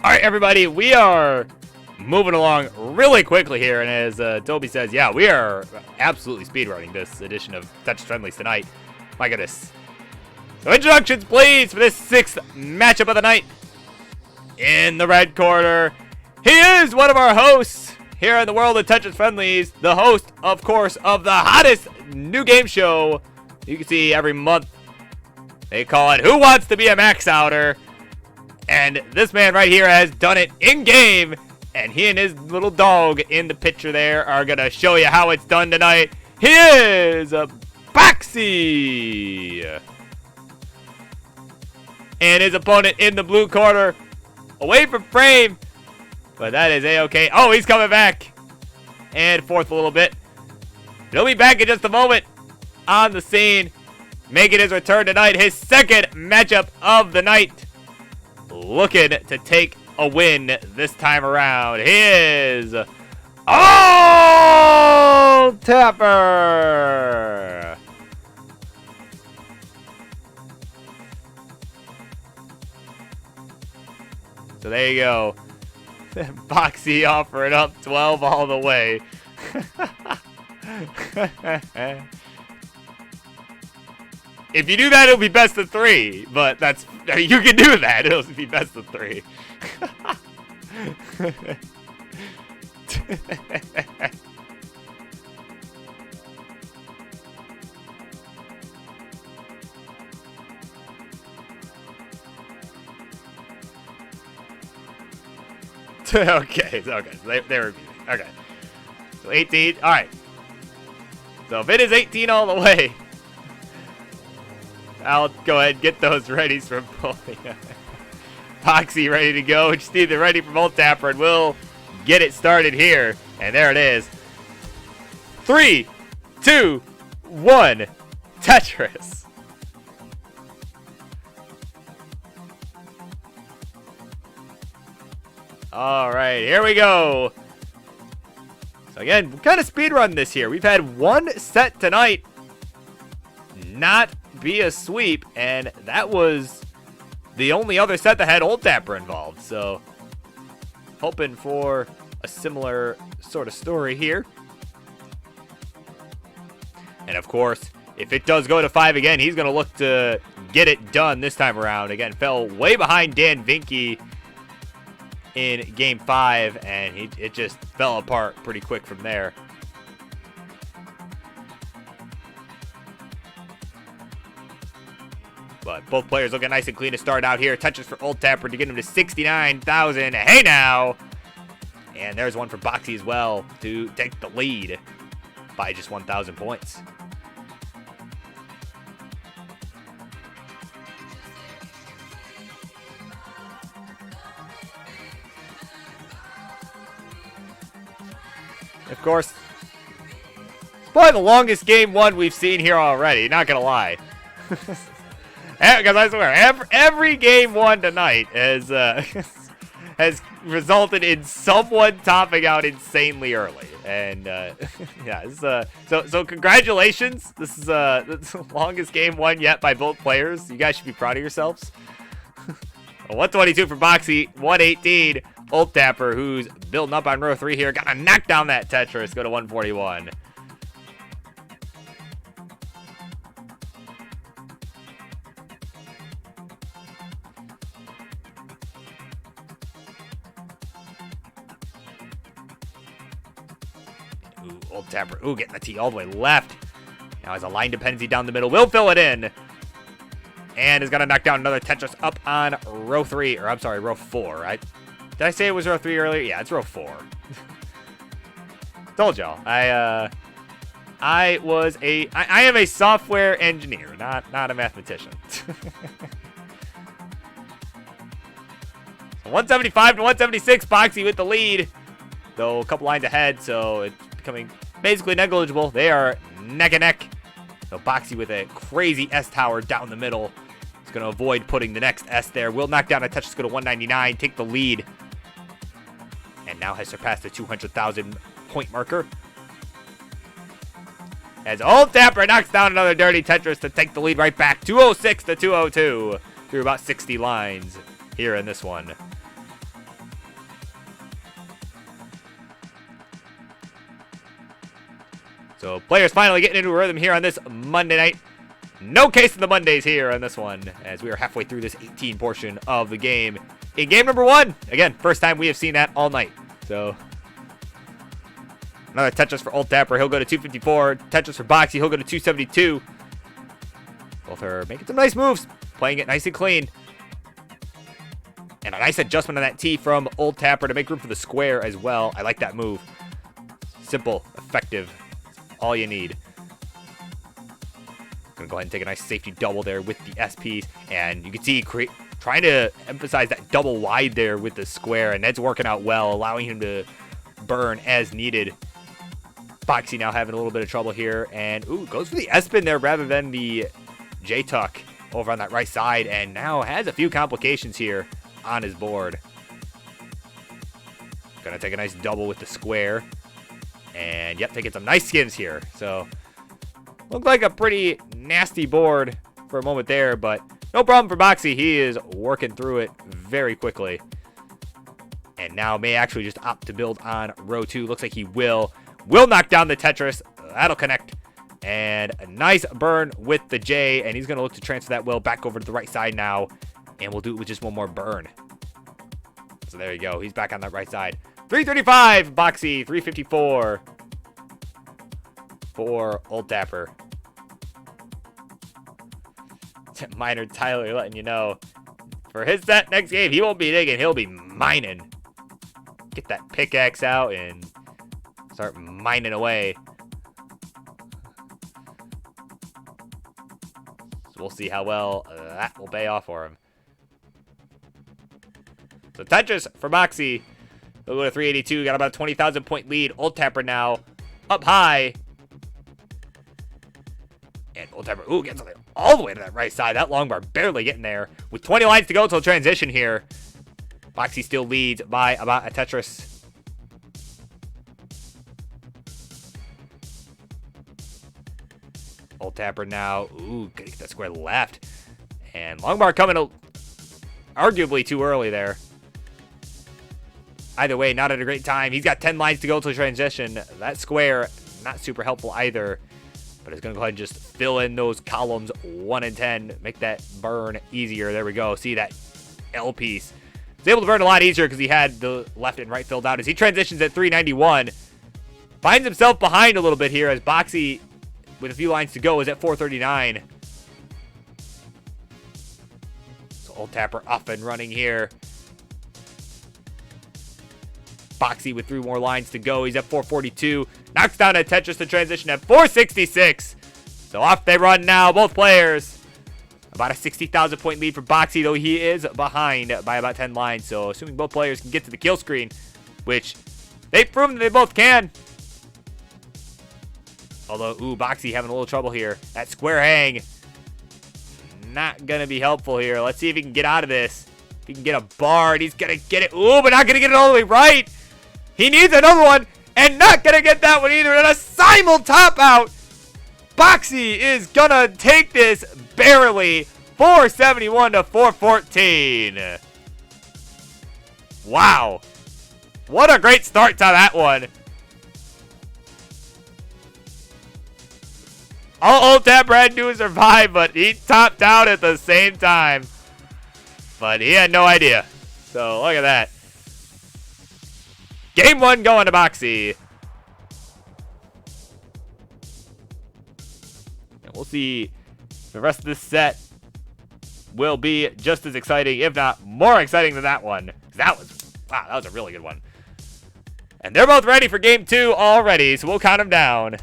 All right, everybody, we are moving along really quickly here, and as Toby says, yeah, we are absolutely speedrunning this edition of Touch Friendlies tonight. My goodness. So introductions, please, for this 6th matchup of the night. In the red corner, he is one of our hosts here in the world of Touch Friendlies, the host, of course, of the hottest new game show you can see every month. They call it Who Wants to Be a Max Outer? And this man right here has done it in-game. And he and his little dog in the picture there are going to show you how it's done tonight. He is Boxy. And his opponent in the blue corner. Away from frame. But that is A-okay. Oh, he's coming back. And forth a little bit. He'll be back in just a moment on the scene. Making his return tonight. His 2nd matchup of the night. Looking to take a win this time around. He is Old Tapper. So there you go. Boxy offering up 12 all the way. If you do that, it'll be best of 3. But that's, you can do that. It'll be best of 3. Okay. So they were beating. Okay. So 18. All right. So if it is 18 all the way, I'll go ahead and get those readies from Boxy ready to go. Just need the ready from Old Tapper, and we'll get it started here. And there it is. 3, 2, 1. Tetris. All right, here we go. So again, we kind of speedrun this here. We've had one set tonight not be a sweep, and that was the only other set that had Old Tapper involved. So hoping for a similar sort of story here. And of course, if it does go to 5 again, he's going to look to get it done this time around. Again, fell way behind Dan Vinky in Game 5, and it just fell apart pretty quick from there. But both players looking nice and clean to start out here. Touches for Old Tapper to get him to 69,000. Hey now! And there's one for Boxy as well to take the lead by just 1,000 points. Of course, it's probably the longest game 1 we've seen here already, not gonna lie. Because I swear, every game 1 tonight has has resulted in someone topping out insanely early. And yeah, so congratulations. This is the longest game 1 yet by both players. You guys should be proud of yourselves. 122 for Boxy, 118. Old Tapper, who's building up on row 3 here, gotta knock down that Tetris. Go to 141. Ooh, Old Tapper, getting the T all the way left. Now has a line dependency down the middle. Will fill it in. And is gonna knock down another Tetris up on row 3, or I'm sorry, row 4. Did I say it was row 3 earlier? Yeah, it's row 4. Told y'all. I am a software engineer, not a mathematician. 175 to 176, Boxy with the lead. Though a couple lines ahead, so it's becoming basically negligible. They are neck and neck. So Boxy with a crazy S tower down the middle. He's going to avoid putting the next S there. Will knock down a touch to go to 199, take the lead. And now has surpassed the 200,000 point marker. As Old Tapper knocks down another dirty Tetris to take the lead right back. 206 to 202 through about 60 lines here in this one. So players finally getting into a rhythm here on this Monday night. No case of the Mondays here on this one, as we are halfway through this 18 portion of the game. In game number 1, again, first time we have seen that all night. So another Tetris for Old Tapper. He'll go to 254. Tetris for Boxy. He'll go to 272. Both are making some nice moves, playing it nice and clean. And a nice adjustment on that T from Old Tapper to make room for the square as well. I like that move. Simple, effective. All you need. Gonna go ahead and take a nice safety double there with the SPs, and you can see trying to emphasize that double wide there with the square, and that's working out well, allowing him to burn as needed. Boxy now having a little bit of trouble here, and goes for the S-spin there rather than the J-tuck over on that right side, and now has a few complications here on his board. Gonna take a nice double with the square. And, yep, taking some nice skins here. So, looked like a pretty nasty board for a moment there, but no problem for Boxy. He is working through it very quickly. And now may actually just opt to build on row 2. Looks like he will. Will knock down the Tetris. That'll connect. And a nice burn with the J. And he's going to look to transfer that Will back over to the right side now. And we'll do it with just one more burn. So there you go. He's back on that right side. 335, Boxy. 354 for Old Tapper. Miner Tyler letting you know, for his set next game, he won't be digging. He'll be mining. Get that pickaxe out and start mining away. So we'll see how well that will pay off for him. So Tetris for Boxy. We'll go to 382. Got about a 20,000 point lead. Old Tapper now up high. And Old Tapper, gets all the way to that right side. That long bar barely getting there. With 20 lines to go till transition here. Boxy still leads by about a Tetris. Old Tapper now. Gonna get that square left. And long bar coming arguably too early there. Either way, not at a great time. He's got 10 lines to go to transition. That square, not super helpful either. But it's going to go ahead and just fill in those columns 1 and 10. Make that burn easier. There we go. See that L piece. He's able to burn a lot easier because he had the left and right filled out. As he transitions at 391. Finds himself behind a little bit here as Boxy, with a few lines to go, is at 439. So Old Tapper up and running here. Boxy with 3 more lines to go. He's at 442. Knocks down a Tetris to transition at 466. So off they run now, both players. About a 60,000 point lead for Boxy, though he is behind by about 10 lines. So assuming both players can get to the kill screen, which they've proven that they both can. Although, Boxy having a little trouble here. That square hang, not going to be helpful here. Let's see if he can get out of this. If he can get a bar, and he's going to get it. But not going to get it all the way right. He needs another one, and not going to get that one either. And a simul top out. Boxy is going to take this barely. 471 to 414. Wow. What a great start to that one. All Old Tapper had to do was survive, but he topped out at the same time. But he had no idea. So look at that. Game 1 going to Boxy. And we'll see if the rest of this set will be just as exciting, if not more exciting than that one. That was a really good one. And they're both ready for game 2 already, so we'll count them down.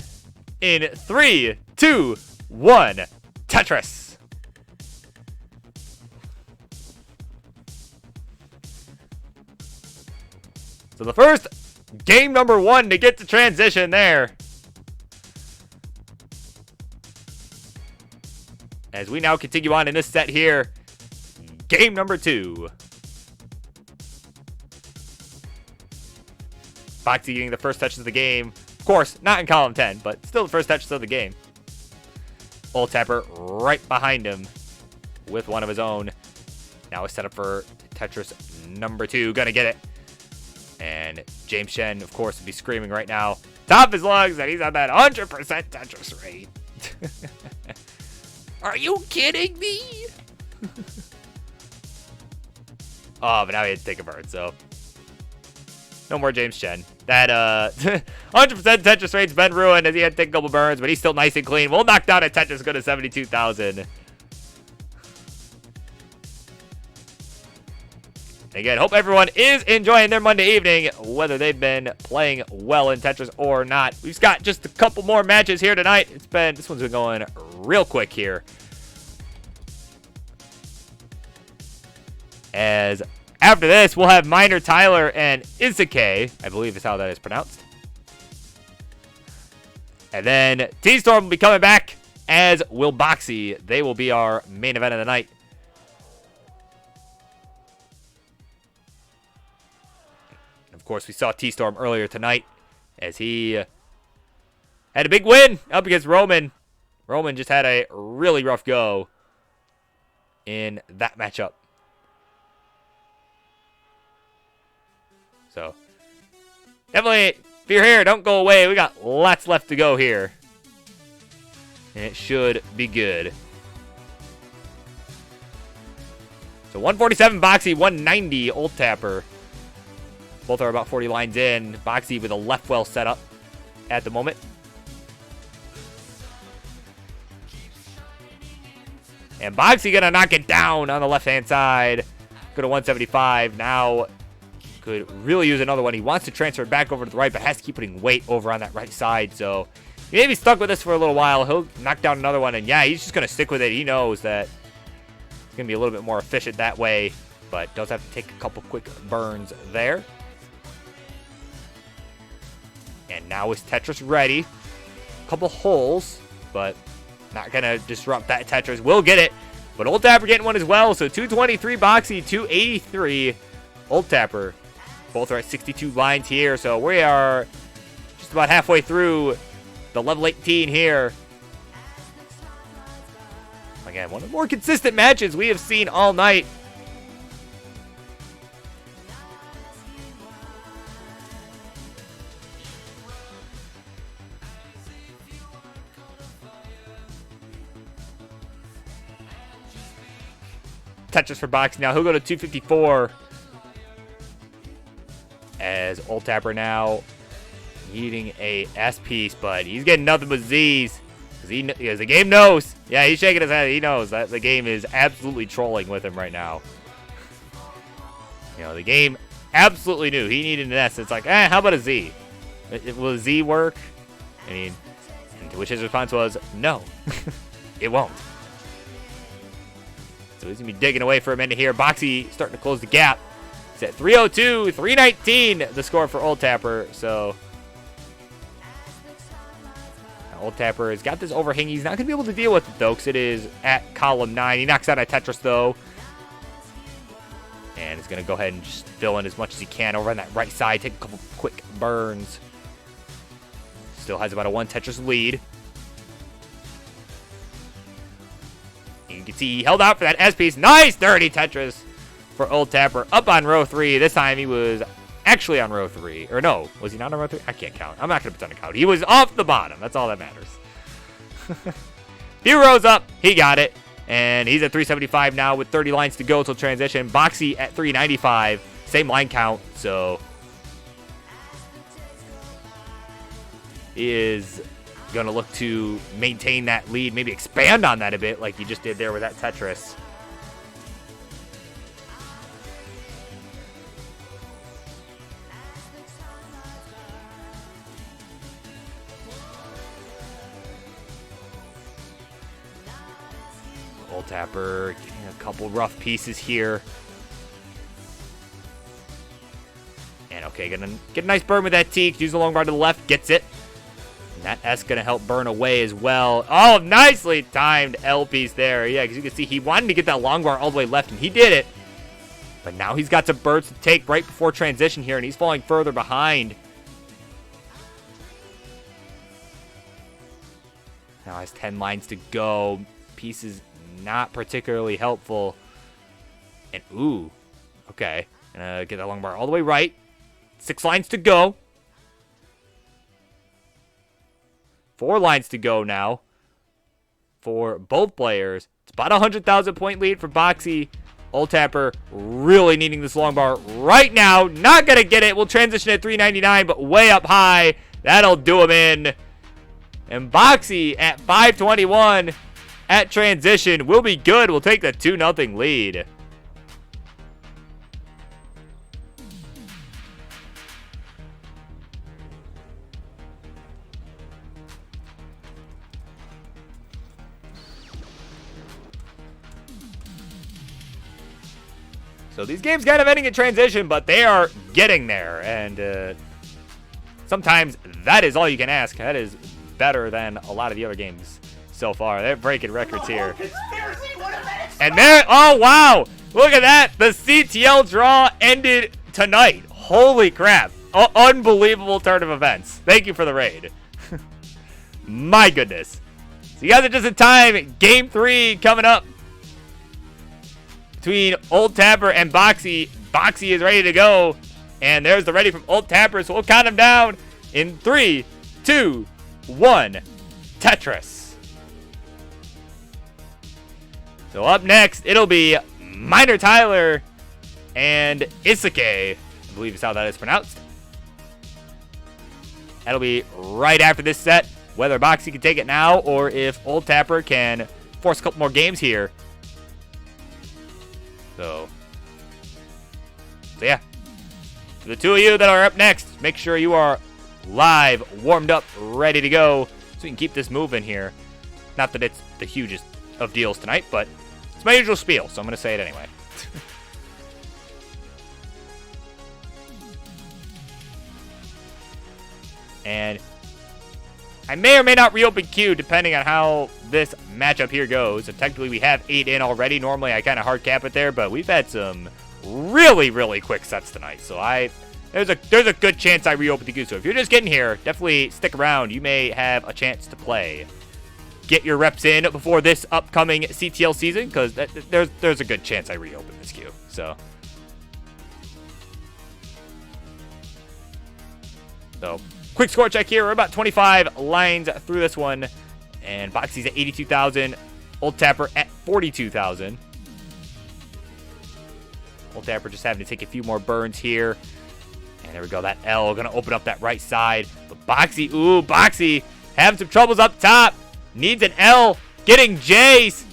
In 3, 2, 1, Tetris. So the first game number 1 to get to transition there. As we now continue on in this set here. Game number 2. Boxy getting the first touches of the game. Of course, not in column 10, but still the first touches of the game. Old Tapper right behind him with one of his own. Now it's set up for Tetris number 2. Gonna get it. And James Shen, of course, would be screaming right now. Top of his lungs that he's on that 100% Tetris rate. Are you kidding me? Oh, but now he had to take a bird, so no more James Chen. That 100% Tetris rate's been ruined as he had to take a couple burns, but he's still nice and clean. We'll knock down a Tetris go to 72,000. Again, hope everyone is enjoying their Monday evening, whether they've been playing well in Tetris or not. We've got just a couple more matches here tonight. This one's been going real quick here. As after this, we'll have Miner Tyler and Izuke, I believe is how that is pronounced. And then T-Storm will be coming back, as will Boxy. They will be our main event of the night. Of course, we saw T-Storm earlier tonight as he had a big win up against Roman. Roman just had a really rough go in that matchup. So, definitely, if you're here, don't go away. We got lots left to go here. And it should be good. So, 147 Boxy, 190 Old Tapper. Both are about 40 lines in. Boxy with a left well set up at the moment. And Boxy gonna knock it down on the left-hand side. Go to 175. Now could really use another one. He wants to transfer it back over to the right, but has to keep putting weight over on that right side. So he may be stuck with this for a little while. He'll knock down another one. And yeah, he's just gonna stick with it. He knows that it's gonna be a little bit more efficient that way, but does have to take a couple quick burns there. And now is Tetris ready. A couple holes, but not going to disrupt that Tetris. Will get it, but Old Tapper getting one as well. So 223 Boxy, 283 Old Tapper. Both are at 62 lines here. So we are just about halfway through the level 18 here. Again, one of the more consistent matches we have seen all night. Tetris for Boxy now. He'll go to 254. As Old Tapper now needing a S piece, but he's getting nothing but Z's. Because the game knows. Yeah, he's shaking his head. He knows that the game is absolutely trolling with him right now. You know, the game absolutely knew he needed an S. It's like, how about a Z? Will a Z work? I mean, to which his response was, no, it won't. So he's going to be digging away for a minute here. Boxy starting to close the gap. It's at 302, 319, the score for Old Tapper. So Old Tapper has got this overhang. He's not going to be able to deal with it, though, because it is at column 9. He knocks out a Tetris, though. And he's going to go ahead and just fill in as much as he can over on that right side. Take a couple quick burns. Still has about a 1 Tetris lead. And you can see he held out for that S piece. Nice dirty Tetris for Old Tapper. Up on row 3. This time he was actually on row 3. Or no, was he not on row 3? I can't count. I'm not going to pretend to count. He was off the bottom. That's all that matters. Few rows up. He got it. And he's at 375 now with 30 lines to go till transition. Boxy at 395. Same line count. So he is going to look to maintain that lead. Maybe expand on that a bit like he just did there with that Tetris. Old Tapper getting a couple rough pieces here. And okay, gonna get a nice burn with that T. Use the long bar to the left, gets it. And that S gonna help burn away as well. Oh, nicely timed L piece there. Yeah, because you can see he wanted to get that long bar all the way left, and he did it. But now he's got some birds to take right before transition here, and he's falling further behind. Now has 10 lines to go. Pieces not particularly helpful. And ooh, okay. Get that long bar all the way right. 6 lines to go. 4 lines to go now for both players. It's about a 100,000 point lead for Boxy. Old Tapper really needing this long bar right now. Not going to get it. We'll transition at 399, but way up high. That'll do him in. And Boxy at 521 at transition will be good. We'll take the 2-0 lead. So these games kind of ending in transition, but they are getting there. And sometimes that is all you can ask. That is better than a lot of the other games so far. They're breaking records here. And there, oh wow, look at that. The CTL draw ended tonight. Holy crap. Unbelievable turn of events. Thank you for the raid. My goodness. So you guys are just in time. Game 3 coming up between Old Tapper and Boxy. Boxy is ready to go. And there's the ready from Old Tapper. So we'll count him down in 3, 2, 1. Tetris. So up next, it'll be Miner Tyler and Isuke. I believe is how that is pronounced. That'll be right after this set. Whether Boxy can take it now or if Old Tapper can force a couple more games here. So yeah. To the two of you that are up next, make sure you are live, warmed up, ready to go, so we can keep this moving here. Not that it's the hugest of deals tonight, but it's my usual spiel, so I'm going to say it anyway. And I may or may not reopen queue depending on how this matchup here goes. So technically we have 8 in already. Normally I kind of hard cap it there, but we've had some really, really quick sets tonight. So there's a good chance I reopen the queue. So if you're just getting here, definitely stick around. You may have a chance to play. Get your reps in before this upcoming CTL season, because there's a good chance I reopen this queue. So quick score check here. We're about 25 lines through this one. And Boxy's at 82,000. Old Tapper at 42,000. Old Tapper just having to take a few more burns here. And there we go. That L going to open up that right side. But Boxy, ooh, Boxy having some troubles up top. Needs an L. Getting J's.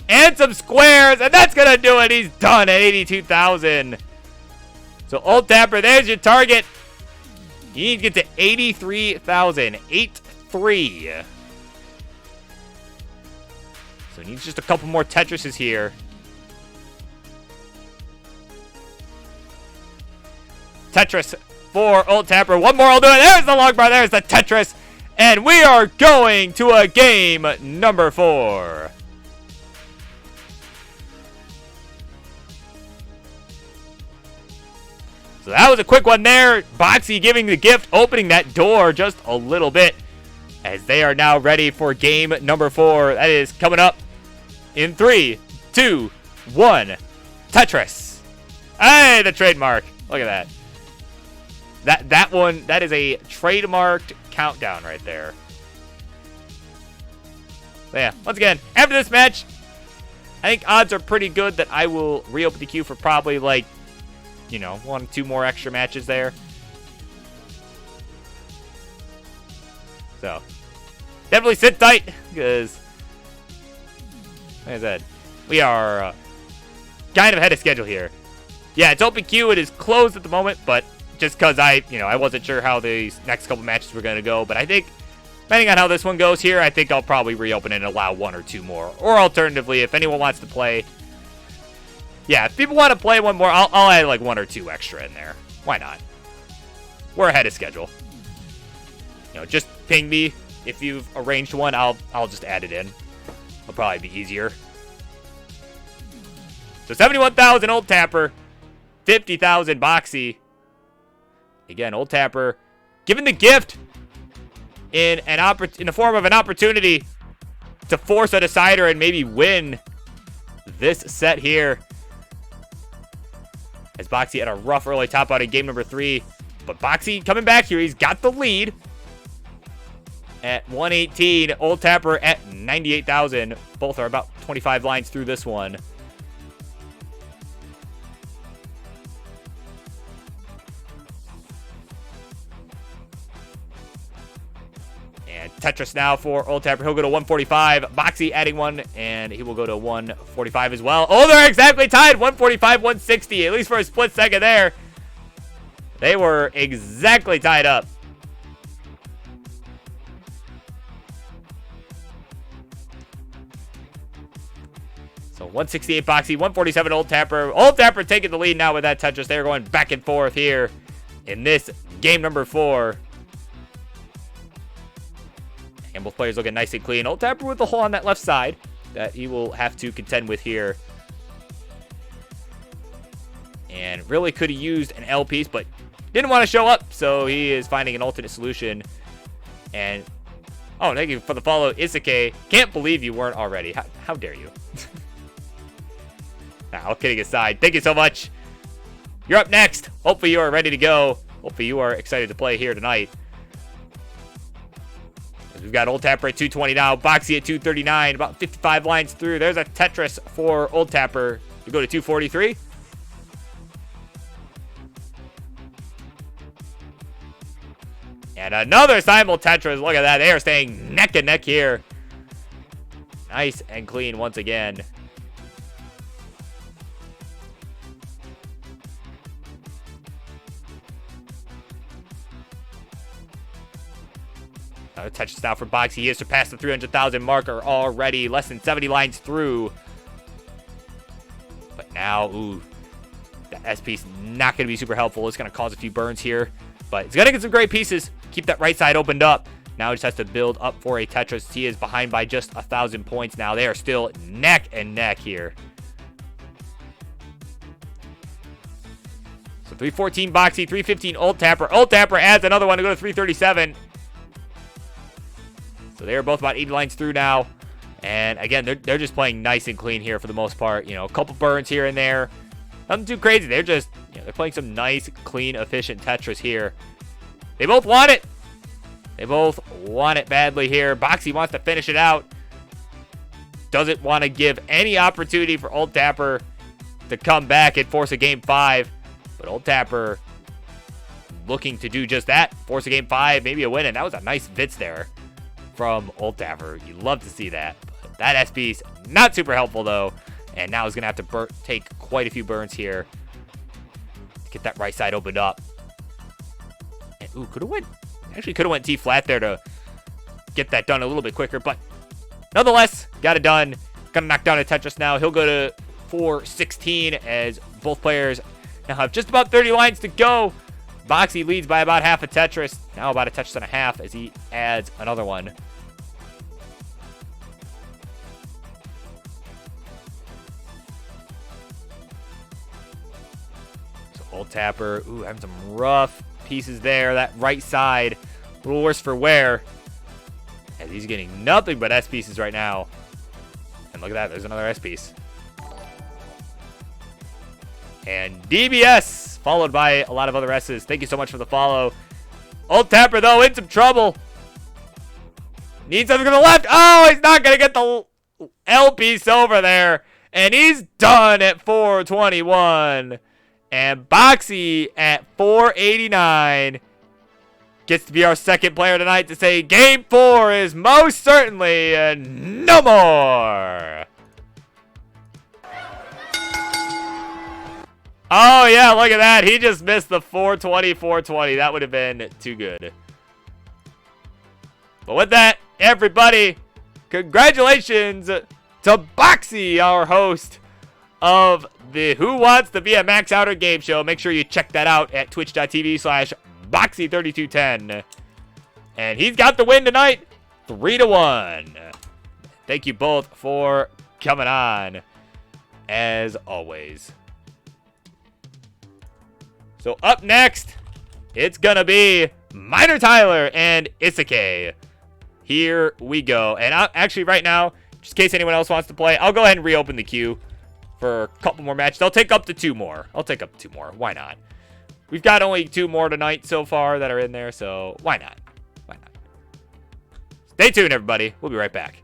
And some squares. And that's going to do it. He's done at 82,000. So Old Tapper, there's your target. You need to get to 83,000. 8-3. So he needs just a couple more Tetrises here. Tetris for Old Tapper. One more will do it. There's the long bar. There's the Tetris. And we are going to a game number 4. So that was a quick one there. Boxy giving the gift, opening that door just a little bit. As they are now ready for game number 4. That is coming up in 3, 2, 1. Tetris. Hey, the trademark. Look at that. That one, that is a trademarked countdown right there. But yeah, once again, after this match, I think odds are pretty good that I will reopen the queue for probably like, you know, 1 or 2 more extra matches there. So, definitely sit tight, because, like I said, we are kind of ahead of schedule here. Yeah, it's open queue. It is closed at the moment, but just because I wasn't sure how these next couple matches were going to go. But I think, depending on how this one goes here, I think I'll probably reopen it and allow 1 or 2 more. Or alternatively, if anyone wants to play, yeah, if people want to play one more, I'll add like 1 or 2 extra in there. Why not? We're ahead of schedule. You know, just ping me if you've arranged one. I'll just add it in. It'll probably be easier. So 71,000 Old Tapper, 50,000 Boxy. Again, Old Tapper given the gift in the form of an opportunity to force a decider and maybe win this set here. As Boxy had a rough early top out in game number 3. But Boxy coming back here. He's got the lead at 118. Old Tapper at 98,000. Both are about 25 lines through this one. And Tetris now for Old Tapper. He'll go to 145. Boxy adding 1, and he will go to 145 as well. Oh, they're exactly tied. 145, 160. At least for a split second there. They were exactly tied up. So 168 Boxy, 147 Old Tapper. Old Tapper taking the lead now with that Tetris. They're going back and forth here in this game number 4. And both players looking nice and clean. Old Tapper with the hole on that left side that he will have to contend with here. And really could have used an L piece, but didn't want to show up. So he is finding an alternate solution. And, oh, thank you for the follow, Isuke. Can't believe you weren't already. How dare you? Nah, all kidding aside, thank you so much. You're up next. Hopefully you are ready to go. Hopefully you are excited to play here tonight. We've got Old Tapper at 220 now. Boxy at 239. About 55 lines through. There's a Tetris for Old Tapper to go to 243. And another simul Tetris. Look at that. They are staying neck and neck here. Nice and clean once again. Another Tetris now for Boxy. He has surpassed the 300,000 marker already. Less than 70 lines through. But now, ooh, that S piece not going to be super helpful. It's going to cause a few burns here. But it's going to get some great pieces. Keep that right side opened up. Now he just has to build up for a Tetris. He is behind by just 1,000 points now. They are still neck and neck here. So 314 Boxy, 315 Old Tapper. Old Tapper adds another one to go to 337. So they're both about 80 lines through now. And again, they're just playing nice and clean here for the most part. You know, a couple burns here and there. Nothing too crazy. They're just, you know, they're playing some nice, clean, efficient Tetris here. They both want it. They both want it badly here. Boxy wants to finish it out. Doesn't want to give any opportunity for Old Tapper to come back and force a Game 5. But Old Tapper looking to do just that. Force a Game 5, maybe a win. And that was a nice Vitz there from Old Tapper. You love to see that. But that SP's not super helpful, though. And now he's going to have to take quite a few burns here to get that right side opened up. And, ooh, could have went. Actually, could have went T-flat there to get that done a little bit quicker. But nonetheless, got it done. Gonna knock down a Tetris now. He'll go to 416 as both players now have just about 30 lines to go. Boxy leads by about half a Tetris. Now about a Tetris and a half as he adds another one. So Old Tapper, ooh, having some rough pieces there. That right side, a little worse for wear. As he's getting nothing but S pieces right now. And look at that, there's another S piece. And DBS, followed by a lot of other S's. Thank you so much for the follow. Old Tapper, though, in some trouble. Needs something to the left. Oh, he's not going to get the L piece over there. And he's done at 421. And Boxy at 489 gets to be our second player tonight to say Game 4 is most certainly no more. Oh, yeah, look at that. He just missed the 420, 420. That would have been too good. But with that, everybody, congratulations to Boxy, our host of the Who Wants to Be a Max Outer game show. Make sure you check that out at twitch.tv/Boxy3210. And he's got the win tonight, 3-1. Thank you both for coming on, as always. So up next, it's going to be Miner Tyler and Isuke. Here we go. And actually right now, just in case anyone else wants to play, I'll go ahead and reopen the queue for a couple more matches. I'll take up to 2 more. Why not? We've got only 2 more tonight so far that are in there, so why not? Why not? Stay tuned, everybody. We'll be right back.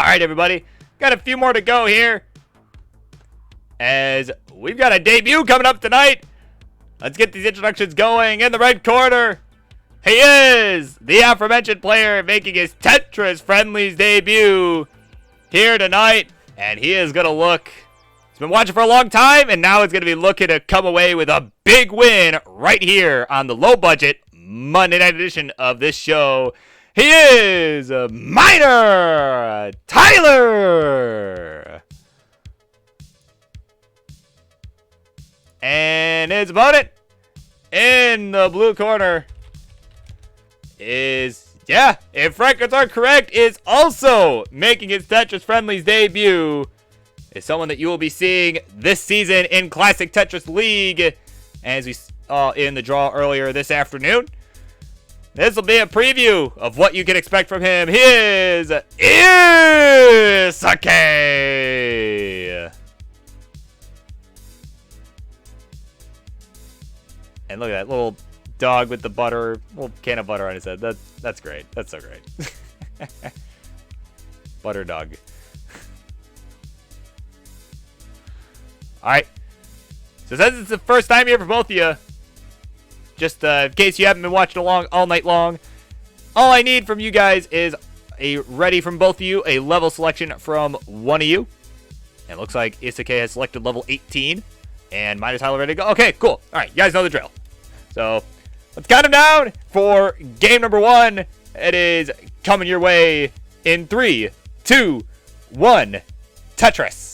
All right, everybody. Got a few more to go here, as we've got a debut coming up tonight. Let's get these introductions going. In the red corner, he is the aforementioned player making his Tetris Friendlies debut here tonight. And he is going to look, he's been watching for a long time, and now he's going to be looking to come away with a big win right here on the low budget Monday night edition of this show. He is Miner Tyler. And his opponent in the blue corner is, yeah, if records are correct, is also making his Tetris Friendlies debut. Is someone that you will be seeing this season in Classic Tetris League, as we saw in the draw earlier this afternoon. This will be a preview of what you can expect from him. He is Isuke. And look at that little dog with the butter, little can of butter on his head. That's great. That's so great. Butter dog. All right. So since it's the first time here for both of you, just in case you haven't been watching along all night long, all I need from you guys is ready from both of you, a level selection from one of you. And it looks like Isuke has selected level 18. And Miner Tyler ready to go. Okay, cool. All right, you guys know the drill. So let's count them down for game number 1. It is coming your way in 3, 2, 1. Tetris.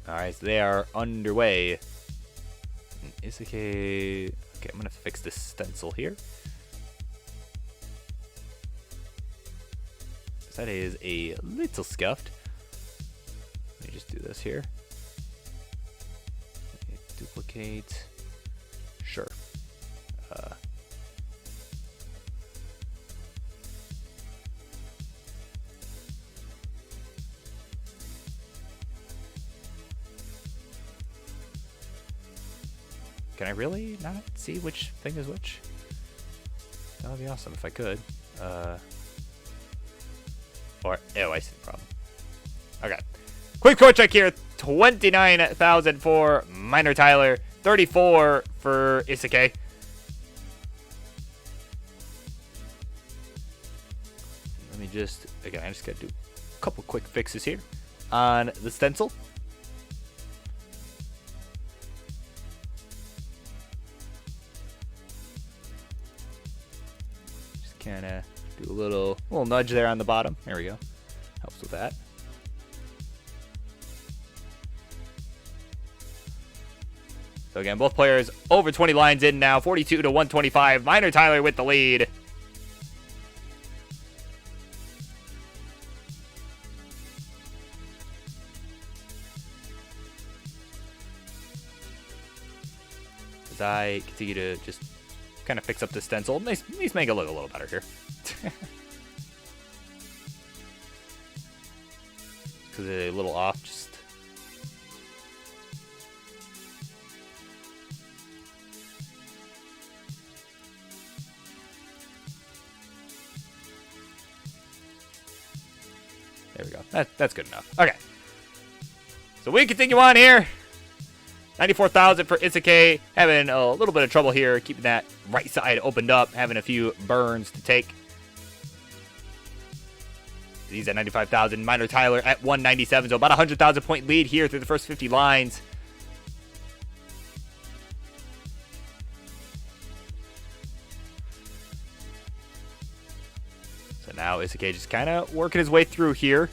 All right, so they are underway. Isuke. Okay, I'm gonna fix this stencil here. That is a little scuffed. Let me just do this here. Duplicate. Sure. Can I really not see which thing is which? That would be awesome if I could. Oh, I see the problem. Okay. Quick score check here. 29,000 for Miner Tyler. 34 for Isuke. Let me just, again, I just got to do a couple quick fixes here on the stencil. Just kind of do a little nudge there on the bottom. There we go. Helps with that. So again, both players over 20 lines in now. 42 to 125. Miner Tyler with the lead. As I continue to just kind of fix up the stencil. Nice, make it look a little better here. Because it's a little off, just. There we go. That's good enough. Okay. So we continue on here. 94,000 for Isuke. Having a little bit of trouble here, keeping that right side opened up. Having a few burns to take. He's at 95,000. Miner Tyler at 197. So about a 100,000 point lead here through the first 50 lines. So now Isuke just kind of working his way through here.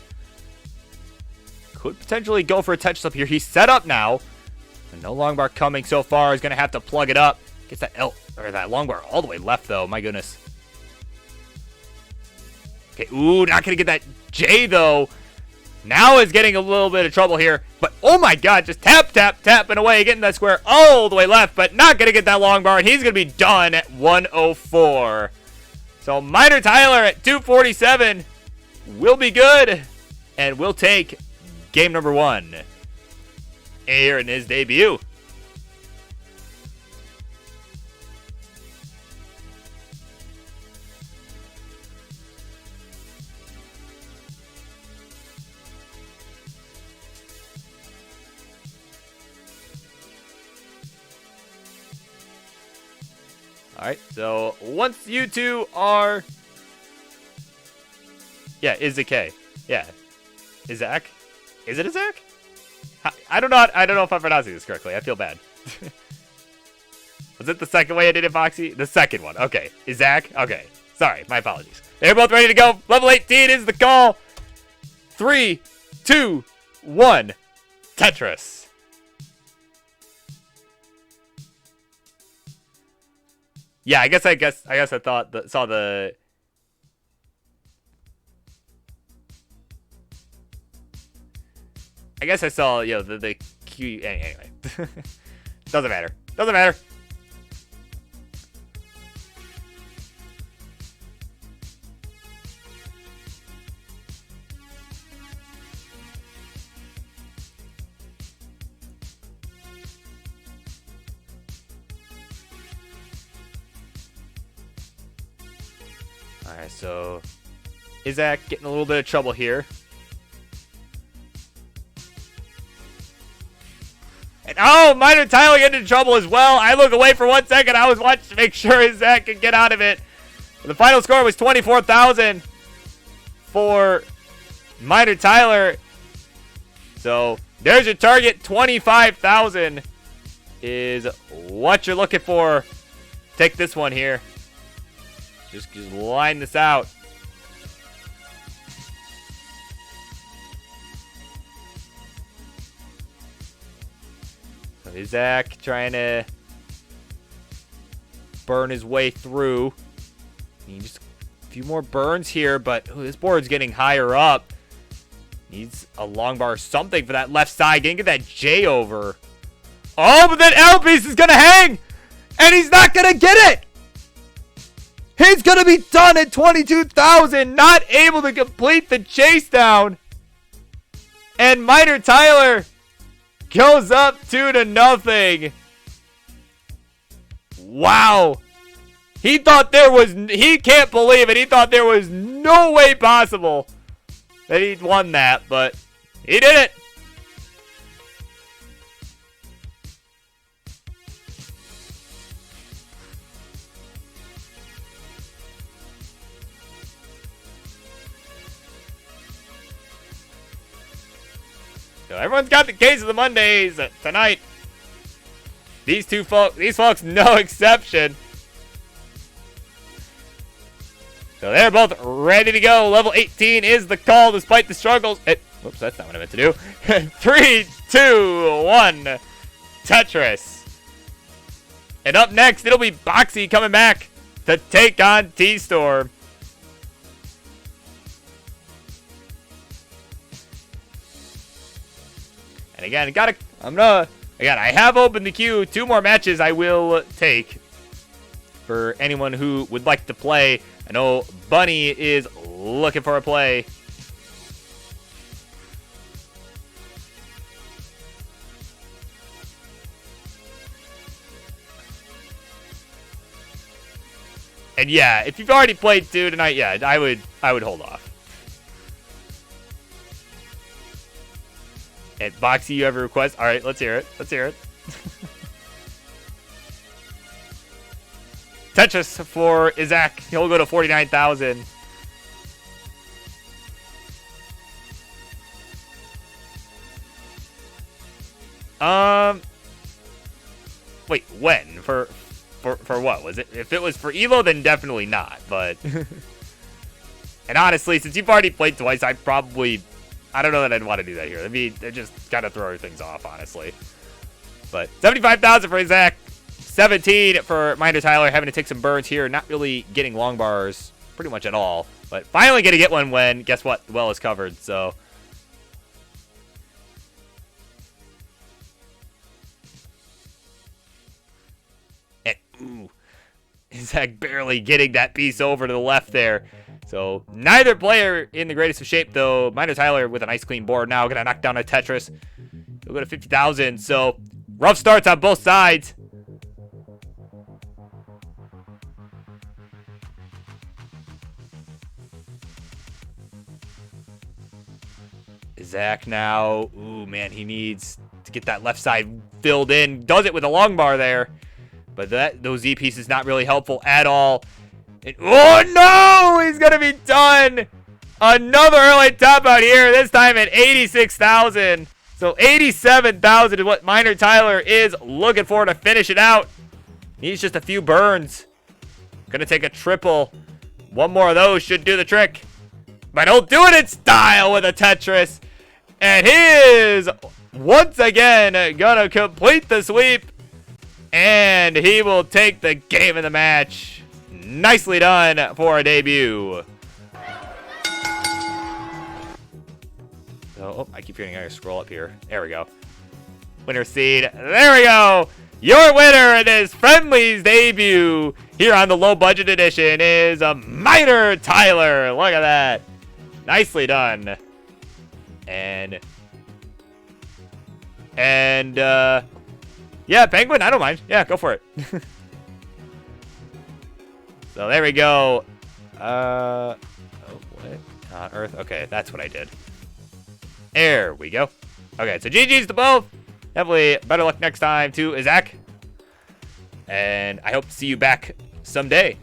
Could potentially go for a touch up here. He's set up now. And no long bar coming so far. He's going to have to plug it up. Gets that that long bar all the way left, though. My goodness. Okay, ooh, not going to get that J, though. Now is getting a little bit of trouble here. But, oh my god, just tapping away. Getting that square all the way left. But not going to get that long bar. And he's going to be done at 104. So, Miner Tyler at 247 will be good. And will take game number 1 here in his debut. Alright, so once you two are... Yeah, Izak. Yeah. Izak? Is it Izak? I don't know if I'm pronouncing this correctly. I feel bad. Was it the second way I did it, Foxy? The second one. Okay. Izak? Okay. Sorry, my apologies. They're both ready to go. Level 18 is the call. 3, 2, 1. Tetris. Yeah, I guess I thought saw the... I guess I saw, you know, the Q... Anyway. Doesn't matter. Doesn't matter. Alright, so... Izak getting a little bit of trouble here. And oh, Miner Tyler getting into trouble as well. I look away for 1 second. I was watching to make sure Izak could get out of it. The final score was 24,000 for Miner Tyler. So there's your target. 25,000 is what you're looking for. Take this one here. Just line this out. So Izak trying to burn his way through. Needs a few more burns here, but this board's getting higher up. Needs a long bar or something for that left side. Didn't get that J over. Oh, but that L piece is going to hang! And he's not going to get it! He's going to be done at 22,000. Not able to complete the chase down. And Miner Tyler goes up 2-0. Wow. He thought he can't believe it. He thought there was no way possible that he'd won that, but he did it. So everyone's got the case of the Mondays tonight. These folks, no exception. So they're both ready to go. Level 18 is the call despite the struggles. Whoops, that's not what I meant to do. 3, 2, 1. Tetris. And up next, it'll be Boxy coming back to take on T-Storm. And again, I have opened the queue. 2 more matches I will take for anyone who would like to play. I know Bunny is looking for a play. And yeah, if you've already played 2 tonight, yeah, I would hold off. And Boxy, you have a request? All right, let's hear it. Let's hear it. Tetris for Izak. He'll go to 49,000. Wait, when? For what? Was it? If it was for Elo, then definitely not. But and honestly, since you've already played twice, I don't know that I'd want to do that here. I mean, it just kind of throw things off, honestly. But 75,000 for Izak. 17 for Miner Tyler, having to take some burns here. Not really getting long bars pretty much at all. But finally going to get one when, guess what? The well is covered, so. And, ooh. Izak barely getting that piece over to the left there. So, neither player in the greatest of shape, though. Miner Tyler with a nice clean board now. Going to knock down a Tetris. He'll go to 50,000. So, rough starts on both sides. Izak now. Ooh, man, he needs to get that left side filled in. Does it with a long bar there. But those Z pieces not really helpful at all. And, oh no! He's gonna be done! Another early top out here, this time at 86,000. So 87,000 is what Miner Tyler is looking for to finish it out. Needs just a few burns. Gonna take a triple. One more of those should do the trick. But he'll do it in style with a Tetris. And he is once again gonna complete the sweep. And he will take the game of the match. Nicely done for a debut. So, oh, I keep forgetting I gotta scroll up here. There we go. Winner seed. There we go. Your winner in this Friendlies debut here on the low budget edition is a Miner Tyler. Look at that. Nicely done. And yeah, Penguin, I don't mind. Yeah, go for it. So there we go. Oh, what on earth? Okay, that's what I did. There we go. Okay, so GG's to both. Definitely better luck next time to Zach. And I hope to see you back someday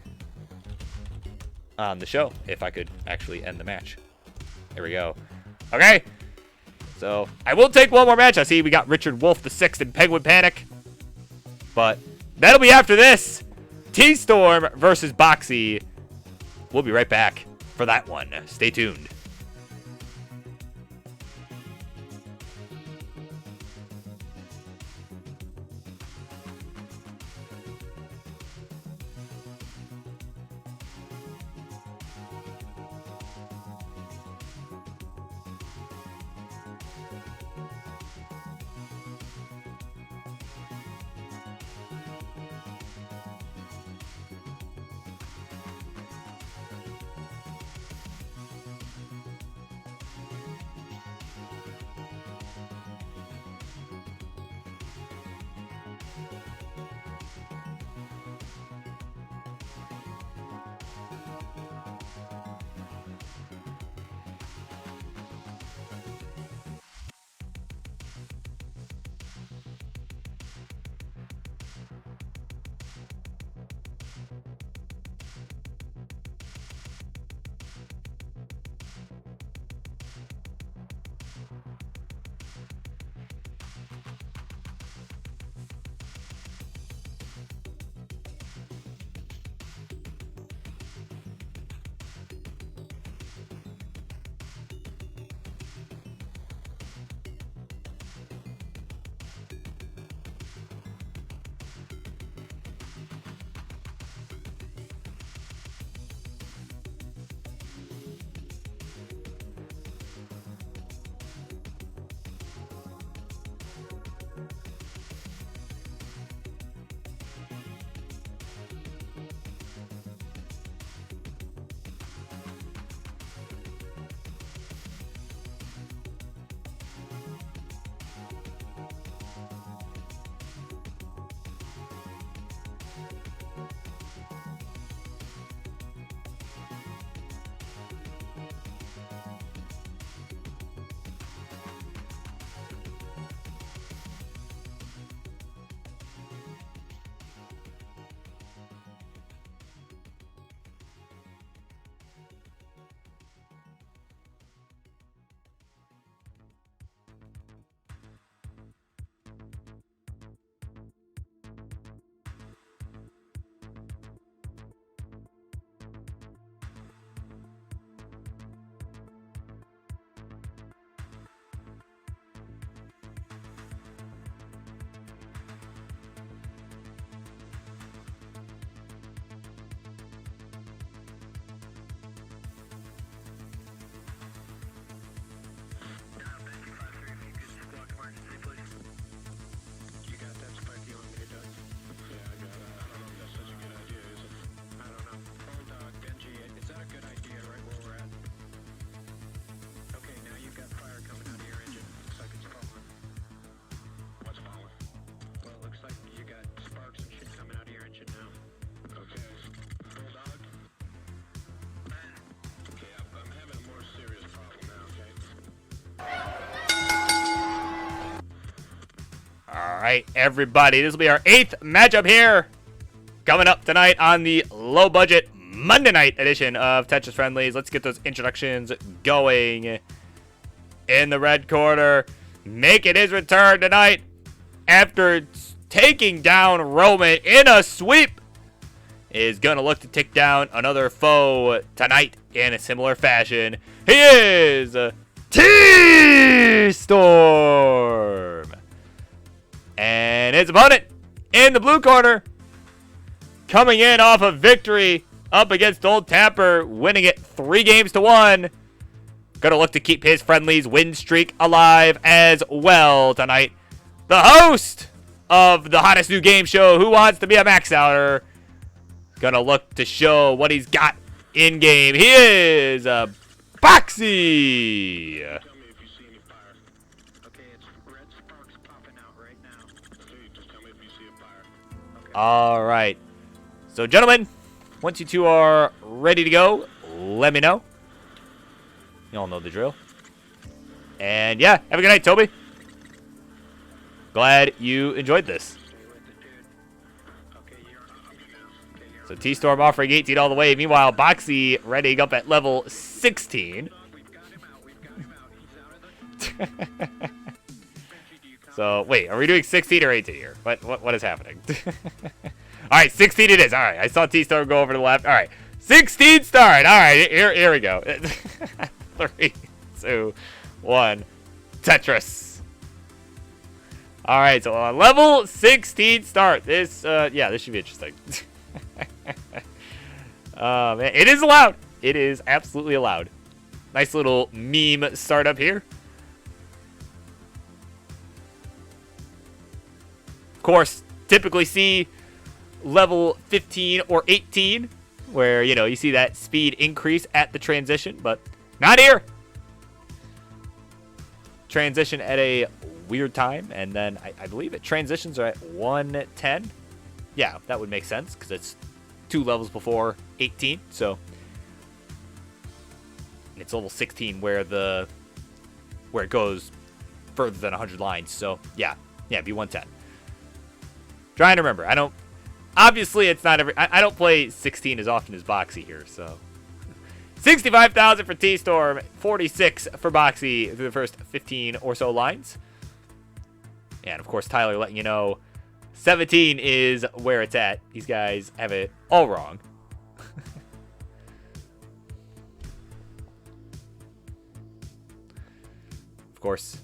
on the show, if I could actually end the match. There we go. Okay. So I will take one more match. I see we got Richard Wolf the 6th and Penguin Panic. But that'll be after this. T-Storm versus Boxy. We'll be right back for that one. Stay tuned. All right, everybody. This will be our 8th matchup here coming up tonight on the low-budget Monday night edition of Tetris Friendlies. Let's get those introductions going. In the red corner, making his return tonight after taking down Roman in a sweep, is going to look to take down another foe tonight in a similar fashion. He is T-Storm. And his opponent in the blue corner, coming in off a victory up against Old Tapper, winning it 3-1. Going to look to keep his Friendlies win streak alive as well tonight. The host of the hottest new game show, Who Wants to Be a Max Outer, gonna look to show what he's got in game. He is Boxy. All right. So, gentlemen, once you two are ready to go, let me know. You all know the drill. And yeah, have a good night, Toby. Glad you enjoyed this. So T-Storm offering 18 all the way. Meanwhile, Boxy readying up at level 16. So, wait, are we doing 16 or 18 here? What is happening? All right, 16 it is. All right, I saw T-Storm go over to the left. All right, 16 start. All right, here we go. 3, 2, 1, Tetris. All right, so on level 16 start. This, yeah, this should be interesting. Man, it is allowed. It is absolutely allowed. Nice little meme startup here. Of course, typically see level 15 or 18, where, you know, you see that speed increase at the transition, but not here. Transition at a weird time, and then I believe it transitions are at 110. Yeah, that would make sense because it's 2 levels before 18. So it's level 16 where it goes further than 100 lines. So yeah, be 110. Trying to remember. Obviously it's not I don't play 16 as often as Boxy here. So 65,000 for T-Storm, 46 for Boxy through the first 15 or so lines. And, of course, Tyler letting you know 17 is where it's at. These guys have it all wrong. Of course,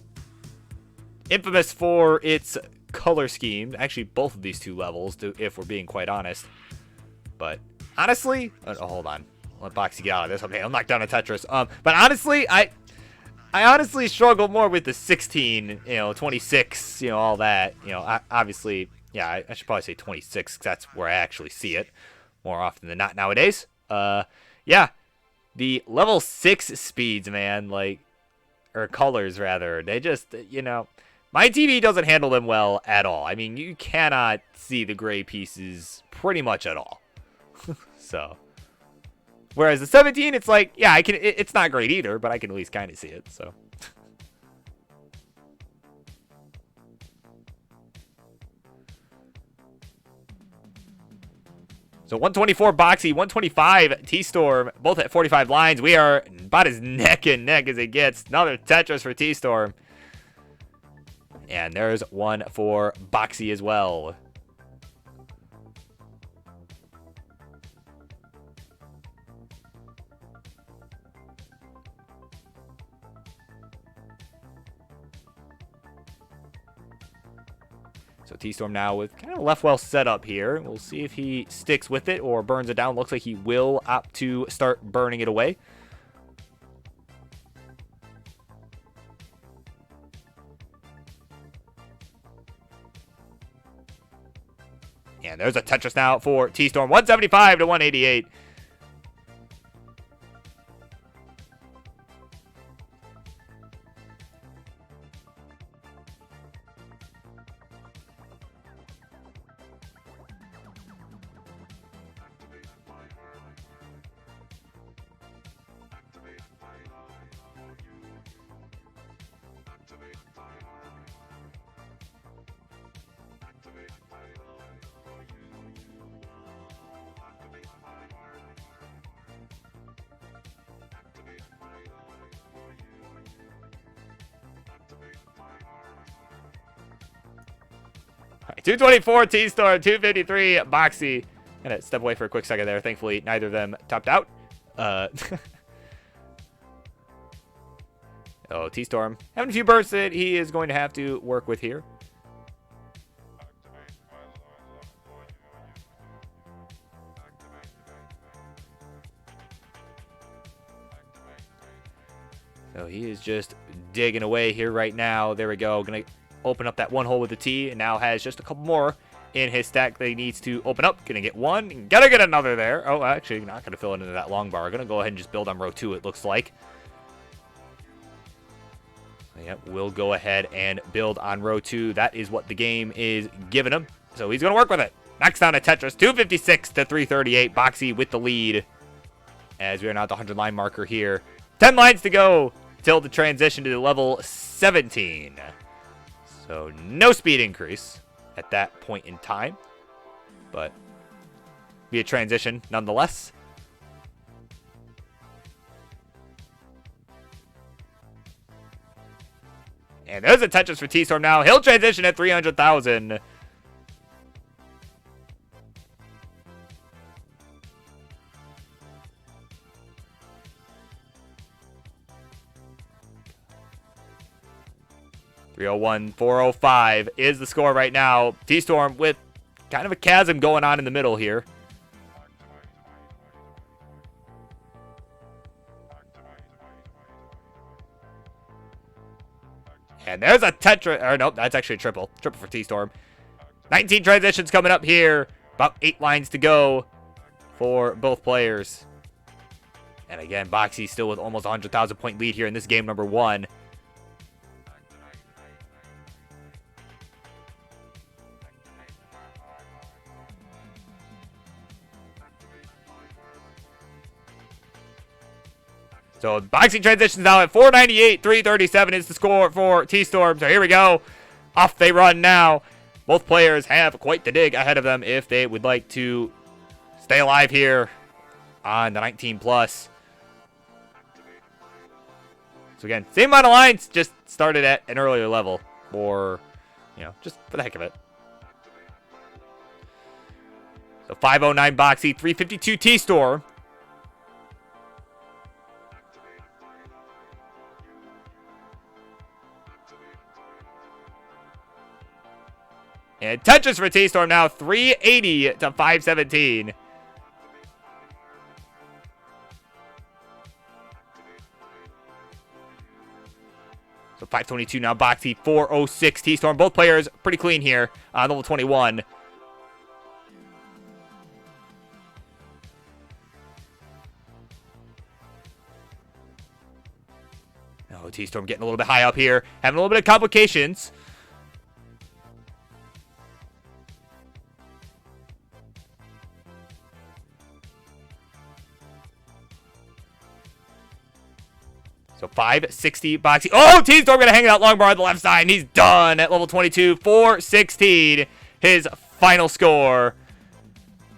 infamous for its color scheme. Actually, both of these two levels, if we're being quite honest. But, honestly... Oh, hold on. Let Boxy get out of this. Okay, I'm knocked down a Tetris. But, honestly, I honestly struggle more with the 16, 26, all that. Obviously, yeah, I should probably say 26 because that's where I actually see it more often than not nowadays. Yeah, the level 6 speeds, man, or colors rather, they just, my TV doesn't handle them well at all. I mean, you cannot see the gray pieces pretty much at all. So... Whereas the 17, it's like, yeah, it's not great either, but I can at least kind of see it, so. So 124 Boxy, 125 T-Storm, both at 45 lines. We are about as neck and neck as it gets. Another Tetris for T-Storm. And there's one for Boxy as well. So T-Storm now with kind of left well set up here. We'll see if he sticks with it or burns it down. Looks like he will opt to start burning it away. And there's a Tetris now for T-Storm. 175 to 188. All right, 224 T-Storm, 253 Boxy. Gonna step away for a quick second there. Thankfully, neither of them topped out. Oh, T-Storm having a few bursts that he is going to have to work with here. So he is just digging away here right now. There we go. Gonna open up that one hole with the T, and now has just a couple more in his stack that he needs to open up. Gonna get one. Gotta get another there. Oh, actually, not gonna fill it into that long bar. Gonna go ahead and just build on row 2, it looks like. Yep, we'll go ahead and build on row 2. That is what the game is giving him. So he's gonna work with it. Knocks down a Tetris, 256 to 338. Boxy with the lead as we are now at the 100 line marker here. 10 lines to go till the transition to level 17. So no speed increase at that point in time, but be a transition nonetheless. And there's a Tetris for T-Storm now. He'll transition at 300,000. $301,405 is the score right now. T-Storm with kind of a chasm going on in the middle here. And there's a Tetris. Or nope, that's actually a triple. Triple for T-Storm. 19 transitions coming up here. About 8 lines to go for both players. And again, Boxy still with almost a 100,000 point lead here in this game number 1. So Boxy transitions now at 498, 337 is the score for T-Storm. So here we go. Off they run now. Both players have quite the dig ahead of them if they would like to stay alive here on the 19 plus. So again, same amount of lines, just started at an earlier level, or, just for the heck of it. So 509 Boxy, 352 T-Storm. And Tetris for T-Storm now, 380 to 517. So 522 now, Boxy, 406 T-Storm. Both players pretty clean here on level 21. Oh, T-Storm getting a little bit high up here, having a little bit of complications. So 560 Boxy. Oh, T-Storm going to hang it out long bar on the left side, and he's done at level 22. 416, his final score.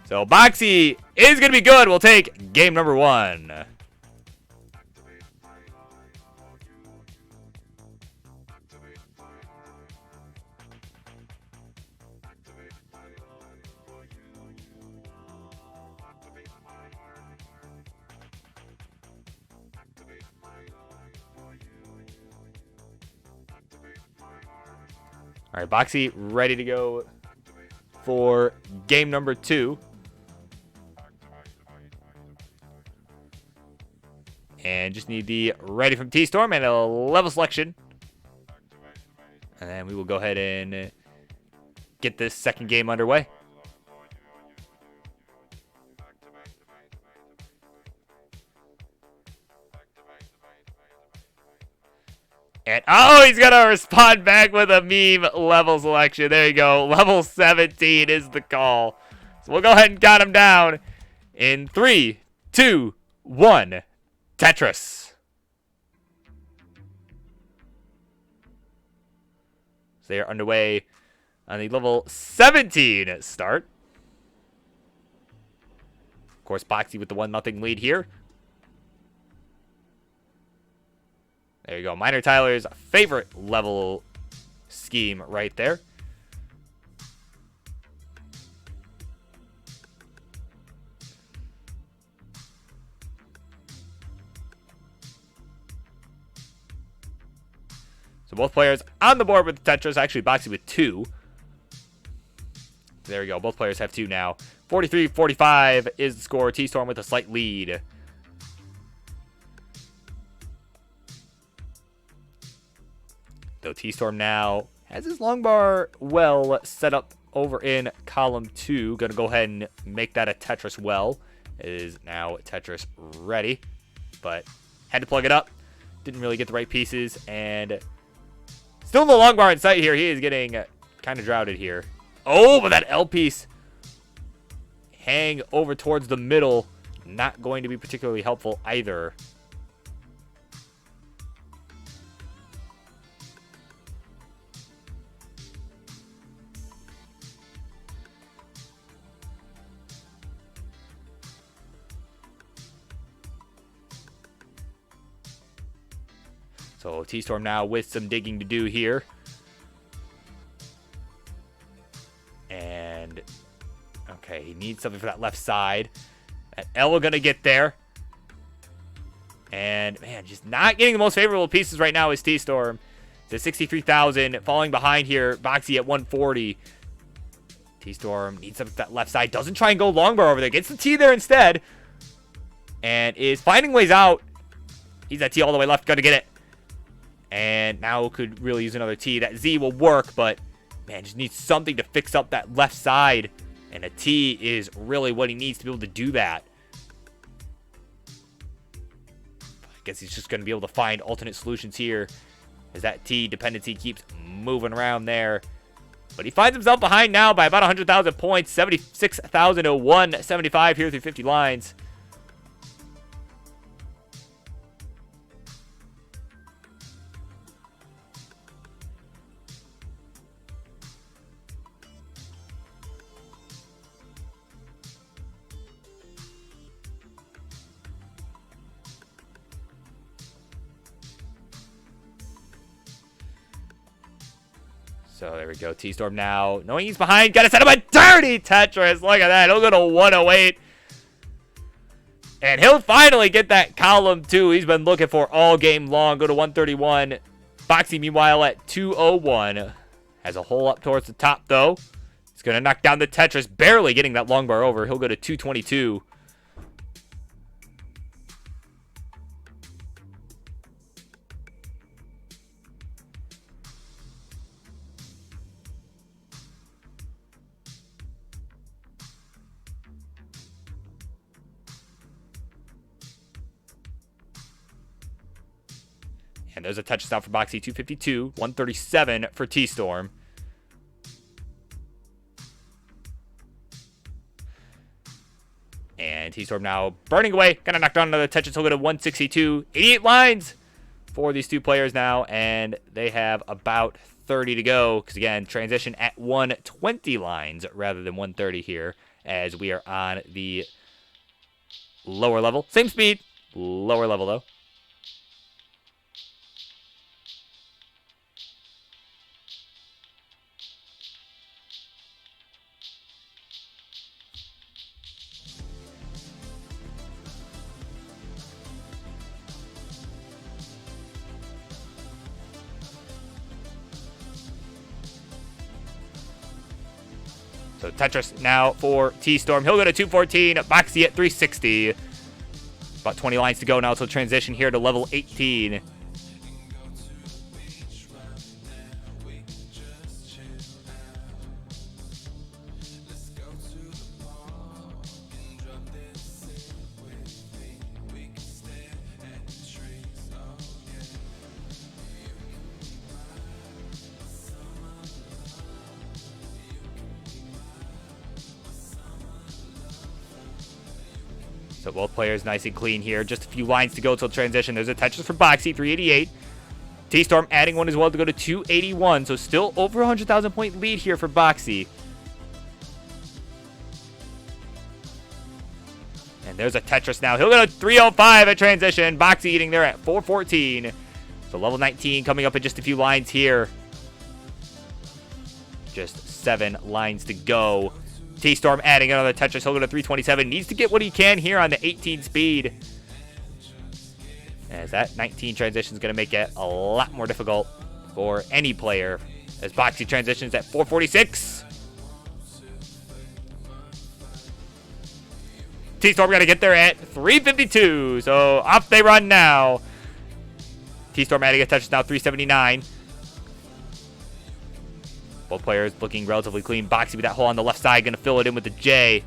So Boxy is going to be good. We'll take game number 1. All right, Boxy ready to go for game number 2. And just need the ready from T-Storm and a level selection. And then we will go ahead and get this second game underway. And, oh, he's going to respond back with a meme level selection. There you go. Level 17 is the call. So we'll go ahead and count him down in 3, 2, 1. Tetris. So they are underway on the level 17 start. Of course, Boxy with the 1-0 lead here. There you go. Miner Tyler's favorite level scheme right there. So both players on the board with the Tetris. Actually, Boxy with 2. There we go. Both players have 2 now. 43-45 is the score. T-Storm with a slight lead. Though T-Storm now has his long bar well set up over in column 2. Going to go ahead and make that a Tetris well. It is now Tetris ready. But had to plug it up. Didn't really get the right pieces. And still no long bar in sight here. He is getting kind of droughted here. Oh, but that L piece hang over towards the middle. Not going to be particularly helpful either. So T-Storm now with some digging to do here. And, okay, he needs something for that left side. That L going to get there. And, man, just not getting the most favorable pieces right now is T-Storm. It's at 63,000, falling behind here. Boxy at 140. T-Storm needs something for that left side. Doesn't try and go long bar over there. Gets the T there instead. And is finding ways out. He's at T all the way left. Got to get it. And now could really use another T. That Z will work, but, man, just needs something to fix up that left side. And a T is really what he needs to be able to do that. I guess he's just going to be able to find alternate solutions here as that T dependency keeps moving around there. But he finds himself behind now by about 100,000 points. 76,000 to 175 here through 50 lines. So there we go. T-Storm now, knowing he's behind, got to set up a dirty Tetris. Look at that. He'll go to 108. And he'll finally get that column 2 he's been looking for all game long. Go to 131. Boxy, meanwhile, at 201. Has a hole up towards the top, though. He's going to knock down the Tetris, barely getting that long bar over. He'll go to 222. And there's a touchdown for Boxy, 252. 137 for T-Storm. And T-Storm now burning away. Gonna knock down another Tetris. He'll go to 162. 88 lines for these two players now. And they have about 30 to go. Because, again, transition at 120 lines rather than 130 here. As we are on the lower level. Same speed. Lower level, though. So Tetris now for T-Storm. He'll go to 214. Boxy at 360. About 20 lines to go now. So transition here to level 18. So both players nice and clean here. Just a few lines to go till transition. There's a Tetris for Boxy, 388. T-Storm adding one as well to go to 281. So still over 100,000 point lead here for Boxy. And there's a Tetris now. He'll go to 305 at transition. Boxy eating there at 414. So level 19 coming up in just a few lines here. Just 7 lines to go. T-Storm adding another Tetris. He'll go to 327. Needs to get what he can here on the 18 speed. As that 19 transition is going to make it a lot more difficult for any player as Boxy transitions at 446. T-Storm got to get there at 352. So off they run now. T-Storm adding a touch now 379. Both players looking relatively clean. Boxy with that hole on the left side. Going to fill it in with the J.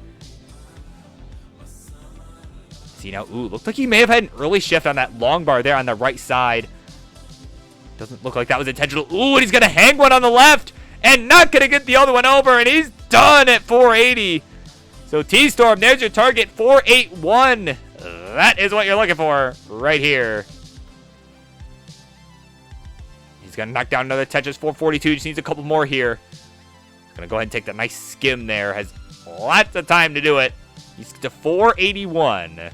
See now, ooh, looks like he may have had an early shift on that long bar there on the right side. Doesn't look like that was intentional. Ooh, and he's going to hang one on the left and not going to get the other one over, and he's done at 480. So T-Storm, there's your target, 481. That is what you're looking for right here. He's going to knock down another Tetris, 442. Just needs a couple more here. Going to go ahead and take that nice skim there. Has lots of time to do it. He's to 481.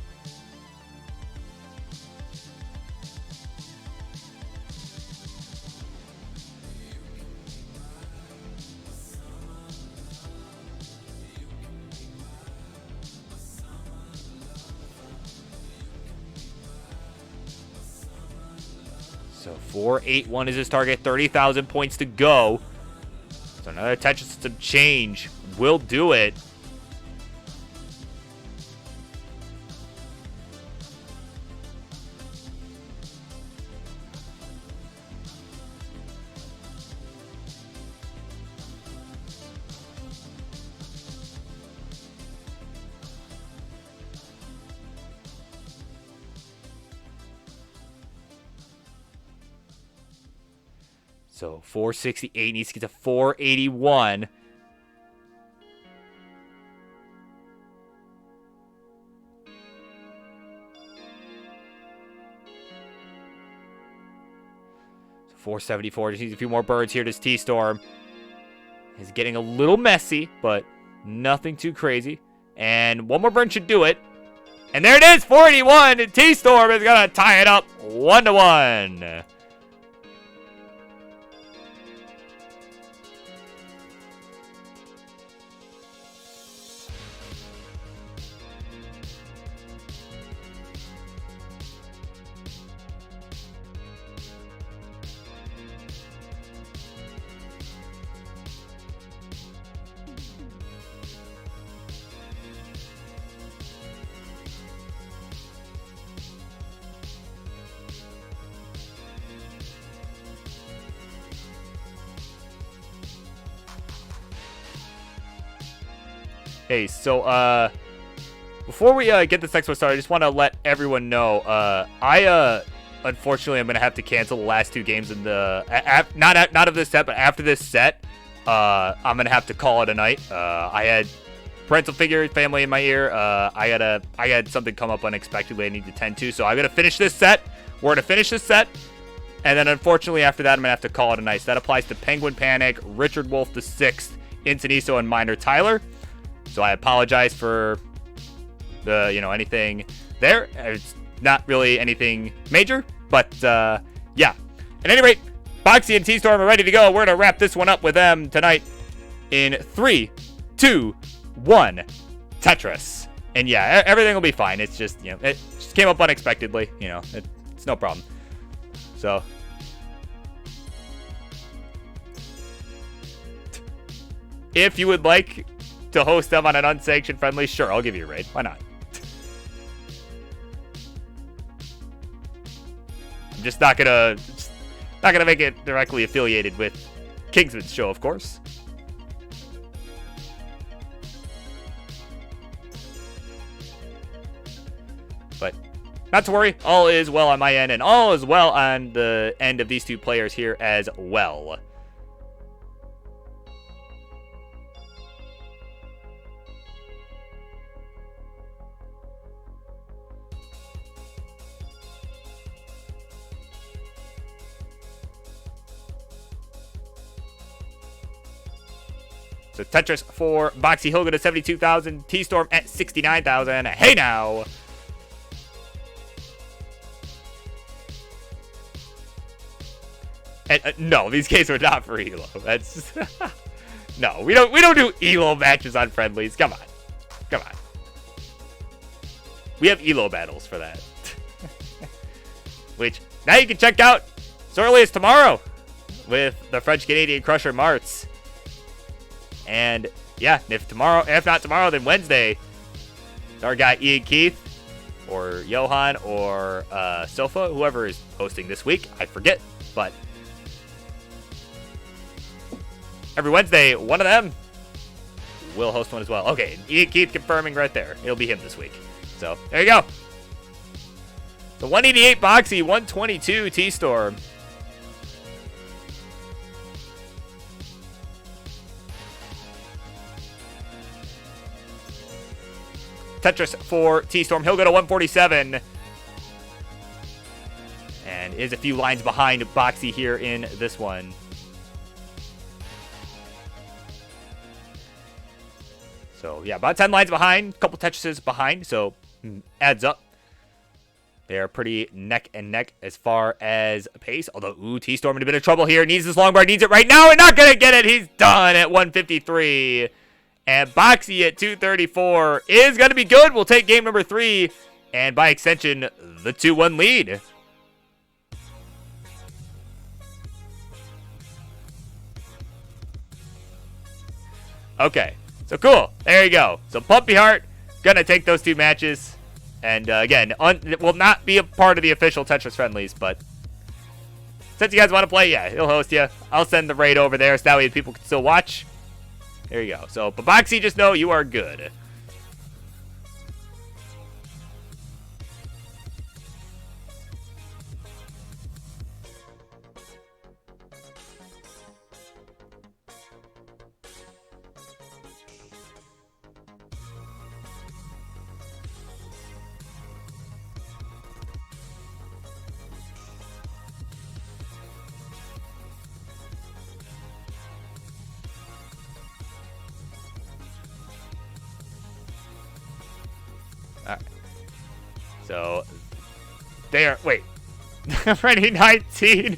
So 481 is his target. 30,000 points to go. So another Tetris system change will do it. So 468 needs to get to 481. So 474 just needs a few more birds here. This T-Storm is getting a little messy, but nothing too crazy. And one more burn should do it. And there it is, 481. And T-Storm is going to tie it up 1-1. Hey, so, before we, get this next one started, I just want to let everyone know, unfortunately, I'm going to have to cancel the last two games in the, not of this set, but after this set, I'm going to have to call it a night. I had parental figure, family in my ear, I had something come up unexpectedly I need to tend to, so I'm going to finish this set, we're going to finish this set, and then unfortunately after that, I'm going to have to call it a night. So that applies to Penguin Panic, Richard Wolf the 6th, Intoniso, and Minor Tyler. So I apologize for the, anything there. It's not really anything major, but, yeah. At any rate, Boxy and T-Storm are ready to go. We're going to wrap this one up with them tonight in 3, 2, 1, Tetris. And yeah, everything will be fine. It's just, it just came up unexpectedly. It's no problem. So, if you would like to host them on an unsanctioned friendly, sure, I'll give you a raid. Why not? I'm just not gonna make it directly affiliated with Kingsman's show, of course. But not to worry, all is well on my end, and all is well on the end of these two players here as well. So Tetris for Boxy Hogan at 72,000, T-Storm at 69,000. Hey now! And, no, these games are not for Elo. That's no, we don't do Elo matches on friendlies. Come on. We have Elo battles for that. Which now you can check out as early as tomorrow with the French Canadian Crusher Martz. And yeah, if not tomorrow, then Wednesday, our guy Ian Keith or Johan or Sofa, whoever is hosting this week, I forget, but every Wednesday, one of them will host one as well. Okay, Ian Keith confirming right there. It'll be him this week. So there you go. The 188 Boxy, 122 T-Storm. Tetris for T-Storm. He'll go to 147. And is a few lines behind Boxy here in this one. So, yeah, about 10 lines behind. A couple Tetrises behind. So, adds up. They're pretty neck and neck as far as pace. Although, T-Storm in a bit of trouble here. Needs this long bar. Needs it right now. And not going to get it. He's done at 153. And Boxy at 234 is going to be good. We'll take game number 3. And by extension, the 2-1 lead. Okay. So cool. There you go. So Pumpy Heart going to take those 2 matches. And again, it will not be a part of the official Tetris friendlies. But since you guys want to play, yeah, he'll host you. I'll send the raid over there so that way people can still watch. There you go. So, Baboxy, just know you are good. Alright. So, there. Wait. Ready, 19.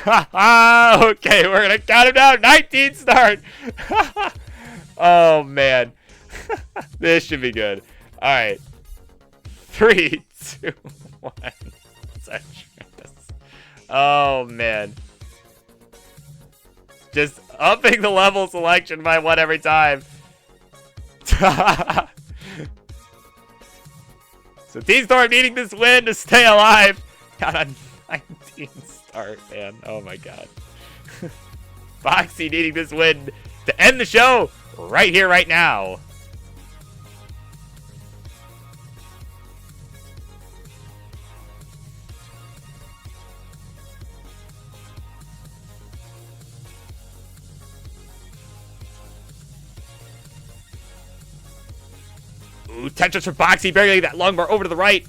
Okay, we're going to count him down. 19 start. Oh, man. This should be good. Alright. 3, 2, 1. Oh, man. Just upping the level selection by 1 every time. So T-Storm needing this win to stay alive. Got a 19 start, man. Oh my god. Boxy needing this win to end the show right here, right now. Tetris for Boxy, barely that long bar over to the right.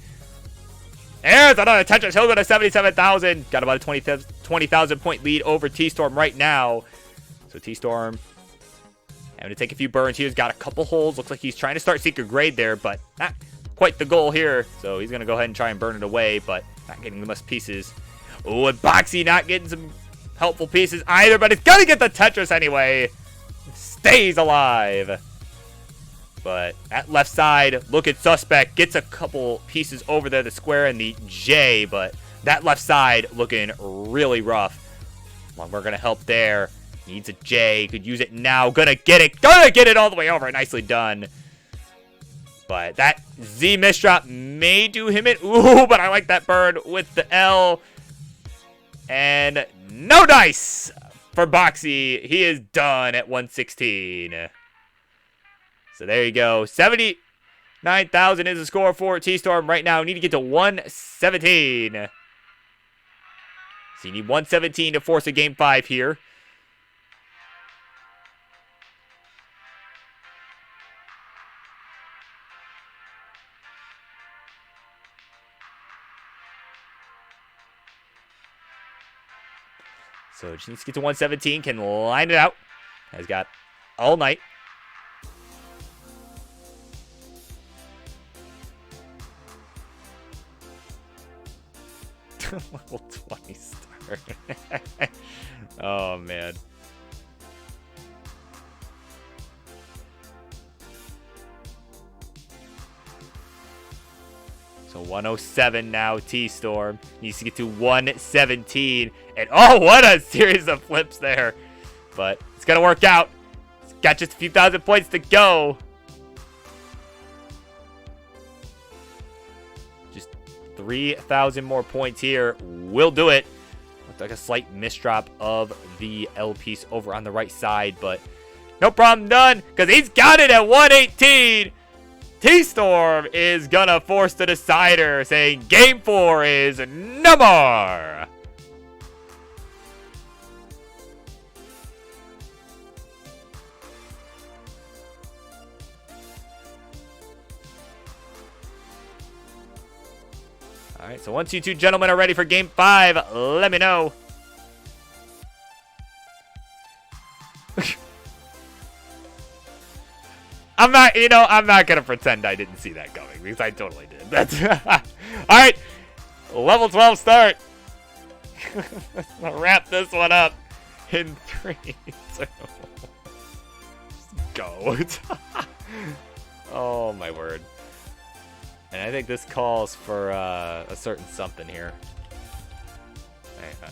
There's another Tetris. He'll go to 77,000. Got about a 20,000 point lead over T-Storm right now. So T-Storm having to take a few burns here. He's got a couple holes. Looks like he's trying to start Secret Grade there, but not quite the goal here. So he's going to go ahead and try and burn it away, but not getting the most pieces. Oh, and Boxy not getting some helpful pieces either, but he's going to get the Tetris anyway. Stays alive. But at left side, looking suspect. Gets a couple pieces over there, the square and the J. But that left side looking really rough. Longbar going to help there. Needs a J. Could use it now. Gonna get it. Gonna get it all the way over. Nicely done. But that Z misdrop may do him in. Ooh, but I like that burn with the L. And no dice for Boxy. He is done at 116. So there you go. 79,000 is the score for T-Storm right now. Need to get to 117. So you need 117 to force a game 5 here. So just needs to get to 117. Can line it out. Has got all night. Level 20 start. Oh, man. So So 107 now, T-Storm. Needs to get to 117. And oh, what a series of flips there. But it's going to work out. It's got just a few thousand points to go. Just 3,000 more points here. We'll do it. Looks like a slight misdrop of the L piece over on the right side. But no problem done, because he's got it at 118. T-Storm is going to force the decider, saying Game 4 is no more. All right, so once you two gentlemen are ready for Game 5, let me know. I'm not going to pretend I didn't see that coming, because I totally did. That's all right, level 12 start. I'll wrap this one up in 3, 2, go. Oh, my word. And I think this calls for a certain something here. Hang on.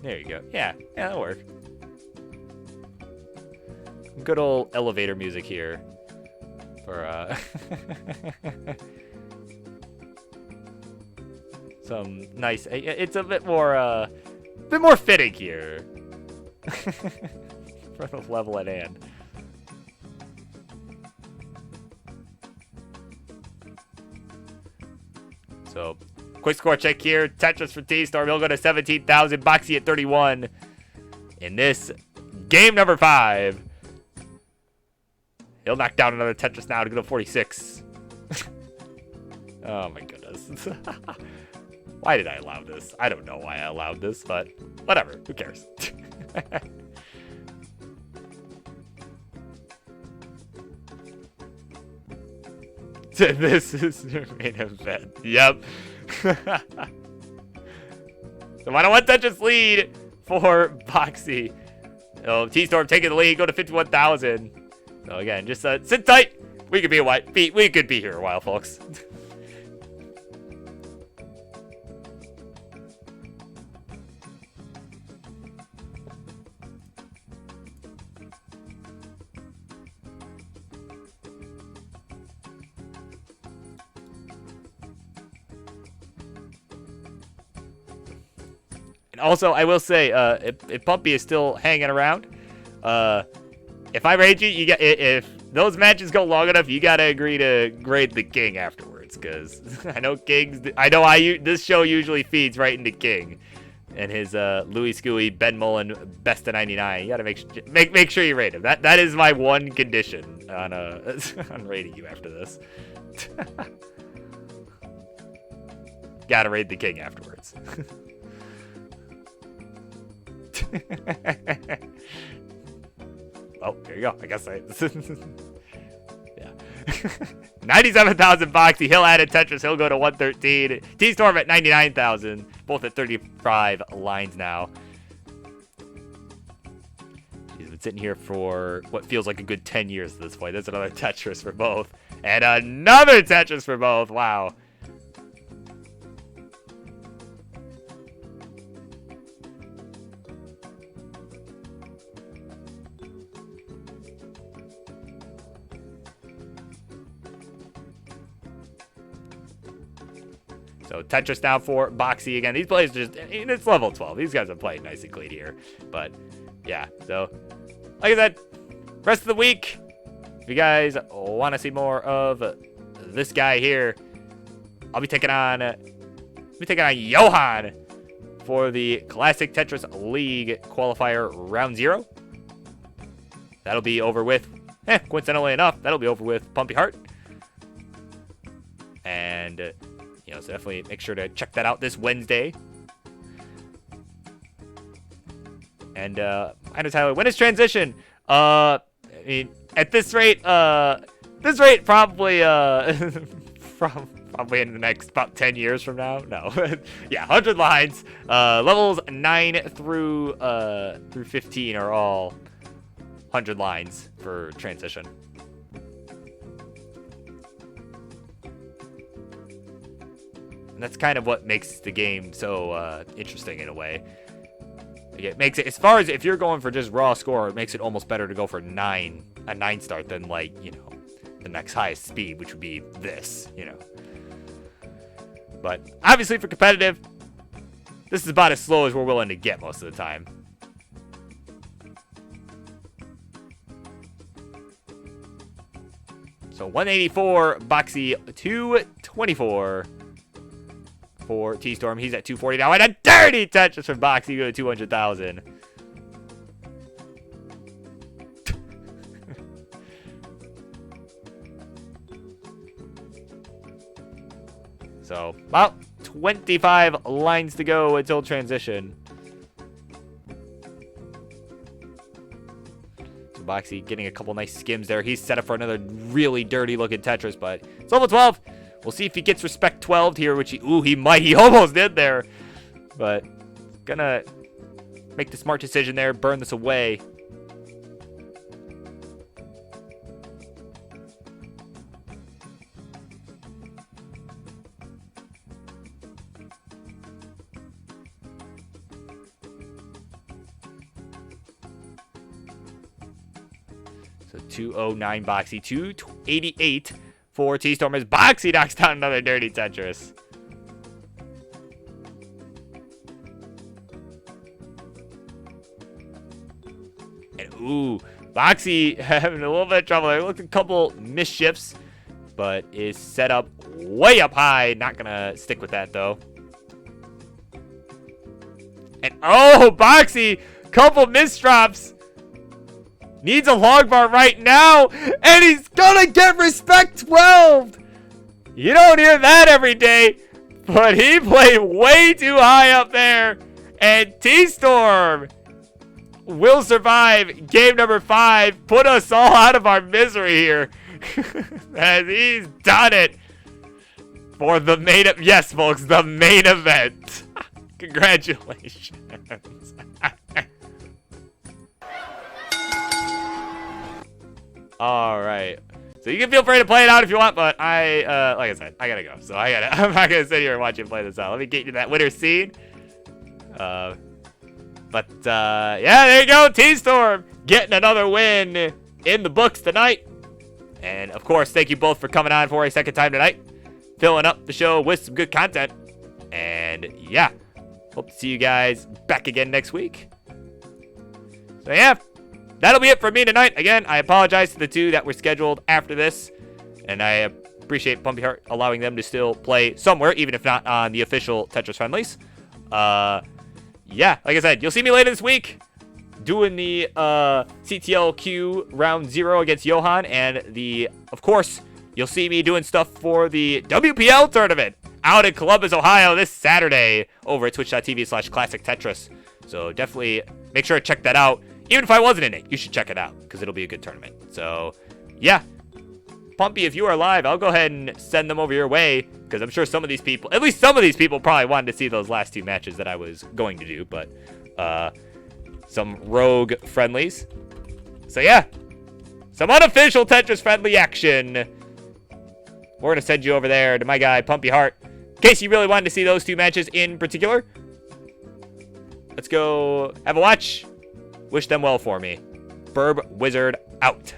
There you go. Yeah, that'll work. Good old elevator music here. For some nice. It's a bit more fitting here for the level at hand. So, quick score check here. Tetris for T-Storm. He'll go to 17,000. Boxy at 31. In this game number 5. He'll knock down another Tetris now to go to 46. Oh my goodness. Why did I allow this? I don't know why I allowed this, but whatever. Who cares? This is your main event. Yep. So 101 Tetris lead for Boxy. Oh, T-Storm taking the lead. Go to 51,000. So again, just sit tight. We could be we could be here a while, folks. And also, I will say, if Pumpy is still hanging around, if I raid you, if those matches go long enough, you gotta agree to grade the King afterwards, because I know this show usually feeds right into King and his Louis Scooey, Ben Mullen, best of 99. You gotta make sure you rate him. That is my one condition on on rating you after this. Gotta raid the King afterwards. Oh, there you go. I guess yeah. 97,000 Boxy. He'll add a Tetris. He'll go to 113. T-Storm at 99,000. Both at 35 lines now. He's been sitting here for what feels like a good 10 years at this point. There's another Tetris for both. And another Tetris for both. Wow. So Tetris now for Boxy again. These players it's level 12. These guys are playing nice and clean here. But yeah, so like I said, rest of the week, if you guys want to see more of this guy here, I'll be taking on Johan for the Classic Tetris League qualifier round 0. That'll be over with, coincidentally enough, that'll be over with Pumpy Heart. And so definitely make sure to check that out this Wednesday. And I know Tyler, when is transition? I mean, at this rate, this rate probably probably in the next about 10 years from now. No. Yeah, 100 lines. Levels 9 through 15 are all 100 lines for transition. And that's kind of what makes the game so interesting in a way. Like, it makes it, as far as if you're going for just raw score, it makes it almost better to go for a 9 start than, like, you know, the next highest speed, which would be this, you know. But obviously for competitive, this is about as slow as we're willing to get most of the time. So 184, Boxy 224 for T-Storm. He's at 240 now, and a dirty Tetris from Boxy go to 200,000. So, about 25 lines to go until transition. So Boxy getting a couple nice skims there. He's set up for another really dirty looking Tetris, but it's level 12. We'll see if he gets respect 12 here, which he might. He almost did there. But gonna make the smart decision there, burn this away. So 209 Boxy, 288 for T-Storm as Boxy knocks down another dirty Tetris. And ooh, Boxy having a little bit of trouble there. Looked a couple misshifts, but is set up way up high. Not gonna stick with that though. And oh, Boxy, couple misdrops. Needs a log bar right now, and he's gonna get respect 12. You don't hear that every day, but he played way too high up there, and T-Storm will survive game number 5. Put us all out of our misery here, as he's done it for the main. Yes, folks, the main event. Congratulations. All right, so you can feel free to play it out if you want, but like I said, I gotta go. So I'm not gonna sit here and watch you play this out. Let me get you that winner scene. Yeah, there you go, T-Storm getting another win in the books tonight. And of course, thank you both for coming on for a second time tonight, filling up the show with some good content. And yeah, hope to see you guys back again next week. So yeah. That'll be it for me tonight. Again, I apologize to the two that were scheduled after this, and I appreciate Pumpy Heart allowing them to still play somewhere, even if not on the official Tetris Friendlies. Yeah, like I said, you'll see me later this week doing the CTLQ Round 0 against Johan, and of course, you'll see me doing stuff for the WPL tournament out in Columbus, Ohio this Saturday over at twitch.tv/Classic Tetris. So definitely make sure to check that out. Even if I wasn't in it, you should check it out, because it'll be a good tournament. So, yeah. Pumpy, if you are live, I'll go ahead and send them over your way, because I'm sure some of these people, at least some of these people, probably wanted to see those last 2 matches that I was going to do, but some rogue friendlies. So, yeah. Some unofficial Tetris friendly action. We're going to send you over there to my guy, Pumpy Heart, in case you really wanted to see those 2 matches in particular. Let's go have a watch. Wish them well for me. Burb Wizard out.